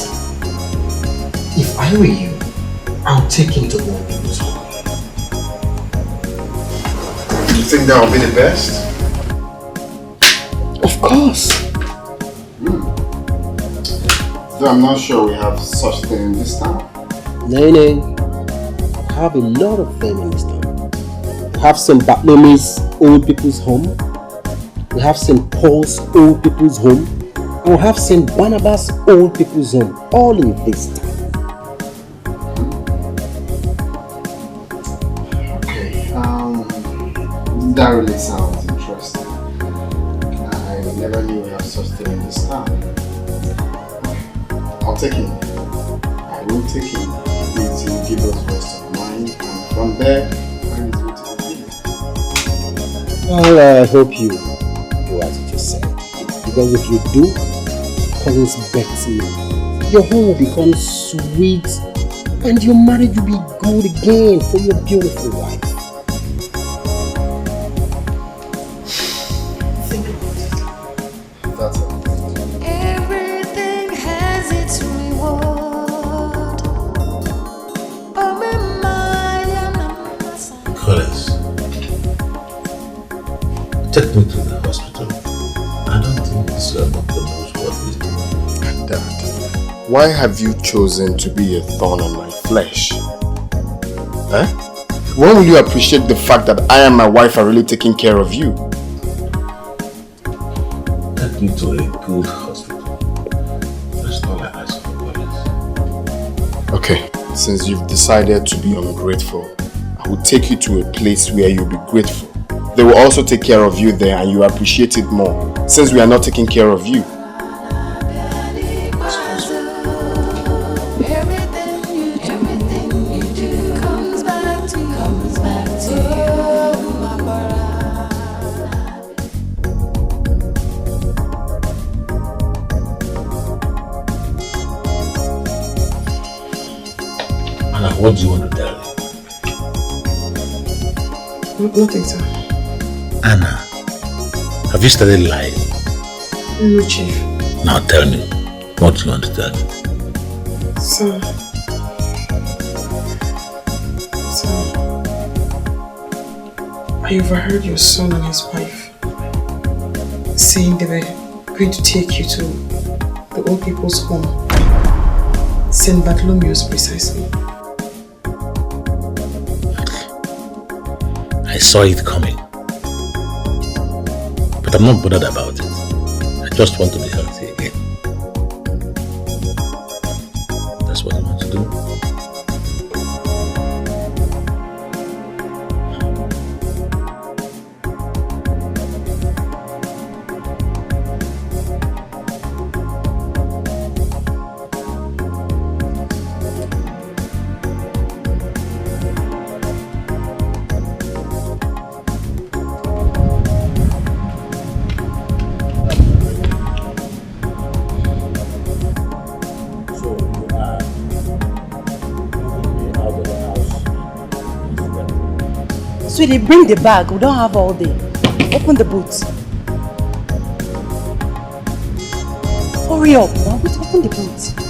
if I were you, I'll take him to old people's home. You think that will be the best? Of course. Though I'm not sure we have such thing in this town. No. We have a lot of them in this town. We have St. Bartholomew's old people's home. We have St. Paul's old people's home. And we have St. Barnabas old people's home. All in this town. Okay, that really sounds interesting. I never knew we have such thing in this town. I'll take him. I will take him. It will give us rest of mind, and from there, find his way to the village. Well, I hope you do as you just said. Because if you do, Collins bets me, your home will become sweet and your marriage will be good again for your beautiful wife. Think about it. That's it. Everything has its reward. Collins, take me to the hospital. I don't think this doctor knows what he's doing. Dad, why have you chosen to be a thorn on my flesh? Eh? When will you appreciate the fact that I and my wife are really taking care of you? Take me to a good hospital. That's all I ask for, Collins. Okay, since you've decided to be ungrateful, I will take you to a place where you'll be grateful. They will also take care of you there and you appreciate it more, since we are not taking care of you. Everything you do comes back to you, my brother. Anna, what do you want to tell me? Nothing, sir. Anna, have you started lying? No, Chief. Now tell me, what do you want to tell me? Sir, I overheard your son and his wife saying they were going to take you to the old people's home, St. Bartholomew's precisely. I saw it coming. But I'm not bothered about it. I just want to be healthy again. That's what I want to do. Sweetie, bring the bag. We don't have all day. Open the boot. Hurry up. Open the boot.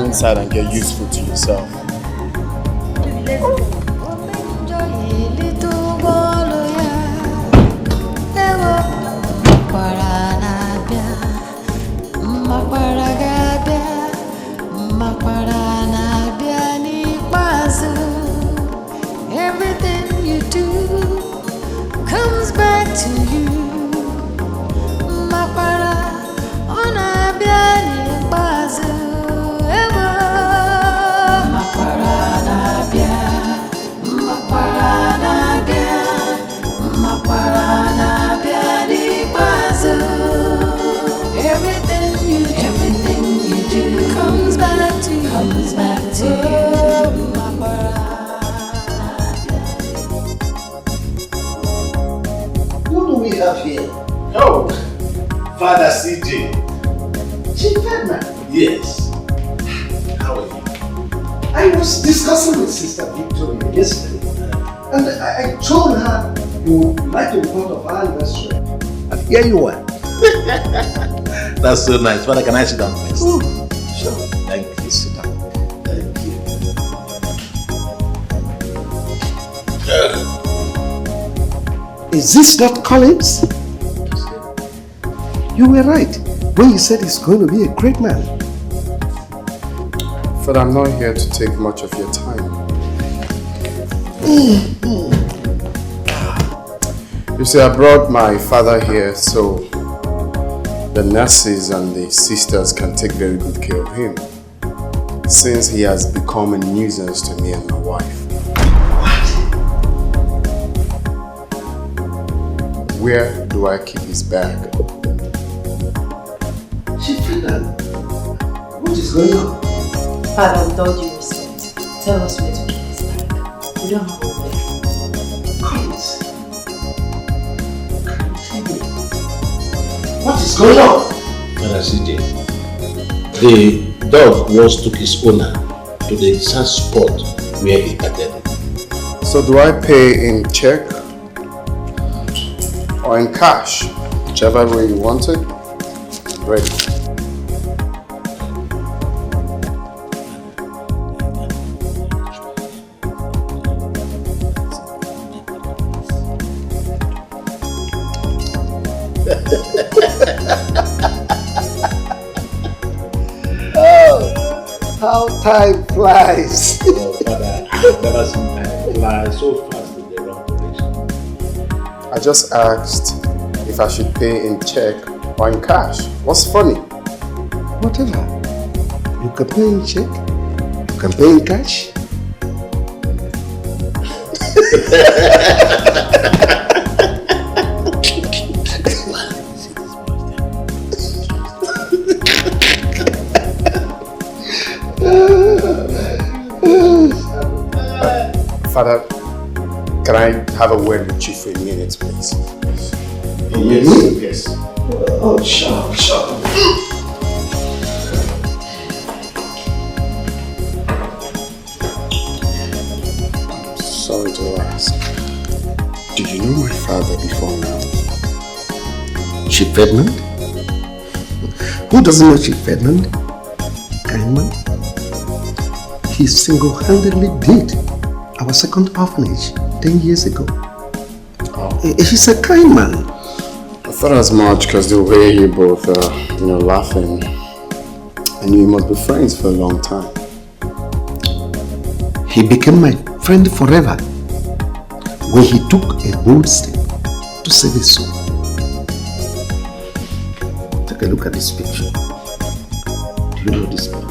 Inside and get useful to yourself. Everything you do comes back to you. Here. Oh, Father CJ. Chief Edna. Yes. How are you? I was discussing with Sister Victoria yesterday, and I told her you would like to be part of our anniversary. And here you are. That's so nice. Father, can I sit down first? Oh, sure. Thank you. Sit down. Thank you. Is this not Collins? You were right when you said he's going to be a great man. But I'm not here to take much of your time. You see, I brought my father here so the nurses and the sisters can take very good care of him, since he has become a nuisance to me and my wife. Where do I keep his bag? What is going on? Father, with all due respect, tell us where to keep his bag. We don't have all day. Collins, can you tell me what is going on? Father CJ, the dog once took his owner to the exact spot where he patted it. So do I pay in check or in cash? Whichever way you want it, I'm ready. Oh, how time flies. Oh, Father, I've never seen time fly so fast in the wrong direction. I just asked if I should pay in check or in cash. What's funny? Whatever. You can pay in check, you can pay in cash. Father, can I have a word with you for a minute, please? Yes, yes. Oh, sure. Sorry to ask. Did you know my father before now? Chief Edmund? Who doesn't know Chief Edmund? Kind man. He single-handedly did our second orphanage 10 years ago. Oh. He's a kind man. I thought as much because the way you both are, laughing. And we must be friends for a long time. He became my friend forever when he took a bold step to save his soul. Take a look at this picture. Do you know this man?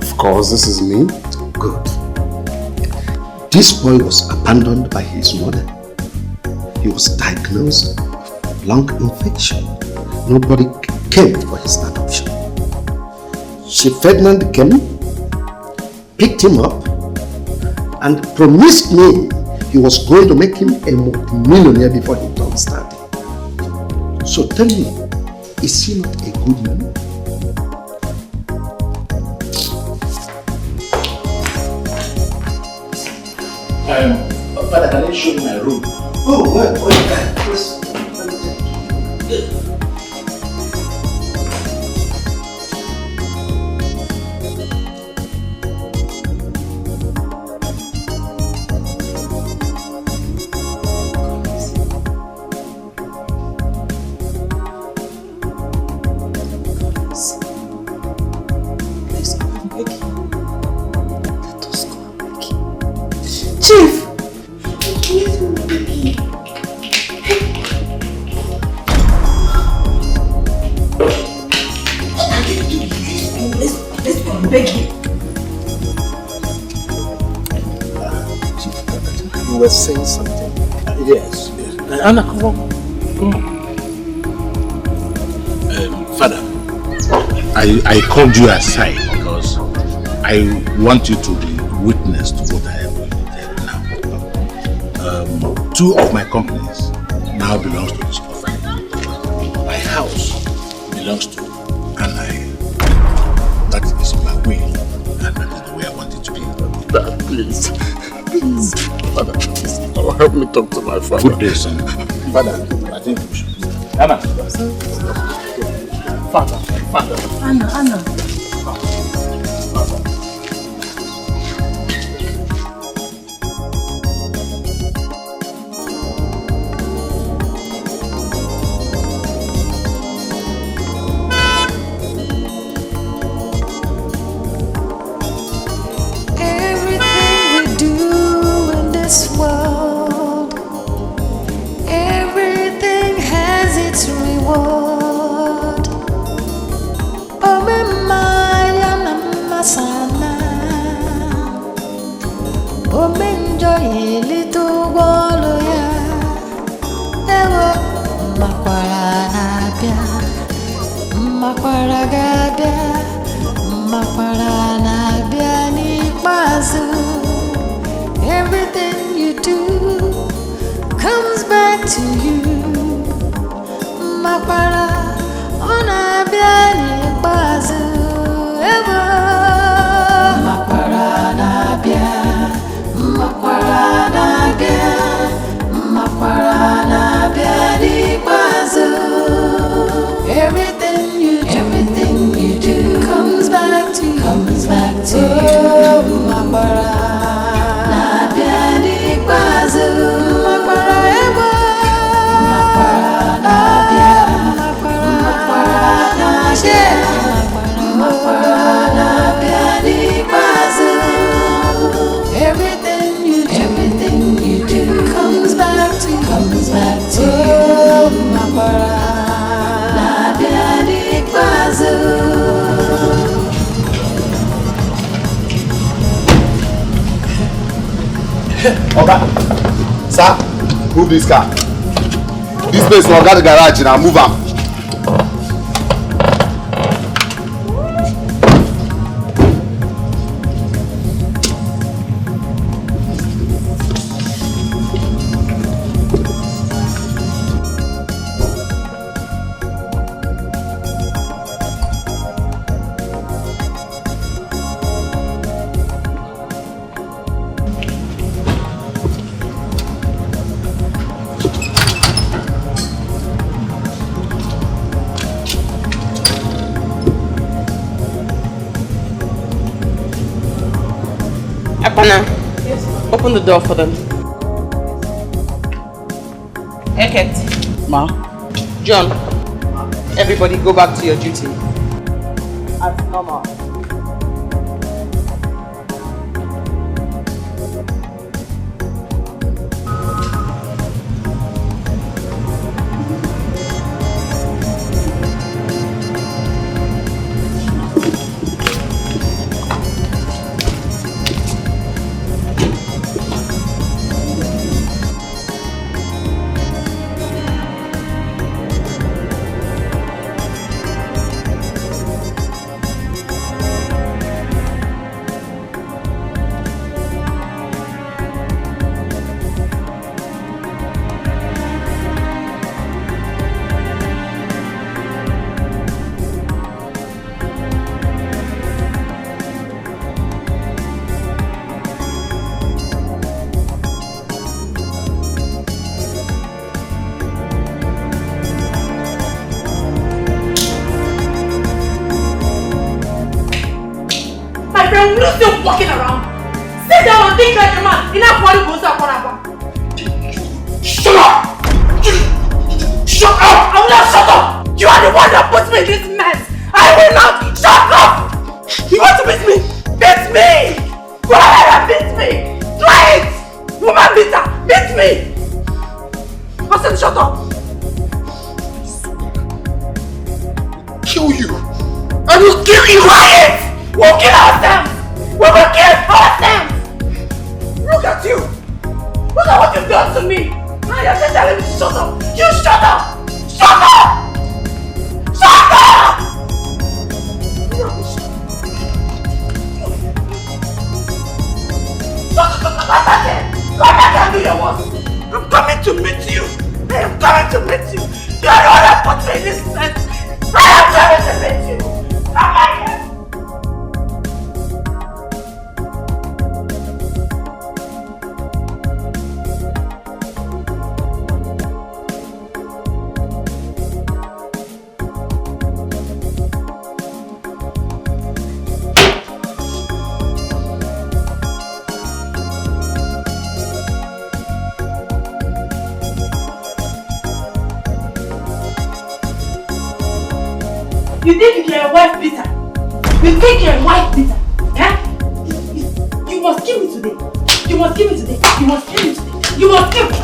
Of course, this is me. Good. This boy was abandoned by his mother. He was diagnosed with lung infection. Nobody came for his adoption. Chief Ferdinand came, picked him up, and promised me he was going to make him a multi-millionaire before he turned 30. So tell me, is he not a good man? Father, can I show you my room? Oh, well, please. Chief! You were saying something. Yes. Anna, come on. Father, I called you aside because I want you to be witness to what I am going to tell you now. 2 of my companies now belongs to this orphanage. My house belongs to Anna. That is my will, and that is the way I want it to be. Dad, please. Please. Father, please. Oh, help me talk to my father. Good day, son. Father, I think we should. Anna. Father. Anna. Everything has its reward. Sana Omenjo Yelito Woloya Ewo Makwara Nabia Makwara Gabia Makwara Nabia Nikmazu. Everything you do comes back to you. Makwara Onabia Nikmazu. Everything you do comes back to you. Oga, sir, move this car. This place will got the garage now. Move am. Apana, yes, open the door for them. Eket. Ma. John, everybody go back to your duty. As normal. Will you still walking around? Sit down and think like a man. Enough money goes up on our. Shut up! Shut up! I will not shut up! You are the one that put me in this mess! I will not shut up! You want to beat me? Beat me! Go ahead and beat me! Try it! Woman beater! Beat me! I said shut up! Kill you! I will kill you! Quiet! We'll kill ourselves! We will kill ourselves! Look at you! Look at what you've done to me! Now you're telling me to shut up! You shut up! Shut up! Shut up! Come back and do your work! I'm coming to meet you! I am coming to meet you! You are the one that put me in this mess! I am coming to meet you! Come back here! You think you're a wife beater? You think you're a wife beater? Eh? You must kill me today. You must kill me today. You must kill me today. You must kill me.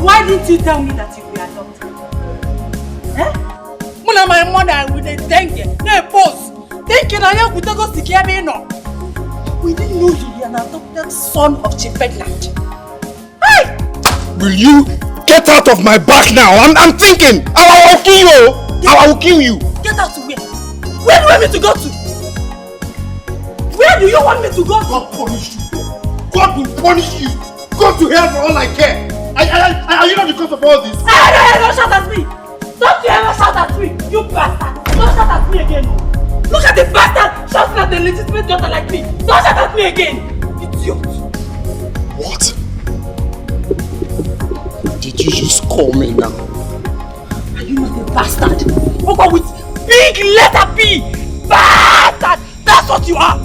Why didn't you tell me that you were adopted? Eh? Mula my mother with a dengue, no boss. Thank you, Naya would go to care me no. We didn't know you were an adopted son of Chief Ferdinand. Hey! Will you get out of my back now? I'm thinking. I will kill you. I will kill you. Get out to where? Where do you want me to go to? Where do you want me to go? God punish you. God will punish you. Go to hell for all I care. Are you not the cause of all this? Hey, don't shout at me! Don't you ever shout at me, you bastard! Don't shout at me again! Look at the bastard shouting at a legitimate daughter like me! Don't shout at me again! Idiot! What? Did you just call me now? Are you not a bastard? Over with big letter B! Bastard! That's what you are!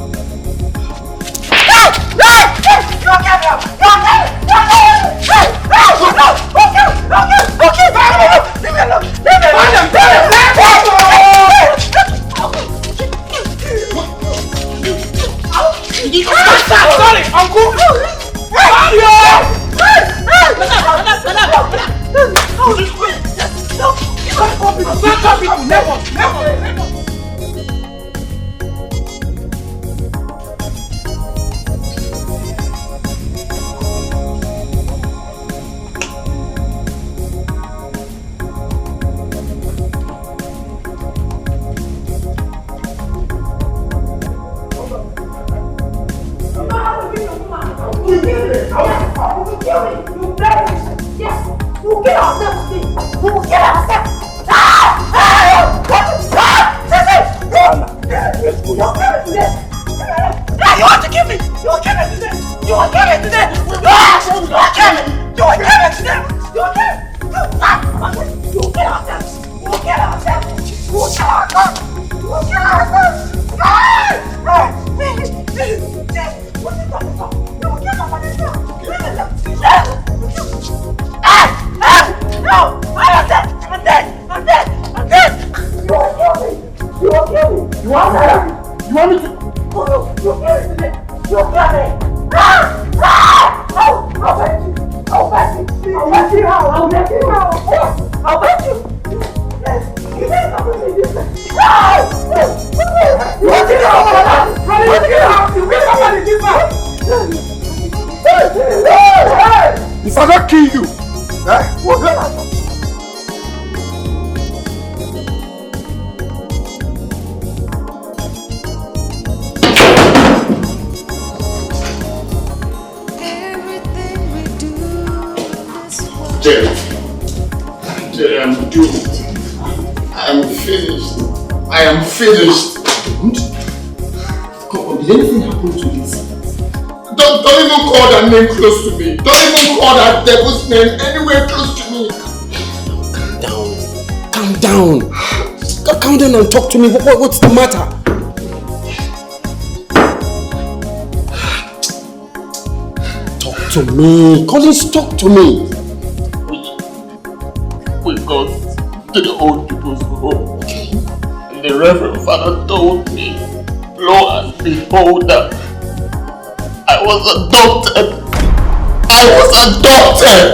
Sorry, uncle! Let's go. You want to kill me? You will kill me today. You will kill me today. You will kill me. You will kill me today. You will kill me. You will kill ourselves. You will kill ourselves. You will kill ourselves. You will kill ourselves. What is that? You will kill ourselves. No! I'm dead! I'm dead! I'm dead! I'm dead! You will kill me! You will kill me! You want me? You want me to? You will kill me today! You will kill me! I'll bet you! I'll bet you! I'll bet you how! I'll bet you how! I'll bet you! Yes! You think I'm going to do this? No! You want to get out of my house? You want to get out? You really want to do that? If I don't kill you, what? Jerry, I'm doomed. I am finished. I am finished. Come on, did anything happen to this? Don't even call that name close to me. Don't even call that devil's name anywhere close to me. Calm down. Calm down. Calm down and talk to me. What's the matter? Talk to me. Collins, talk to me. We got to the old people's home. Okay. And the Reverend Father told me, lo and behold, I was adopted. I was adopted.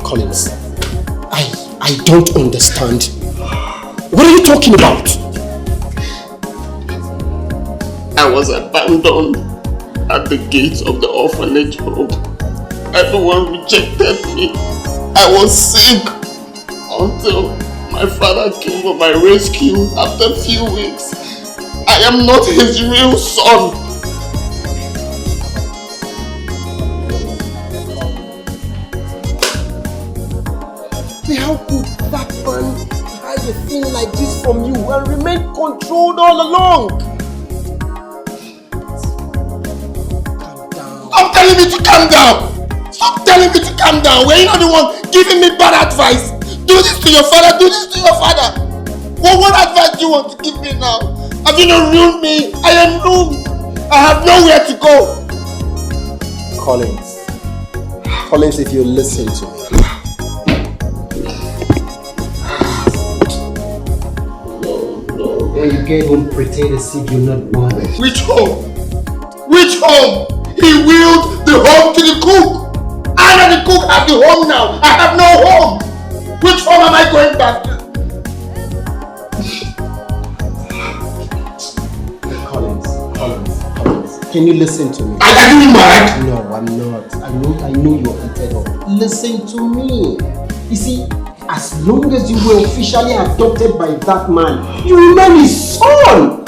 Collins, I don't understand. What are you talking about? I was abandoned at the gates of the orphanage home. Everyone rejected me. I was sick until my father came for my rescue after a few weeks. I am not his real son. How could that man hide a thing like this from you and remain controlled all along? Calm down. Stop telling me to calm down! Stop telling me to calm down! Were you not the one giving me bad advice? Do this to your father, do this to your father! What advice do you want to give me now? Have you not ruined me? I am doomed! I have nowhere to go! Collins, if you listen to me. When you get home, pretend as if you're not bothered. Which home? Which home? He willed the home to the cook! I and the cook have the home now! I have no home! Which home am I going back to? Collins, can you listen to me? Are you mad? No, I'm not. I know you're heated up. Listen to me. You see, as long as you were officially adopted by that man, you remain his son.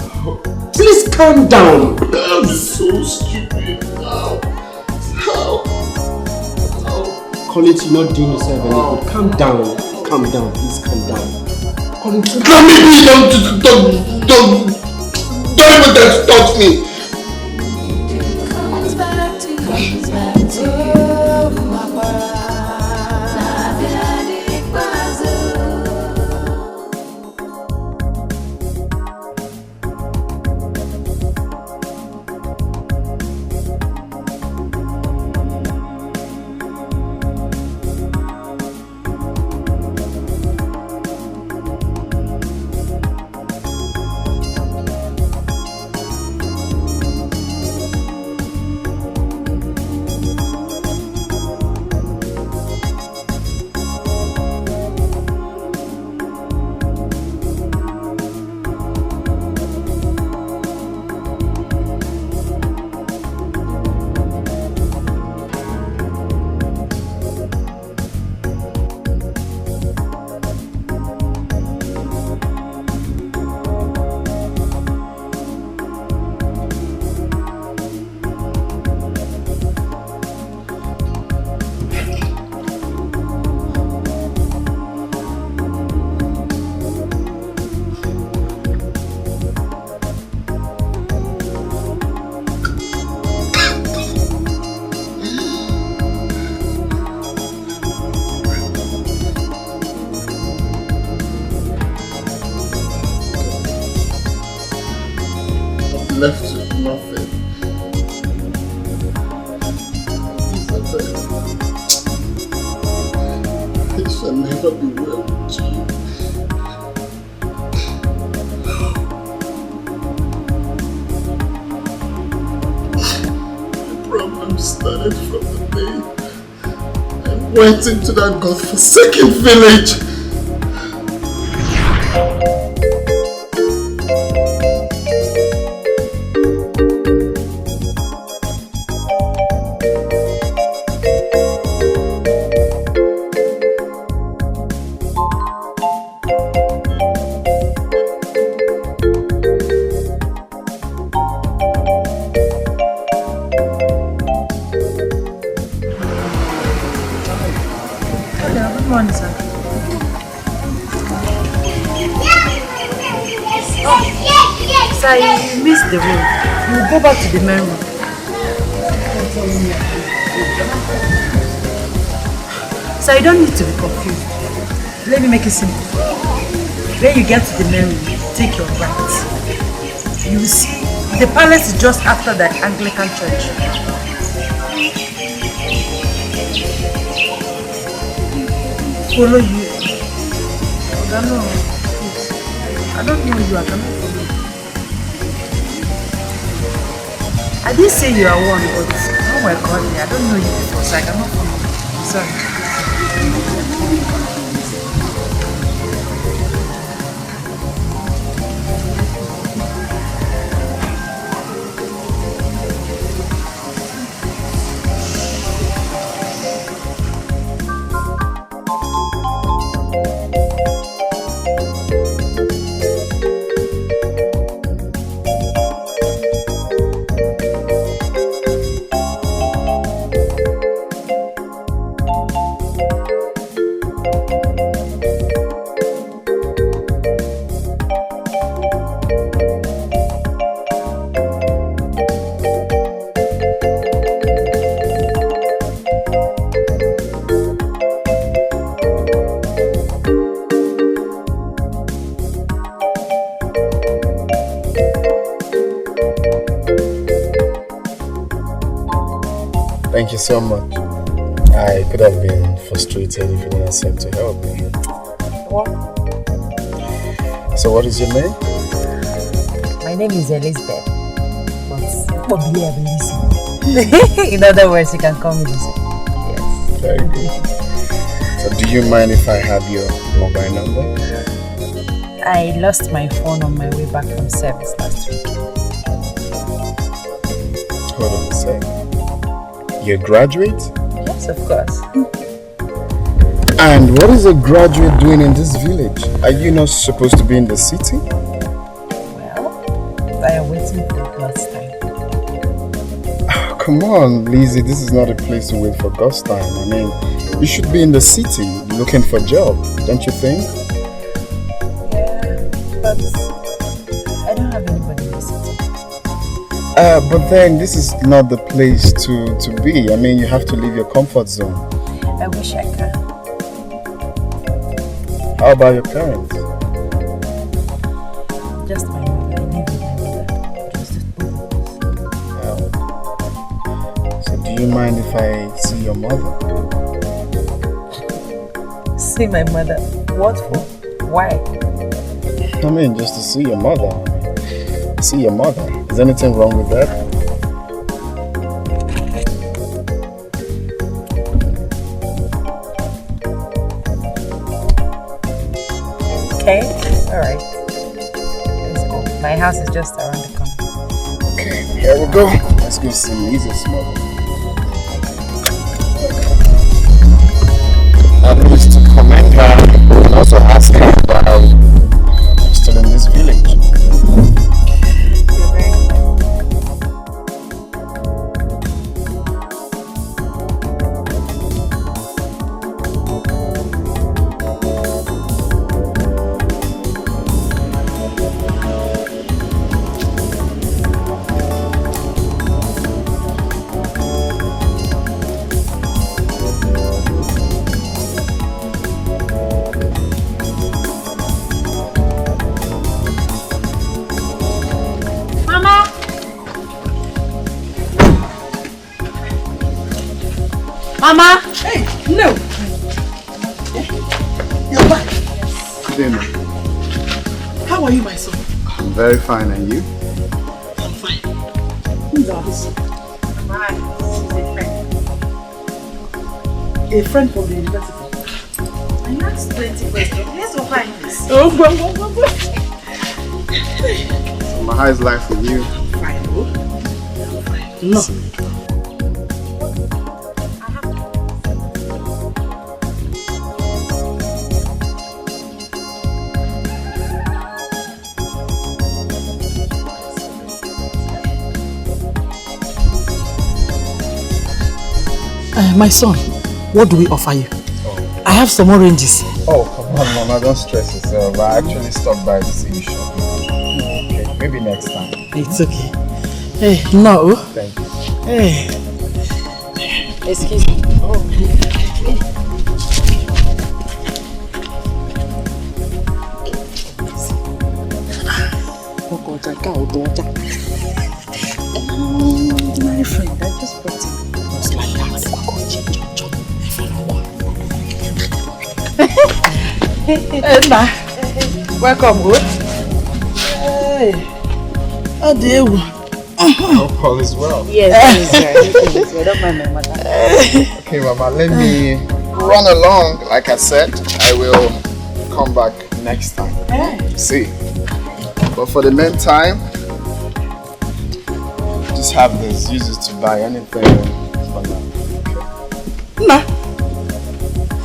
Please calm down. I'm so stupid now. How? Collins, you're not doing yourself any good. Calm down, please calm down. Collins, don't even touch me. shall never be well with you. The problem started from the day I went into that godforsaken village. You missed the room. You will go back to the main room. So you don't need to be confused. Let me make it simple. When you get to the main room, take your right. You will see the palace is just after the Anglican church. Follow you. I don't know you. I cannot follow you. I didn't say you are one, but oh my God, I don't know you before, so I cannot follow you. I'm sorry. Thank you so much. I could have been frustrated if you didn't accept to help me. What? So what is your name? My name is Elizabeth. But probably Lizzie. In other words, you can call me Lizzie. Yes. Very good. So do you mind if I have your mobile number? I lost my phone on my way back from service last week. Hold on a sec. You're a graduate? Yes, of course. And what is a graduate doing in this village? Are you not supposed to be in the city? Well, I am waiting for God's time. Oh, come on, Lizzie, this is not a place to wait for God's time. I mean, you should be in the city looking for a job, don't you think? Yeah, but I don't have anybody in the city. But then this is not the place to be. I mean, you have to leave your comfort zone. I wish I could. How about your parents? Just my mother. I live with my mother. Just both of us. So do you mind if I see your mother? See my mother? What for? Why? I mean, just to see your mother. See your mother. Is anything wrong with that? Okay, alright. Let's go. My house is just around the corner. Okay, here we go. Let's go see Lisa's mother. At least to commend her and also ask her about how I'm still in this village. Mama! Hey, no! You're back. Good day, man. How are you, my son? I'm very fine, and you? I'm fine. Who's this? Hi, this is A friend from the university. I asked 20 questions. Let's go find this. Oh, go. So my how is life with you? Fine, bro. No. My son, what do we offer you? I have some oranges. Oh, come on, Mama, don't stress yourself. I actually stopped by to see you shopping. Okay, maybe next time. It's okay. Hey, no. Thank you. Hey. Excuse me. My friend, I just brought him. Just like that. Emma, welcome, good. Hey, how do you? I hope all is well. Yes, everything is well. Don't mind my mother. Okay, Mama, let me run along. Like I said, I will come back next time. See. But for the meantime, just have this. Use it to buy anything for now. Nah.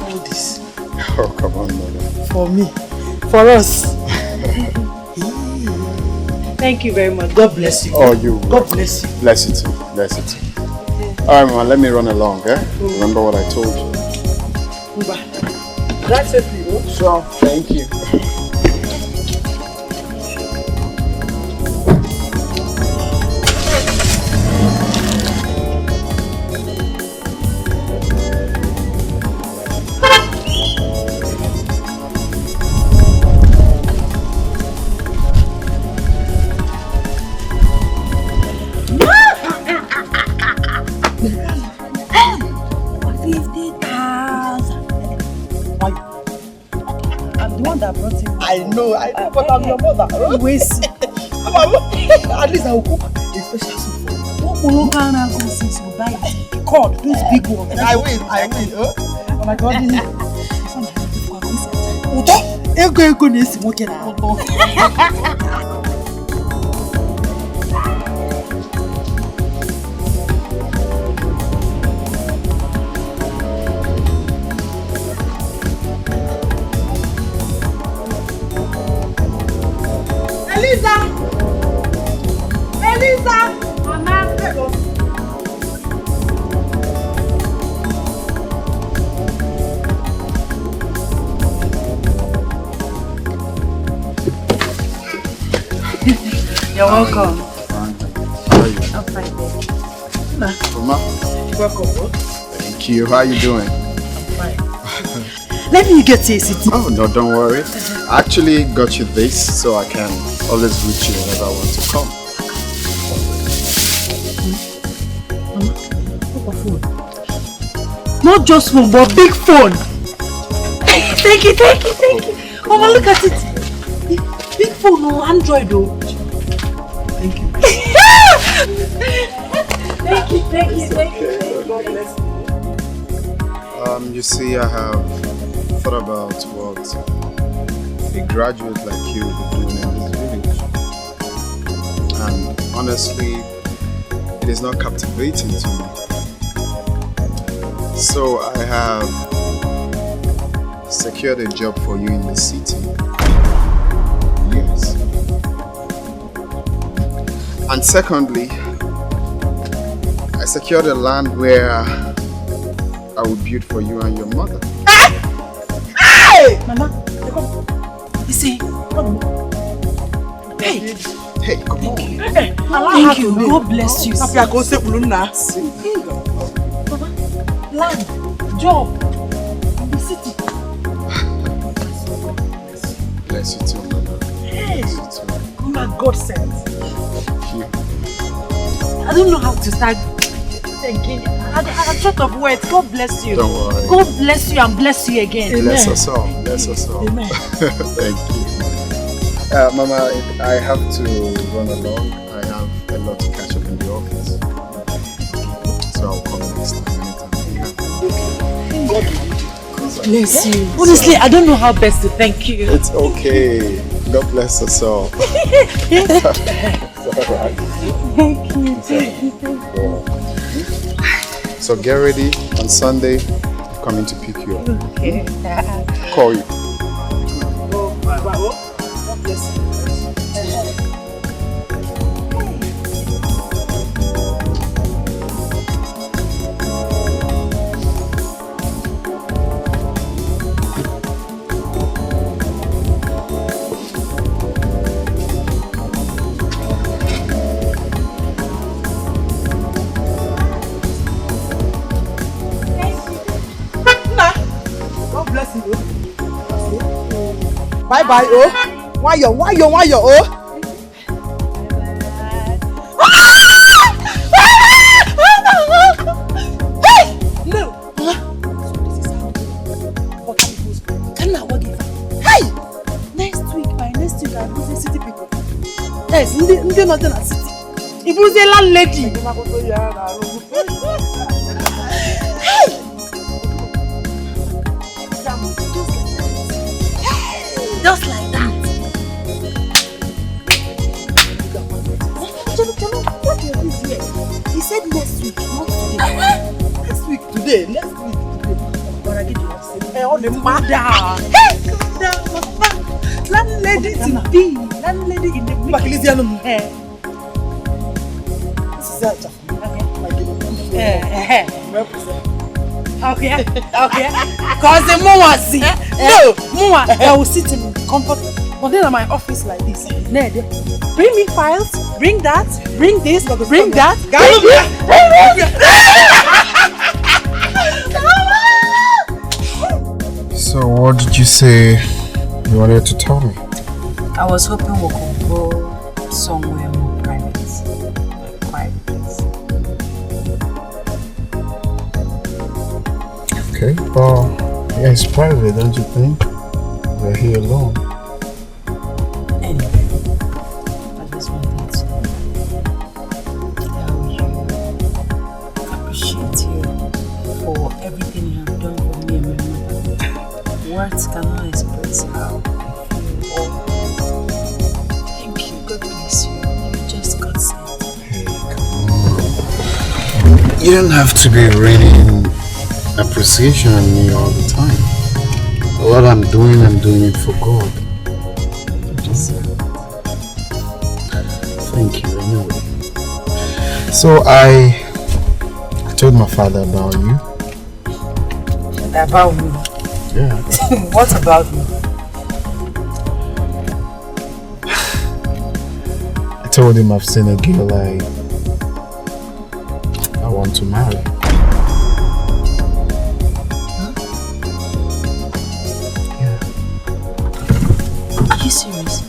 All this. Oh, come on, Mother. For me. For us. Thank you very much. God bless you. Oh, you. God bless you. Bless you too. Bless you too. Alright, Mama, let me run along, eh? Remember what I told you. That's it, you. Sure. Thank you. I know, but I'm your mother. At least I will cook a special soup for you. What local now since you buy it? God, those big ones. I will. Oh my God. Ego na-esi nwoke na ụtọ. Elisa! Mama! You're welcome. How are you? I'm fine, baby. Mama? Welcome, bro. Thank you. How are you doing? I'm fine. Let me get you a seat. Oh, no, don't worry. I actually got you this so I can always reach you whenever I want to come. Not just phone, but big phone. Thank you. Mama, look at it. Big phone, no Android, though. Thank you. Thank you. God bless you. You see, I have thought about what a graduate like you would be doing in this village. And honestly, it is not captivating to me. So I have secured a job for you in the city. Yes. And secondly, I secured a land where I will build for you and your mother. Hey! Mama, come. You see? Hey! Hey, come on. Hey, thank you. God bless you. Happy I go say Buluna. Land, job, in the city. Bless you too, Mama. Hey! Bless you too. My God sent. Thank you. I don't know how to start again. I'm short of words. God bless you. Don't worry. God bless you and bless you again. Bless us all. Bless us all. Amen. Thank you. Mama, I have to run along. I have a lot to catch up in the office. So I'll come next time anytime. God bless you. Honestly, I don't know how best to thank you. It's okay. God bless us all. It's alright. Thank you. So get ready on Sunday. I'm coming to pick you up. Okay. Call you. Bye bye, oh. Why you, oh? Hey! No! So this is how what people's can I work it? Hey! Next week, I will say city people. Yes, you're not in a city. If you say landlady. Just like that. What is this here? He said next week, not today. Next week, today. But I get you upset. On the mother. Hey, calm down, mama. Landlady to be. Landlady in the week. This is that. Okay. Cause the Muazi. No, Mua, I will sit in comfort. But then at my office like this. Ned, bring me files, bring that, bring this, bring that. So what did you say you wanted to tell me? I was hoping we could go somewhere more private. Like quiet place. Okay, well, yeah, it's private, don't you think? We're here alone. Anyway, I just wanted to tell you, appreciate you for everything you have done for me and my mother. Words cannot express how I feel. Thank you, God bless you. You just got sent. Hey, come on. You don't have to be raining appreciation on me all the time. What I'm doing it for God. Thank you anyway. So I told my father about you. About me? Yeah. What about me? I told him I've seen a girl I want to marry. Are you serious?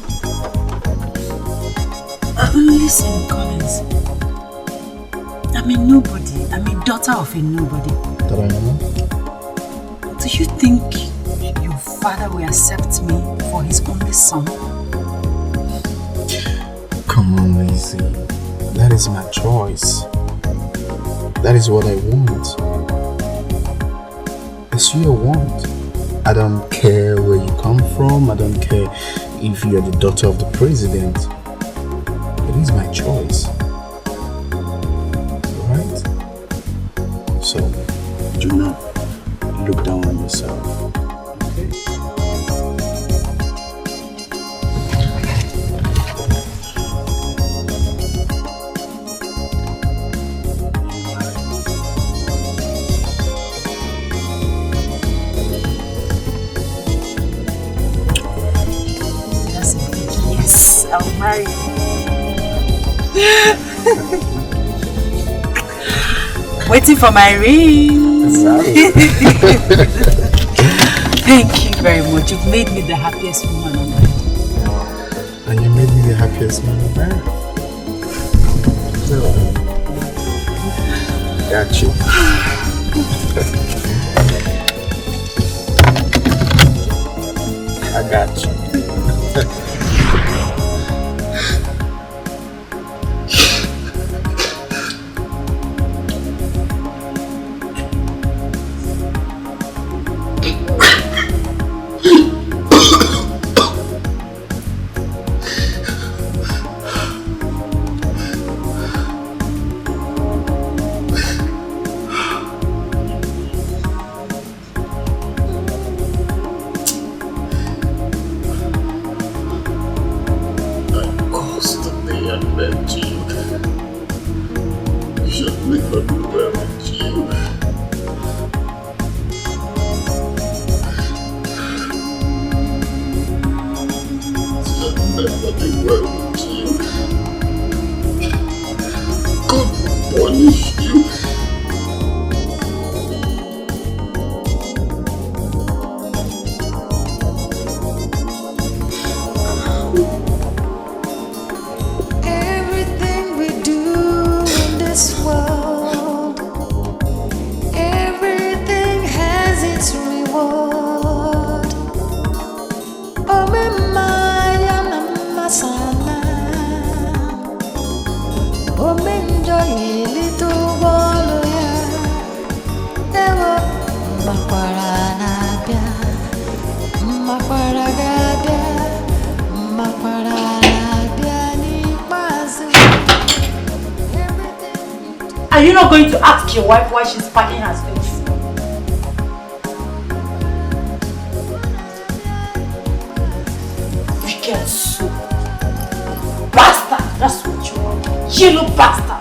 Listen, Collins. I'm a nobody. I'm a daughter of a nobody. That I know? Do you think your father will accept me for his only son? Come on, Lizzie. That is my choice. That is what I want. It's your want. I don't care where you come from. I don't care if you're the daughter of the president. It is my choice. Right? So, do not look down on yourself. Okay? Yes, I'll marry you. Waiting for my ring. Thank you very much. You've made me the happiest woman on earth. And you made me the happiest man on earth. got you. I got you. Are you not going to ask your wife why she's packing her space? Wicked soul. Bastard! That's what you want. Yellow bastard!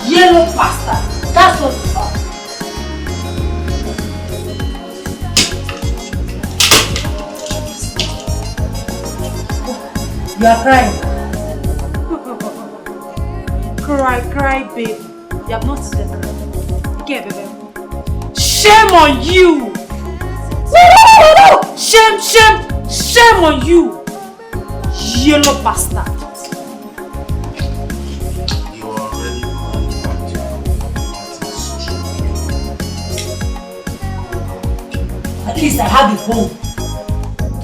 Yellow bastard. That's what you are. You are crying. Cry, baby. You have not seen the cry. Okay, baby. Shame on you. Shame on you. Yellow bastard. At least I have a home.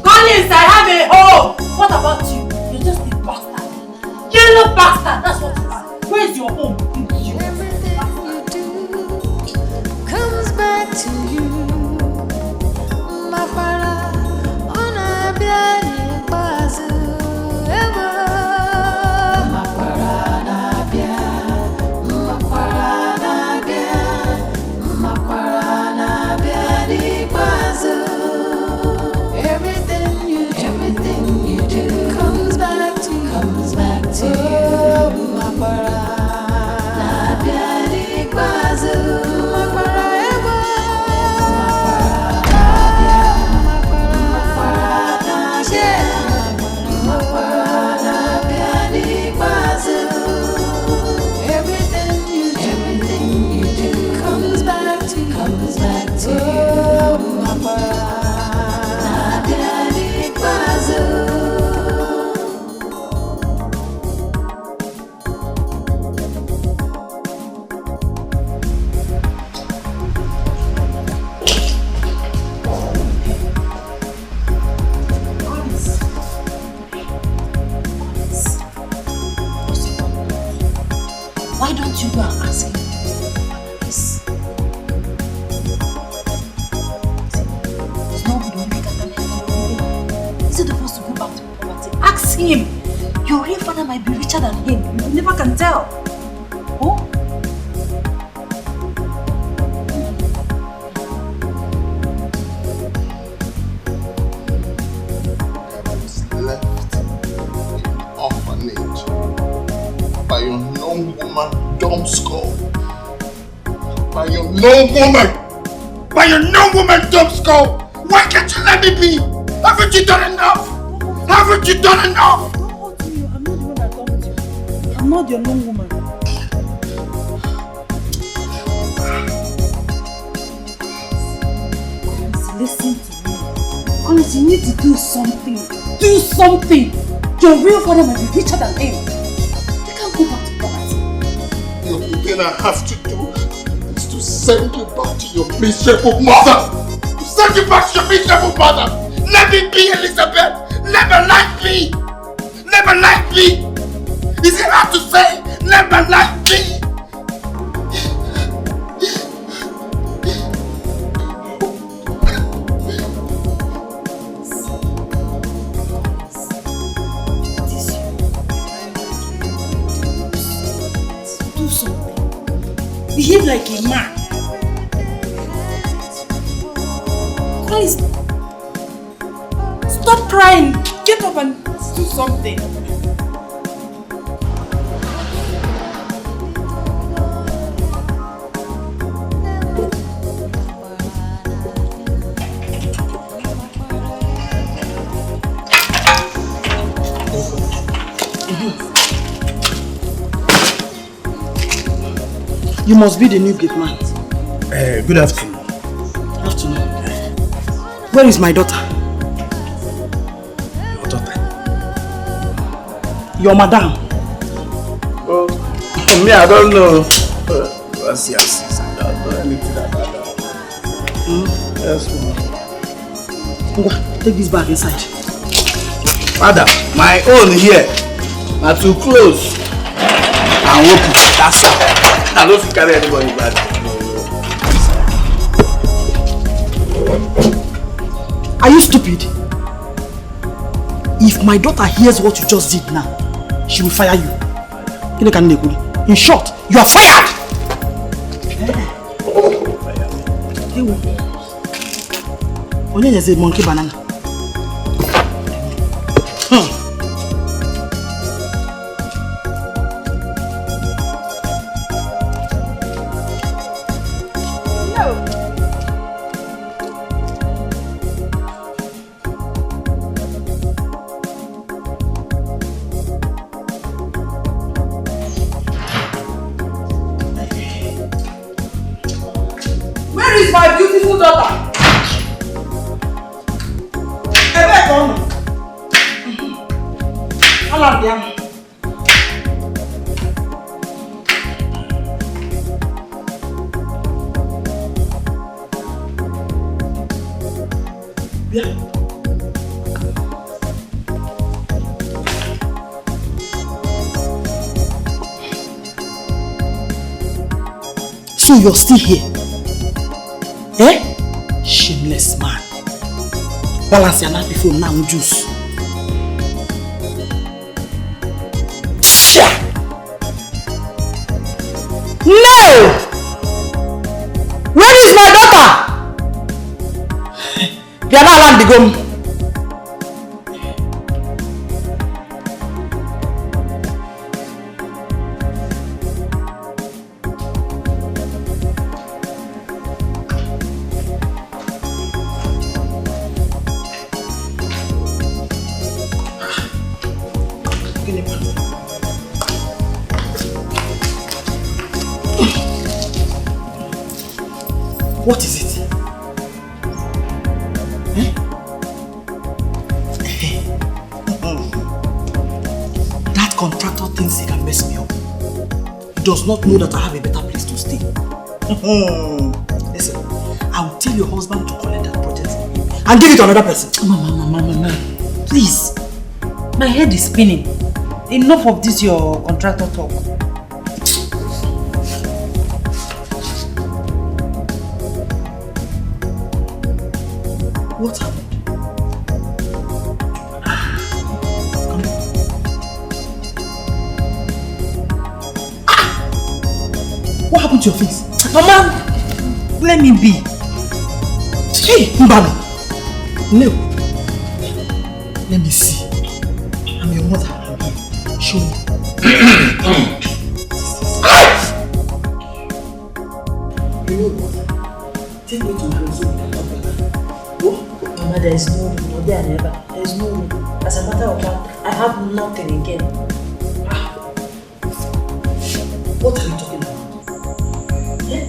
Collins, I have a home. What about you? You're just a bastard. Yellow bastard. That's what you are. Where's your home? Everything you do comes back to you. My para on a biani bazu ever. My para na bia, my para na bia, my para na biani bazu. Everything you do comes back to you. My para. Why don't you go and ask him this? It's not good when we get an envelope. Is it the first to go back to poverty? Ask him! Your real father might be richer than him. You never can tell. Oh? By your known woman, dumb skull. By your known woman. by a non-woman dumb skull. Why can't you let me be? Haven't you done enough? Haven't you done enough? Don't hurt me. I'm not the one that dumped you. I'm not your non-woman. Listen to me. Honestly, you need to do something. Do something. Your real father might be richer than him. You can't go back to poverty. The only thing I have to do is to send you back to your miserable mother. To send you back to your miserable mother. Let me be, Elizabeth. Let my life be. Let my life be. Is it hard to say? Let my life be. Behave like a man. Please. Stop crying. Get up and do something. You must be the new gate man. Good afternoon. Afternoon. Where is my daughter? Your daughter? Your madam. Oh, me, I don't know. Yes, I don't know anything about that. Yes, ma'am. Take this bag inside. Father, my own here. Not too close. And open. That's all. I don't carry anybody back. Are you stupid? If my daughter hears what you just did now, she will fire you. In short, you are fired! Onye is a monkey banana. My beautiful daughter. So you're still here? Eh? Shameless man. Balance your knife before now juice. No! Where is my daughter? They are not allowed to go. What is it? That contractor thinks he can mess me up. He does not know that I have a better place to stay. Listen, I will tell your husband to collect that project from him and give it to another person. Mama, please. My head is spinning. Enough of this your contractor talk. What happened? What happened to your face? Mama, let me be. Hey, Mbano. No. Let me see. I'm your mother. I'm here. Show me. You know what? Take me to my house. there is no room, no there never. There is no room. As a matter of fact, I have nothing again. What are you talking about? Yeah?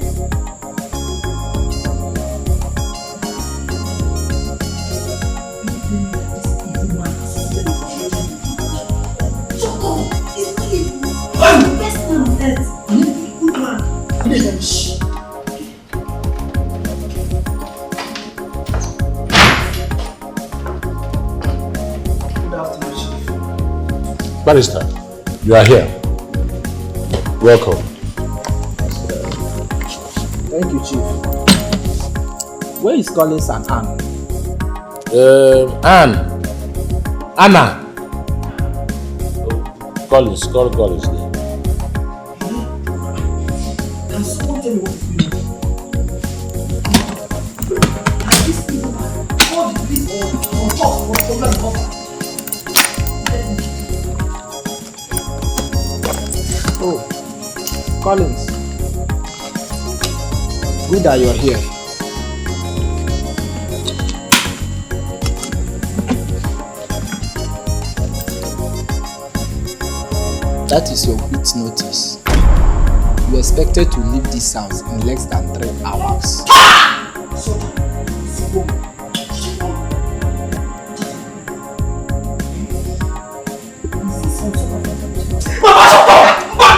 Barrister, you are here. Welcome. Thank you, Chief. Where is Collins and Anne? Anna. Collins there. Can someone tell me what is going on? Are these people call the police or talk for problem in offer? Oh, Collins. Good that you're here. That is your quit notice. You expected to leave this house in less than 3 hours.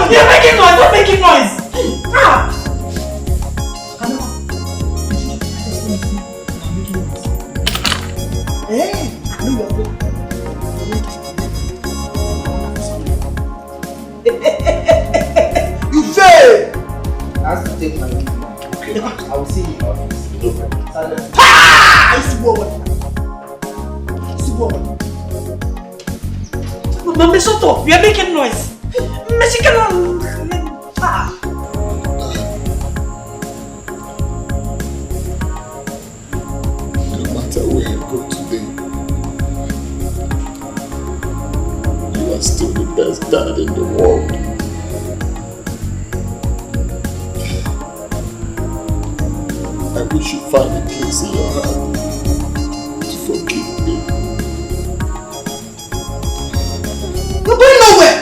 You're making noise! Stop making noise! You fail! I have to take my leave now. I will see you in the office. Silence. Mama, shut up! You're making noise! No matter where you go today, you are still the best dad in the world. I wish you find a place in your heart to forgive me. You're going nowhere!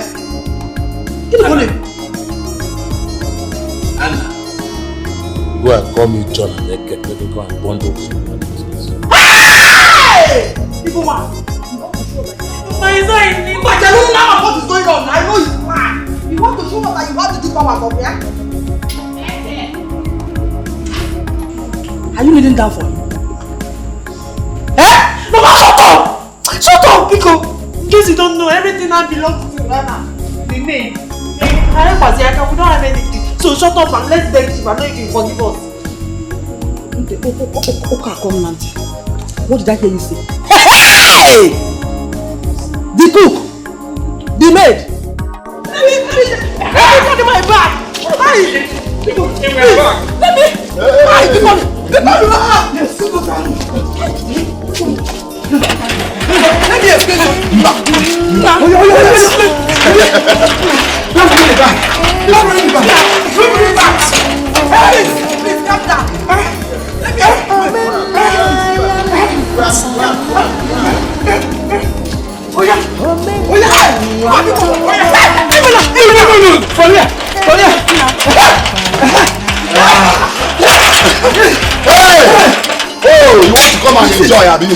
Get the money! Anna. Go and call me John and let me go and bundle some business. Hey! People man! But I don't know what is going on. I know it's mad. You want to show us that you have to do power from here? Are you kneeling down for him? Mama, shut up! Shut up, Pico! In case you don't know, everything now belongs to Rana. The name. We don't have anything. So shut up and let's beg Chief. I know you can forgive us. Okay, come, Nancy. What did I hear you say? Hey! The cook! The maid! Let me put in my bag! Hey! Let me! Hey, the man! Yes, let me explain to you. Don't bring it back. Don't bring it back. Don't bring it back. Hey, please calm down. Let me Oh yeah! From here! Hey! Oh, you want to come and enjoy, Abby?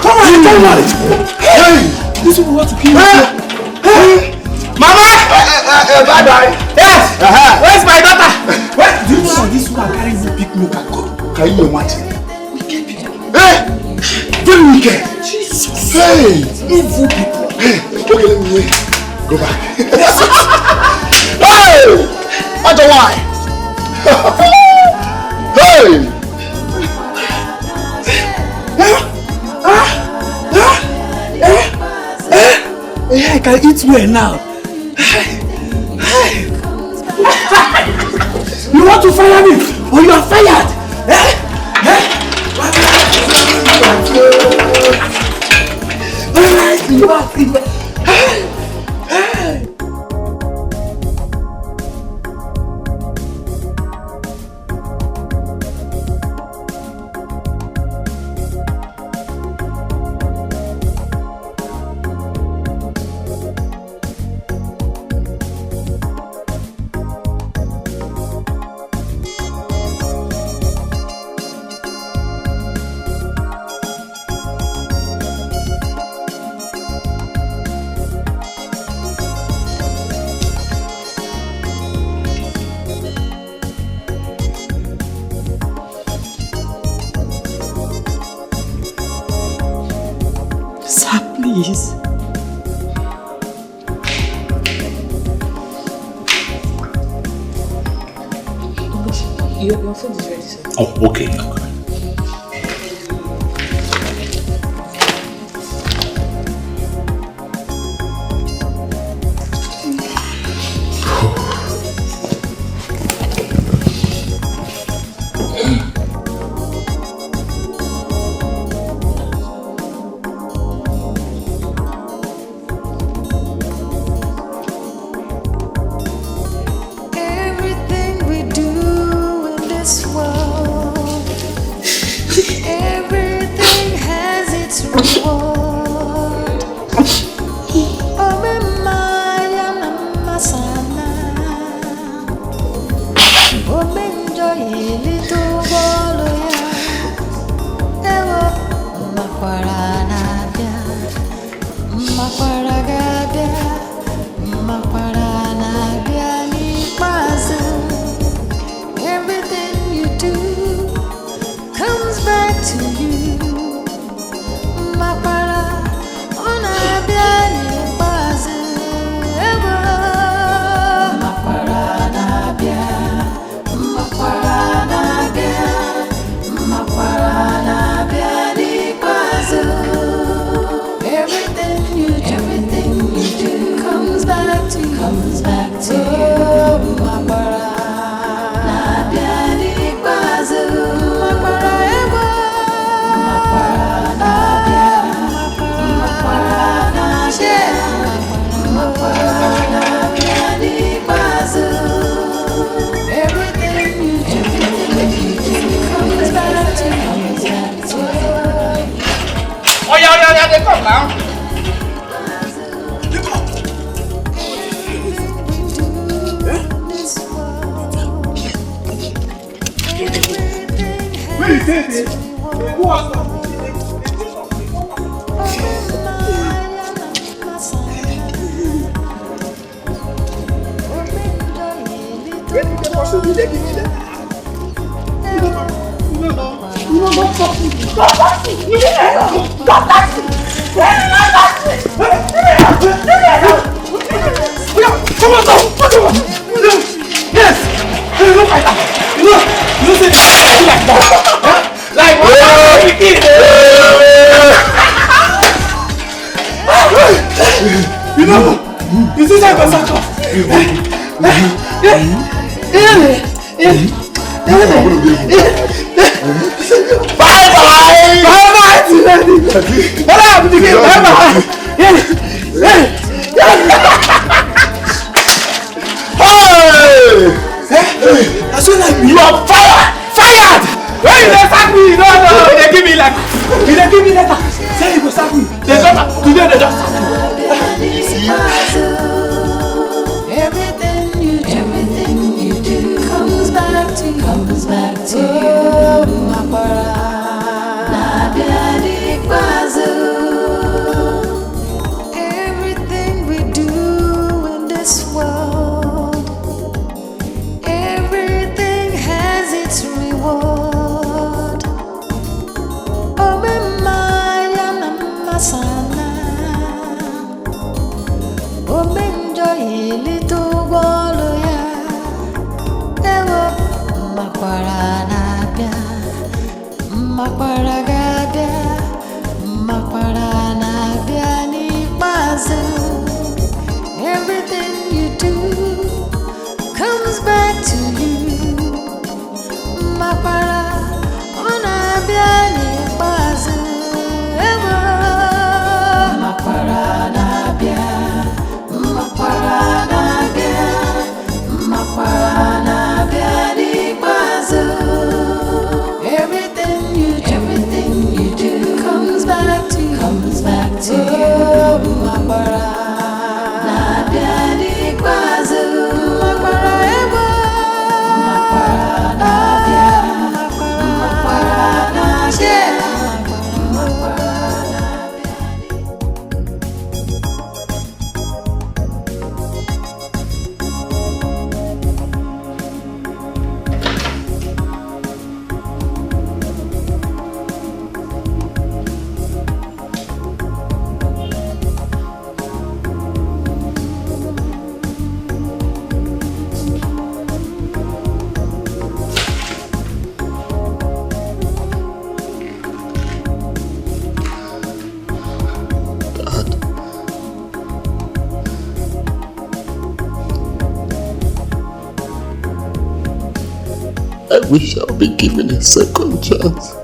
Come on, enjoy money! Hey! This one want to kill you. Mama! Bye-bye! Yes! Where's my daughter? Where? Do you know this one carrying the big milk and go? Can you imagine? Wicked people. Hey! Very wicked! Jesus! Hey! Evil people! Hey! Okay, let me go back. Hey! What's the why? Hey! I can eat well now. You want to fire me? Or you are fired? Please. Your food is ready, sir. Oh, okay. I'm coming. I wish I'll be given a second chance.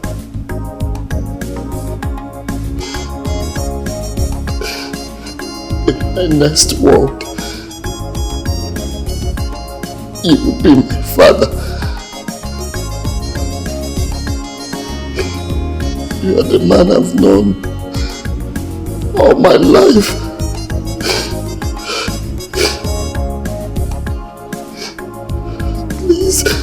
In my next world, you will be my father. You are the man I've known all my life. Please.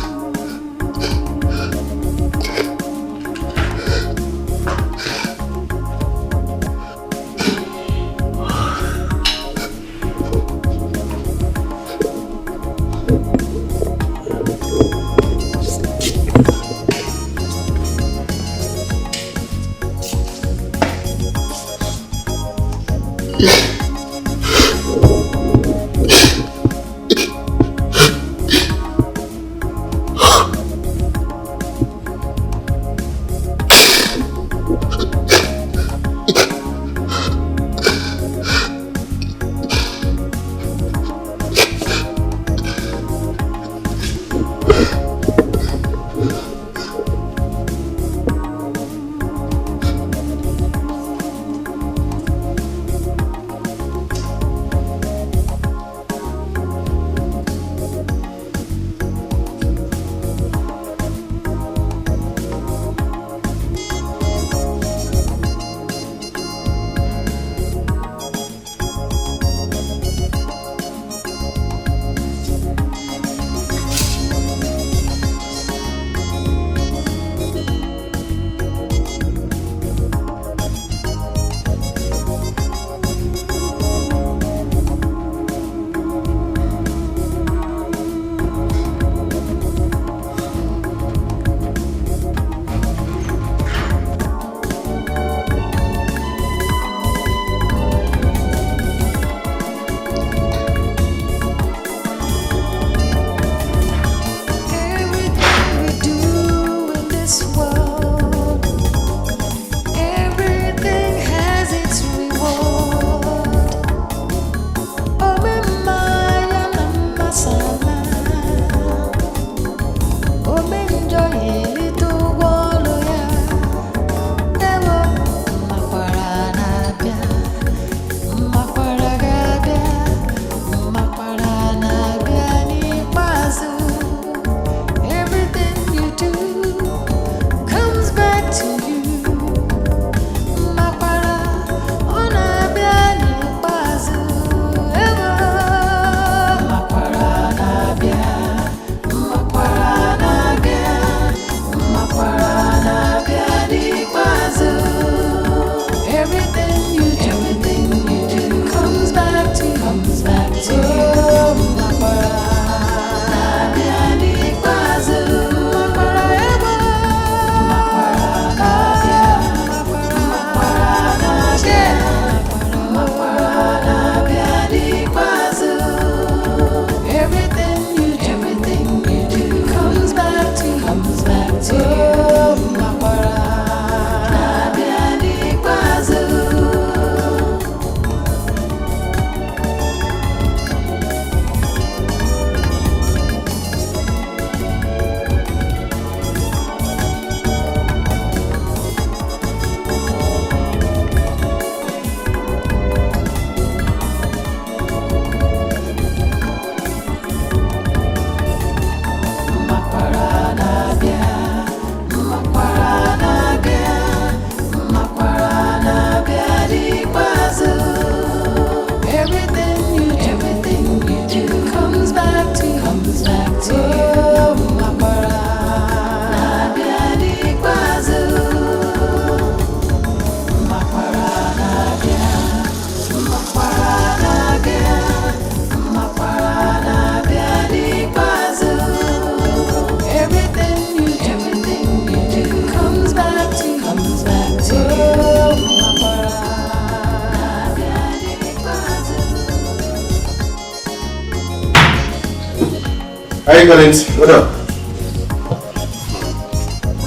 Hi, Collins. What up?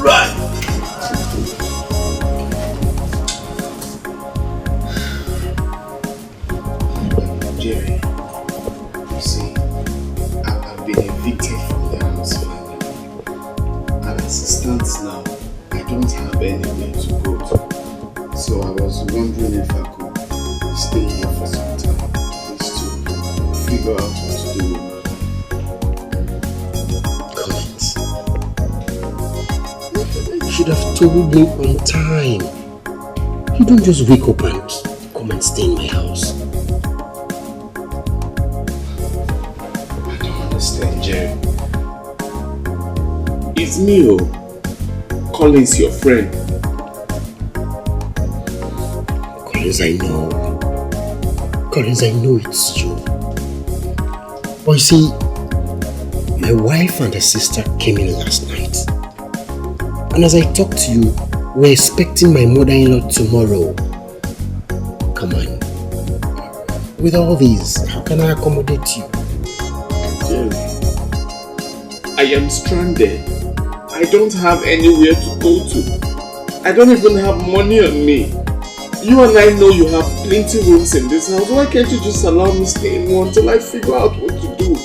Right. Jerry, you see, I've been evicted from the house finally. figure out what to do. Collins, you should have told me on time. You don't just wake up and come and stay in my house. I don't understand, Jerry. It's me, oh. Collins, your friend. Collins, I know. Collins, I know it's you. But you see, my wife and her sister came in last night. And as I talked to you, we're expecting my mother-in-law tomorrow. Come on. With all these, how can I accommodate you? Jerry, I am stranded. I don't have anywhere to go to. I don't even have money on me. You and I know you have plenty rooms in this house. Why can't you just allow me stay in one till I figure out what to do?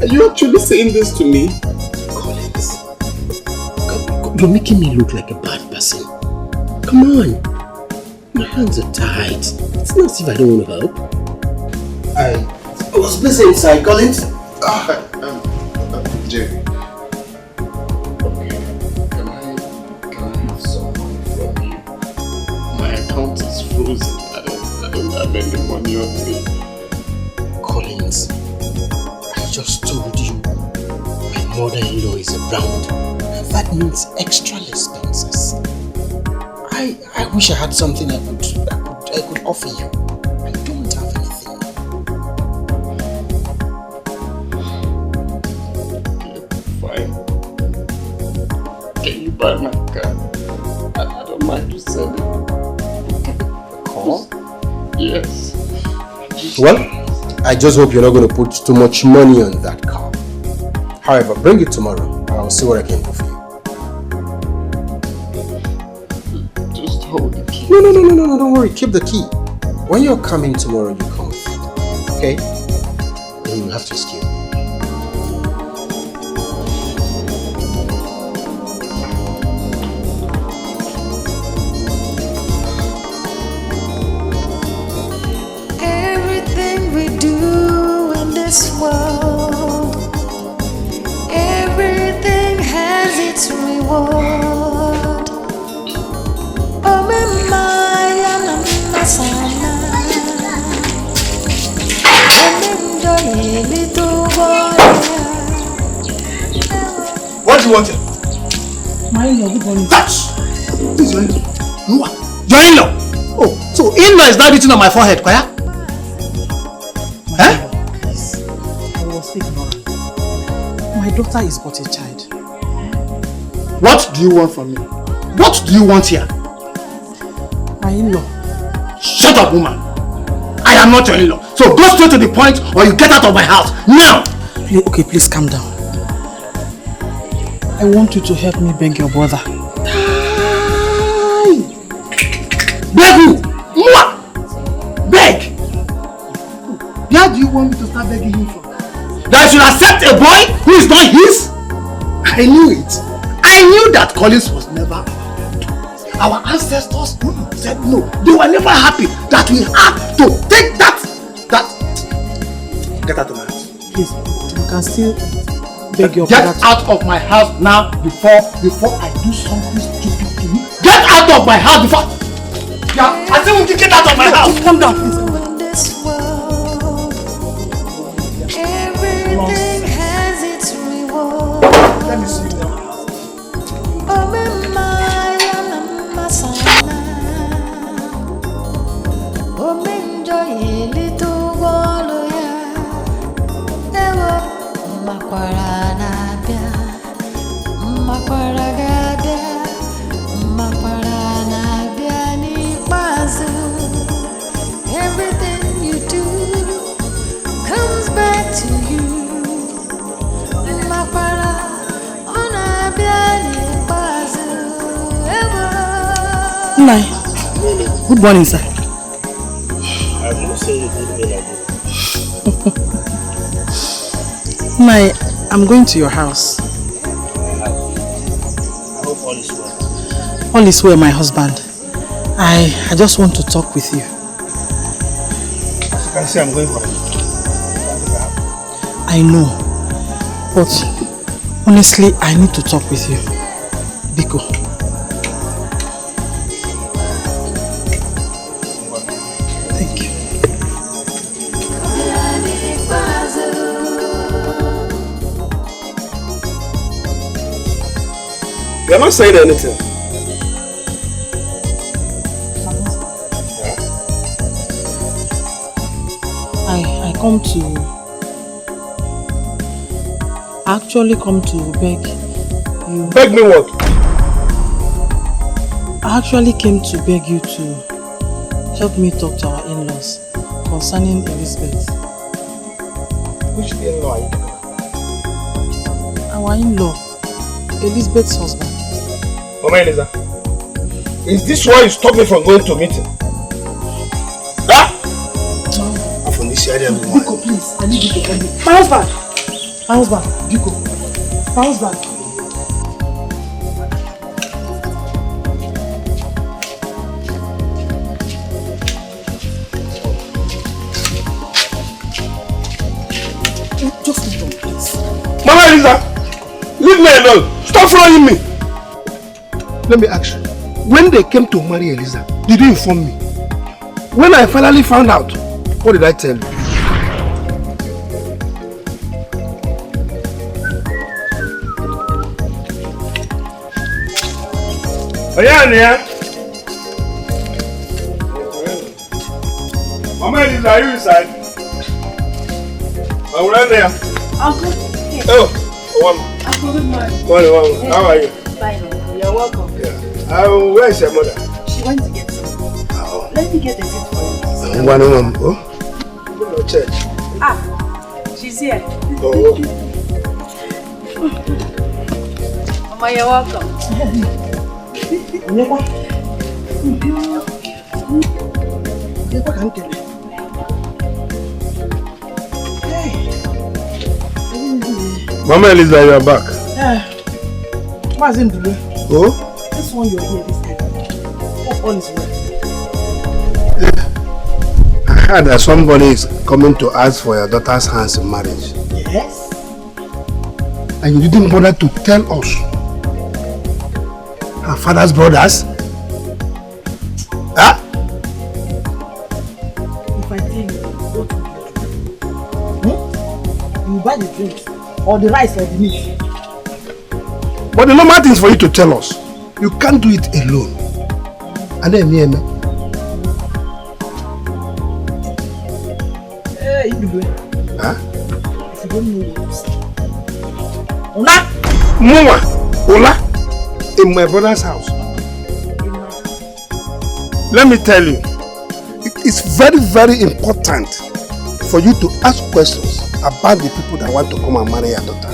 Are you actually saying this to me? Collins, you're making me look like a bad person. Come on. My hands are tied. It's not as if I don't want to help. I was busy inside, Collins. Jerry. Can I have some money from you? My account is frozen. I don't have any money on me. Collins, I just told you my mother-in-law is around. That means extra expenses. I wish I had something I could offer you. I don't have anything. Okay, fine. Can you buy my car? I don't mind you selling it. Car? Yes. Well, I just hope you're not going to put too much money on that car. However, bring it tomorrow. I'll see what I can do for you. Just hold the key. No, don't worry. Keep the key. When you're coming tomorrow, you come with it. Okay? Then you have to excuse me. Everything we do in this world, everything has its reward. Oh, my masana. What do you want here? My in-law, good morning. Touch! This is your in-law. Nwa. Your in-law? Oh, so in-law is now written on my forehead, Kwaya? Please, I was ignorant. My daughter is but a child. What do you want from me? What do you want here? My in-law. Shut up, woman. I am not your in-law. So go straight to the point or you get out of my house. Now! Okay, please calm down. I want you to help me beg your brother. Beg who? Mwah! Beg! Where do you want me to start begging him from? That I should accept a boy who is not his? I knew it. I knew that Collins was never. Our ancestors said no. They were never happy that we had to take that. Get out of my house. Please, you can still beg your Get brother. out of my house now before I do something stupid to you. Get out of my house before. Yeah, I say we can get out of my house. Calm down, please. Everything has its reward. Let me see you now. Everything you do comes back to you. Nai, good morning, sir. I'm not saying you did me like this. Nai, I'm going to your house. I hope all is well. All is well, my husband. I just want to talk with you. As you can see, I'm going for it. I know. But honestly, I need to talk with you. Biko. Thank you. You're not saying anything. I actually come to beg you. Beg me what? I actually came to beg you to help me talk to our in-laws concerning Elizabeth. Which in-law are you talking about? Our in-law, Elizabeth's husband. Mama Eliza, is this why you stopped me from going to meeting? Huh? Biko, please. I need you to help me. My husband! My husband, Biko. My husband. Just hold on, please. Mama Eliza, leave me alone. Stop following me. Let me ask you. When they came to marry Eliza, did you inform me? When I finally found out, what did I tell you? Ayania. Mama Eliza, are you inside? I'm right there. Uncle. Oh, one. Uncle, good morning. One. How are you? Fine, Uncle. You're welcome. Yeah. Where is your mother? She went to get some. Oh. Let me get a seat for you. One. Oh. Go to church. She's here. Oh. Mama, you're welcome. Mama Eliza, you are back. What's in the way? Oh? This one you're here this time. Hope all is well. I heard that somebody is coming to ask for your daughter's hands in marriage. Yes? And you didn't bother to tell us. Her father's brothers? Huh? If I tell you, what will you do? You will buy the drinks, or the rice, or the meat. But the normal thing is for you to tell us. You can't do it alone. And then me. Hey, you do it. Huh? If you don't know what to say. Ola! Mama! Ola! In my brother's house. Let me tell you, it is very, very important for you to ask questions about the people that want to come and marry your daughter.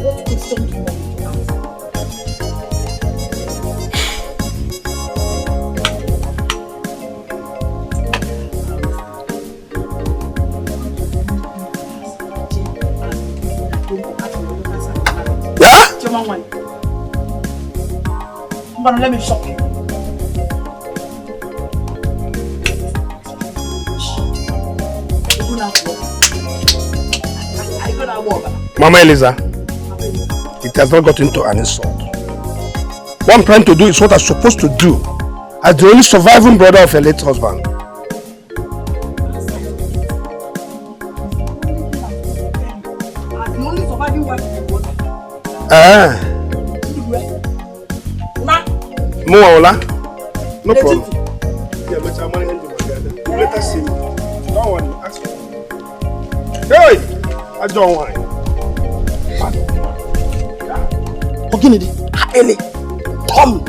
What question do you want me to ask? Yeah? Let me shock you. Mama Eliza, it has not gotten to an insult. What I'm trying to do is what I'm supposed to do as the only surviving brother of a late husband. Ola? No problem. Yeah, but I'm money let us see. Don't worry, ask me. Hey! I don't want. Oginidi, Ele, Tom.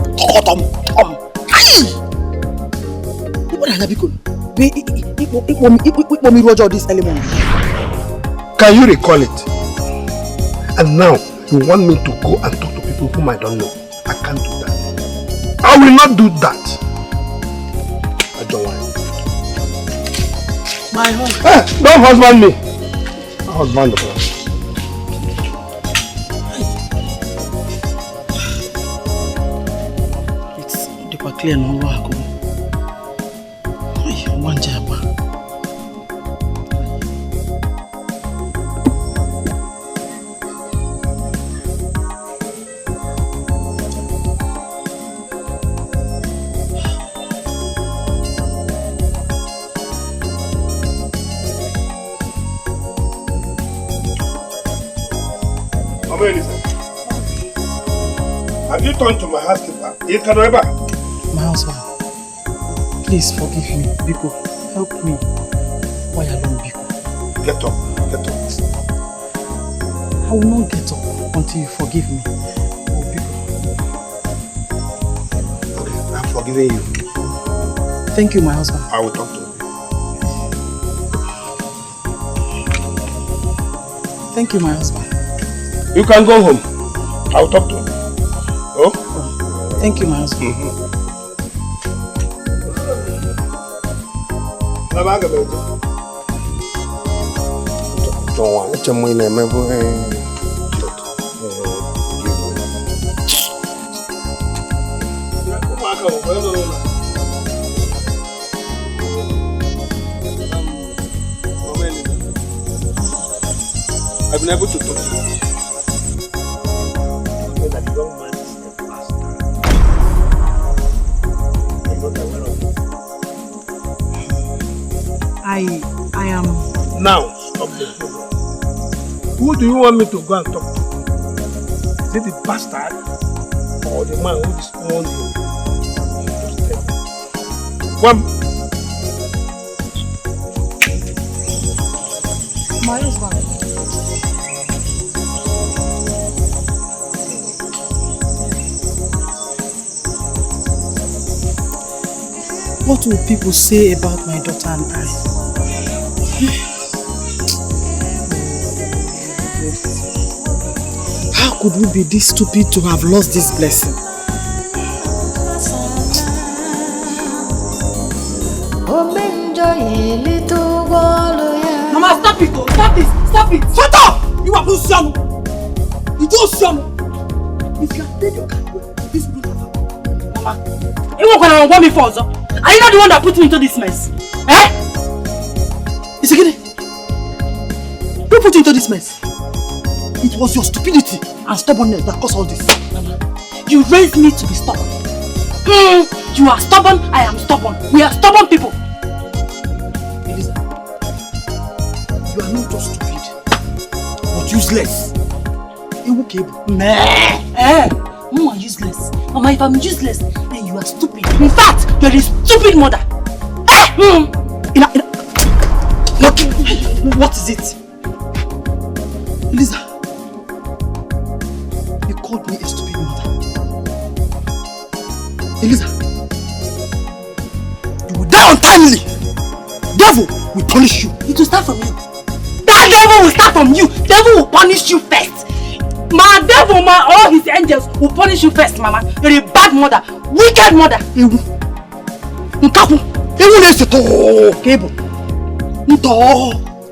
Hi! What are you this element? Can you recall it? And now you want me to go and talk to people whom I don't know. I can't do that. I will not do that. I don't want it. My husband. Hey, don't husband me. My husband the plan. It's the clear no work. One job. Mama Elisa, have you turned to my housekeeper? My husband, please forgive me. Biko, help me. Why alone, Biko? Get up. I will not get up until you forgive me. Oh, Biko. Okay, I'm forgiving you. Thank you, my husband. I will talk to you. Thank you, my husband. You can go home. I will talk to you. Oh? Thank you, my husband. I've been able to talk to you. That the young man is a bastard. I'm not aware of it. I am... Now, stop this. Who do you want me to go and talk to? Is it the bastard or the man who disowned you? Just tell me. One. My husband. What will people say about my daughter and I? How could we be this stupid to have lost this blessing? Mama, stop it! Stop this! Stop it! Shut up! You are Luciano! You don't Luciano! If you have played your card well, this will not happen. Mama, you won't gonna want me for us. Are you not the one that put me into this mess? Eh? It's again. Who put you into this mess? It was your stupidity and stubbornness that caused all this. Mama, you raised me to be stubborn. You are stubborn, I am stubborn. We are stubborn people. Eliza, you are not just stupid, but useless. You are useless. Mama, if I'm useless, then you are stupid. In fact, you're a stupid mother. Look, what is it? Eliza, you called me a stupid mother. Eliza, you will die untimely. Devil will punish you. It will start from you. That devil will start from you. Devil will punish you first. My devil, all his angels will punish you first, Mama. You're a bad mother, wicked mother.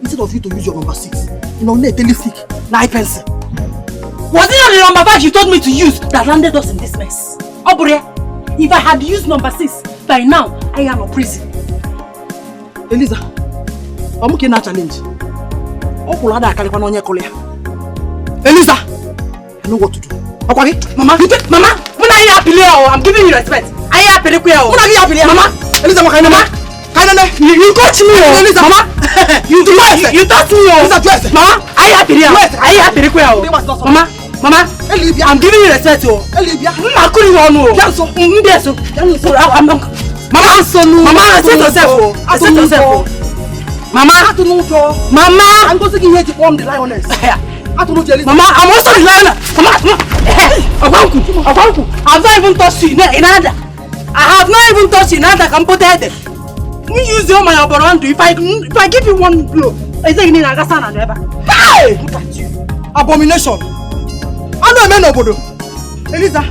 Instead of you to use your number 6, you know, let me sick. Now pencil. Was it not the number 5 you told me to use that landed us in this mess? Obure, if I had used number 6, by now I am in prison. Eliza, I'm okay now challenge. Eliza, I know what to do. Okay, Mama, when are you happy? I'm giving you respect. Are you happy? Mama, Eliza, Mama, you touch me, Eliza. Mama, you touch me, Mama. Are you happy? Mama, I'm giving you respect, Mama, set yourself. Mama, I'm going to give you to form the lioness. Mama, I'm also the lioness. Mama, I've not even touched you in other. I have not even touched you in other. Can put it. You use your money around. If I give you one blow, I say you need a gas and never. Hey, look at you, abomination. I know a man obodo. Eliza,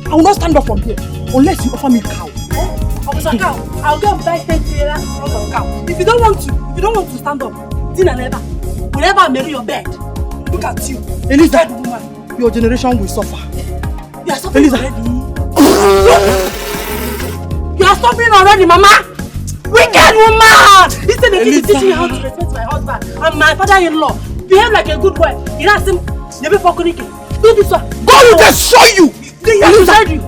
I will not stand up from here unless you offer me cow. Officer cow, I'll go and buy 10 trailers of cow. If you don't want to stand up, dinner never. Whenever I marry your bed, look at you, Eliza, woman. Your generation will suffer. You are suffering already. You are suffering already, Mama. Wicked woman. Instead of teaching me how to respect my husband and my father-in-law, behave like a good wife. You ask him, do this one. God will destroy you. God has destroyed you.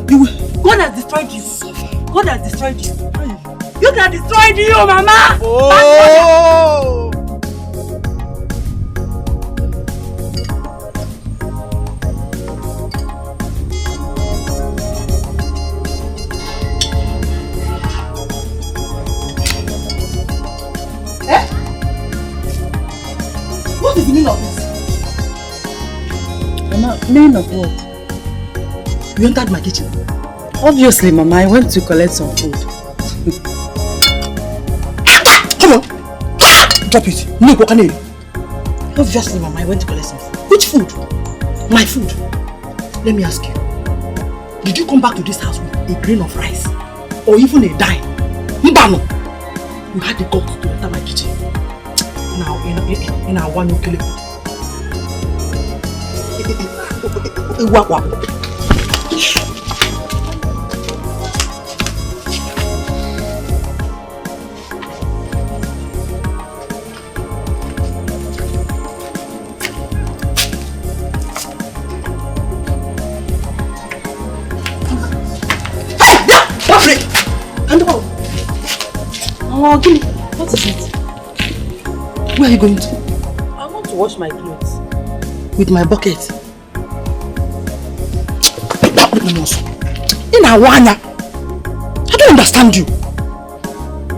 God has destroyed you. God has destroyed you. You have destroyed you, Mama. Oh. Eh? What is the meaning of this? Mama, meaning of what? You entered my kitchen. Obviously, Mama, I went to collect some food. Come on! Drop it. No, what can you? Obviously, Mama, I went to collect some food. Which food? My food. Let me ask you. Did you come back to this house with a grain of rice? Or even a dime? Mbano! You had the guts to enter my kitchen. Now, in our one kill it. Oh, give me. What is it? Where are you going to? I want to wash my clothes. With my bucket. In Awanya. I don't understand you.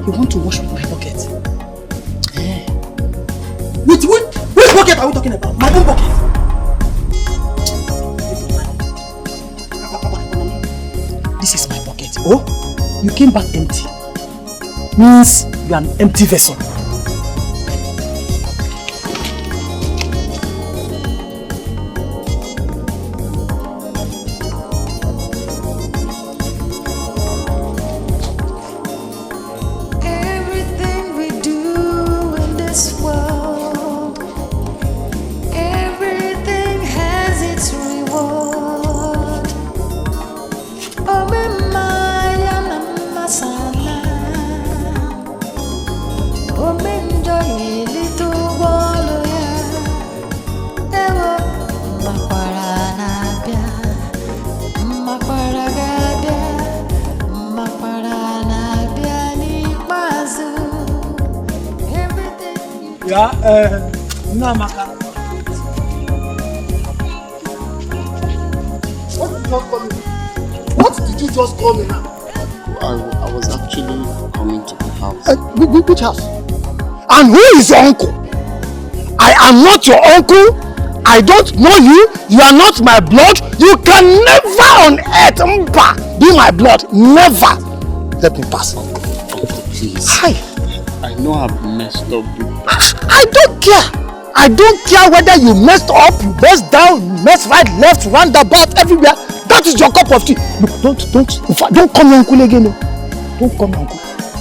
You want to wash with my bucket? Eh. Which bucket are we talking about? My own bucket. This is my bucket. Oh, you came back empty. Means you are an empty vessel. Everything we do in this world, everything has its reward. Oh, my masala. Oh, enjoy a little while, yeah. Ewo, makwara nabia, makwara gabia, makwara nabia ni mazu. Everything. Yeah, Namaka. What did you just call me now? I was actually coming to the house. Which house? And who is your uncle? I am not your uncle. I don't know you. You are not my blood. You can never on earth be my blood. Never. Let me pass. Uncle, please. Hi. I know I've messed up with that. I don't care. I don't care whether you messed up, you messed down, you messed right, left, roundabout, everywhere. That is your cup of tea. Look, don't call me uncle again. No. Don't call me uncle.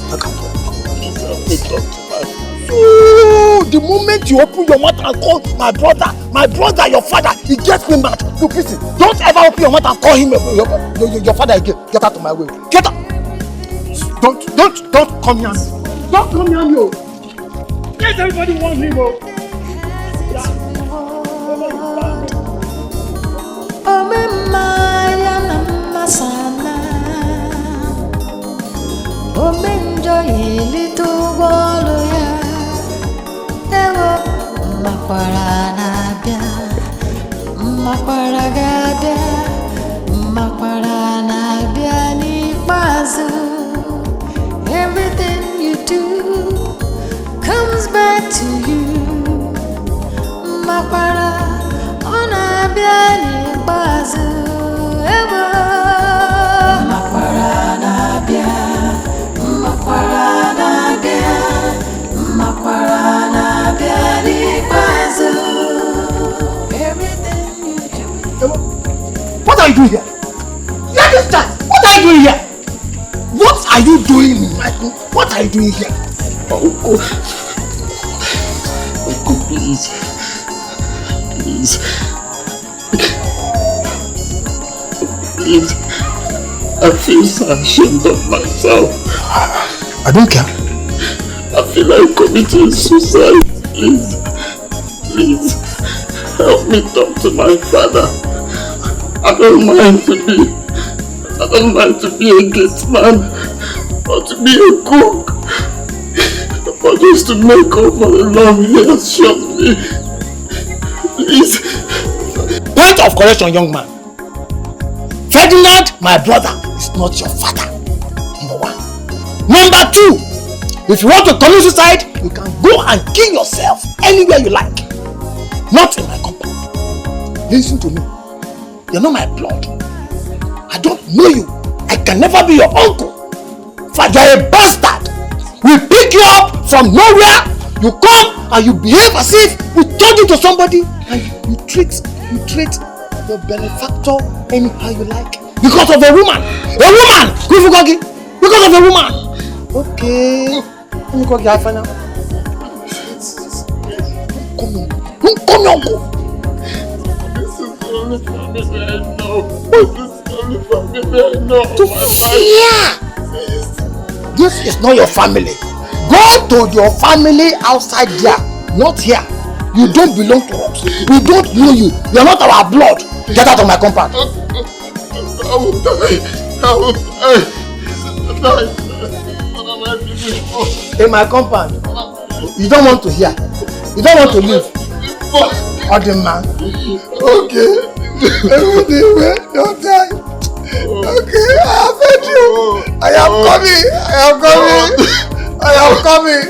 I can't talk. Please help me talk to my father. The moment you open your mouth and call my brother, your father, he gets me mad. Look, listen, don't ever open your mouth and call him your father again. Get out of my way. Get out. Don't come here. Don't come here, no. Yes, everybody wants him. Oh, my masala. Oh, enjoy a little while, yeah. Ewo, makwara nabia, makwara gabia, makwara nabia ni mazu. Everything you do comes back to you. Makwara onabia ni mazu. Ewo, makwara nabia, makwara nabia, makwara nabia ni mazu. Everything you do. What are you doing here? Let me start. What are you doing here? What are you doing in my room? What are you doing here? Uncle, please. Please. Please. I feel so ashamed of myself. I don't care. I feel like committing suicide. Please. Help me talk to my father. I don't mind to be a gate man or to be a cook, but just to make up for the love he has shown me. Please. Point of correction, young man. Ferdinand, my brother, is not your father. Number one. Number two, If you want to commit suicide, you can go and kill yourself anywhere you like. Not in my compound. Listen to me. You're not my blood. I don't know you. I can never be your uncle. But you're a bastard. We pick you up from nowhere. You come and you behave as if we turned you to somebody, and you treat your benefactor anyhow you like. Because of a woman. A woman! Because of a woman. Okay. Let me go get her now. Come on, uncle. This is the only family I know. This is the only family I know. To fear! This is not your family. Go to your family outside there, not here. You don't belong to us. We don't know you. You are not our blood. Get out of my compound. I will die. I will die. In my compound. You don't want to hear. You don't want to live. Other man. Okay. Don't die. Okay, I have heard you. I am coming. I am coming.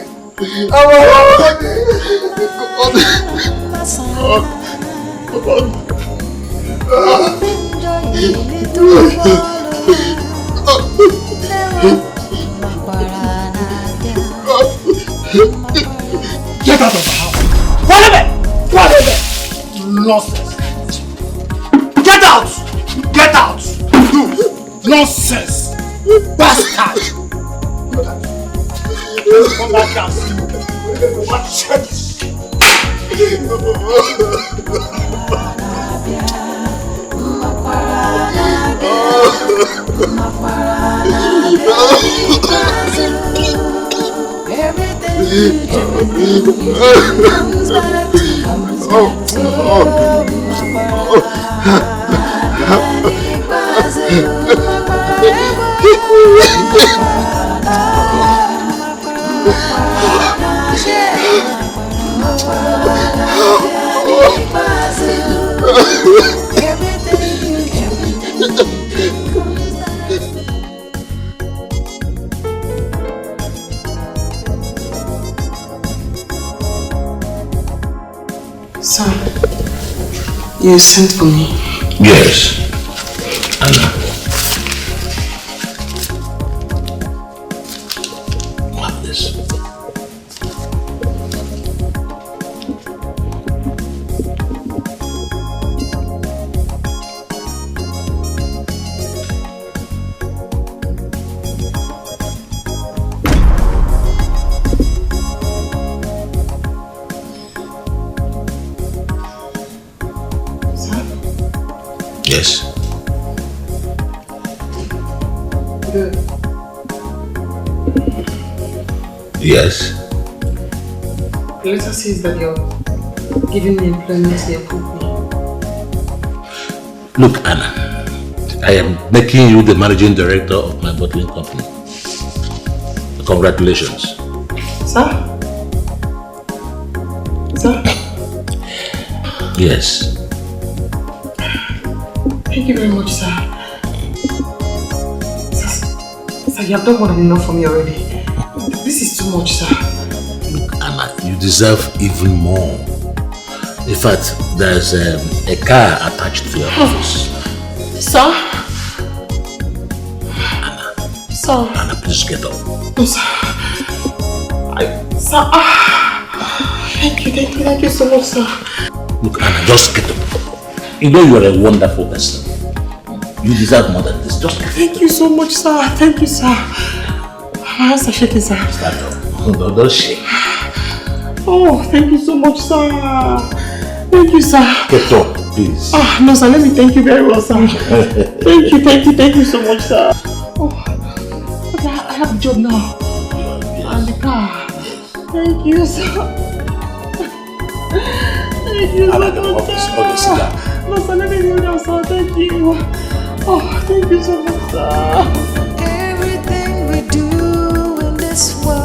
Get out of the house. Whatever. Nonsense. Get out. You nonsense. Bastard. Come back and see you. Watch this. Sir, you sent for me. Yes. Anna. What is this? Yes. Good. Yes. The letter says that you're giving me employment in your company. Look, Anna, I am making you the managing director of my bottling company. Congratulations. Sir? Sir? Yes. Thank you very much, sir. Sir, you have done more than enough for me already. This is too much, sir. Look, Anna, you deserve even more. In fact, there's a car attached to your office. Sir? Anna. Sir? Anna, please get up. No, sir. Sir, thank you so much, sir. Look, Anna, just get up. You know you are a wonderful person. You deserve more than this. Just thank you so much, sir. Thank you, sir. My hands are shaking, sir. Stand up. Don't shake. Oh, thank you so much, sir. Thank you, sir. Get up, please. No, sir. Let me thank you very well, sir. Thank you so much, sir. Oh, okay, I have a job now. And the car. Thank you, sir. Thank you, sir. Okay, sit down. No, sir, let me go down, sir. Thank you. Oh, thank you so much, sir. Everything we do in this world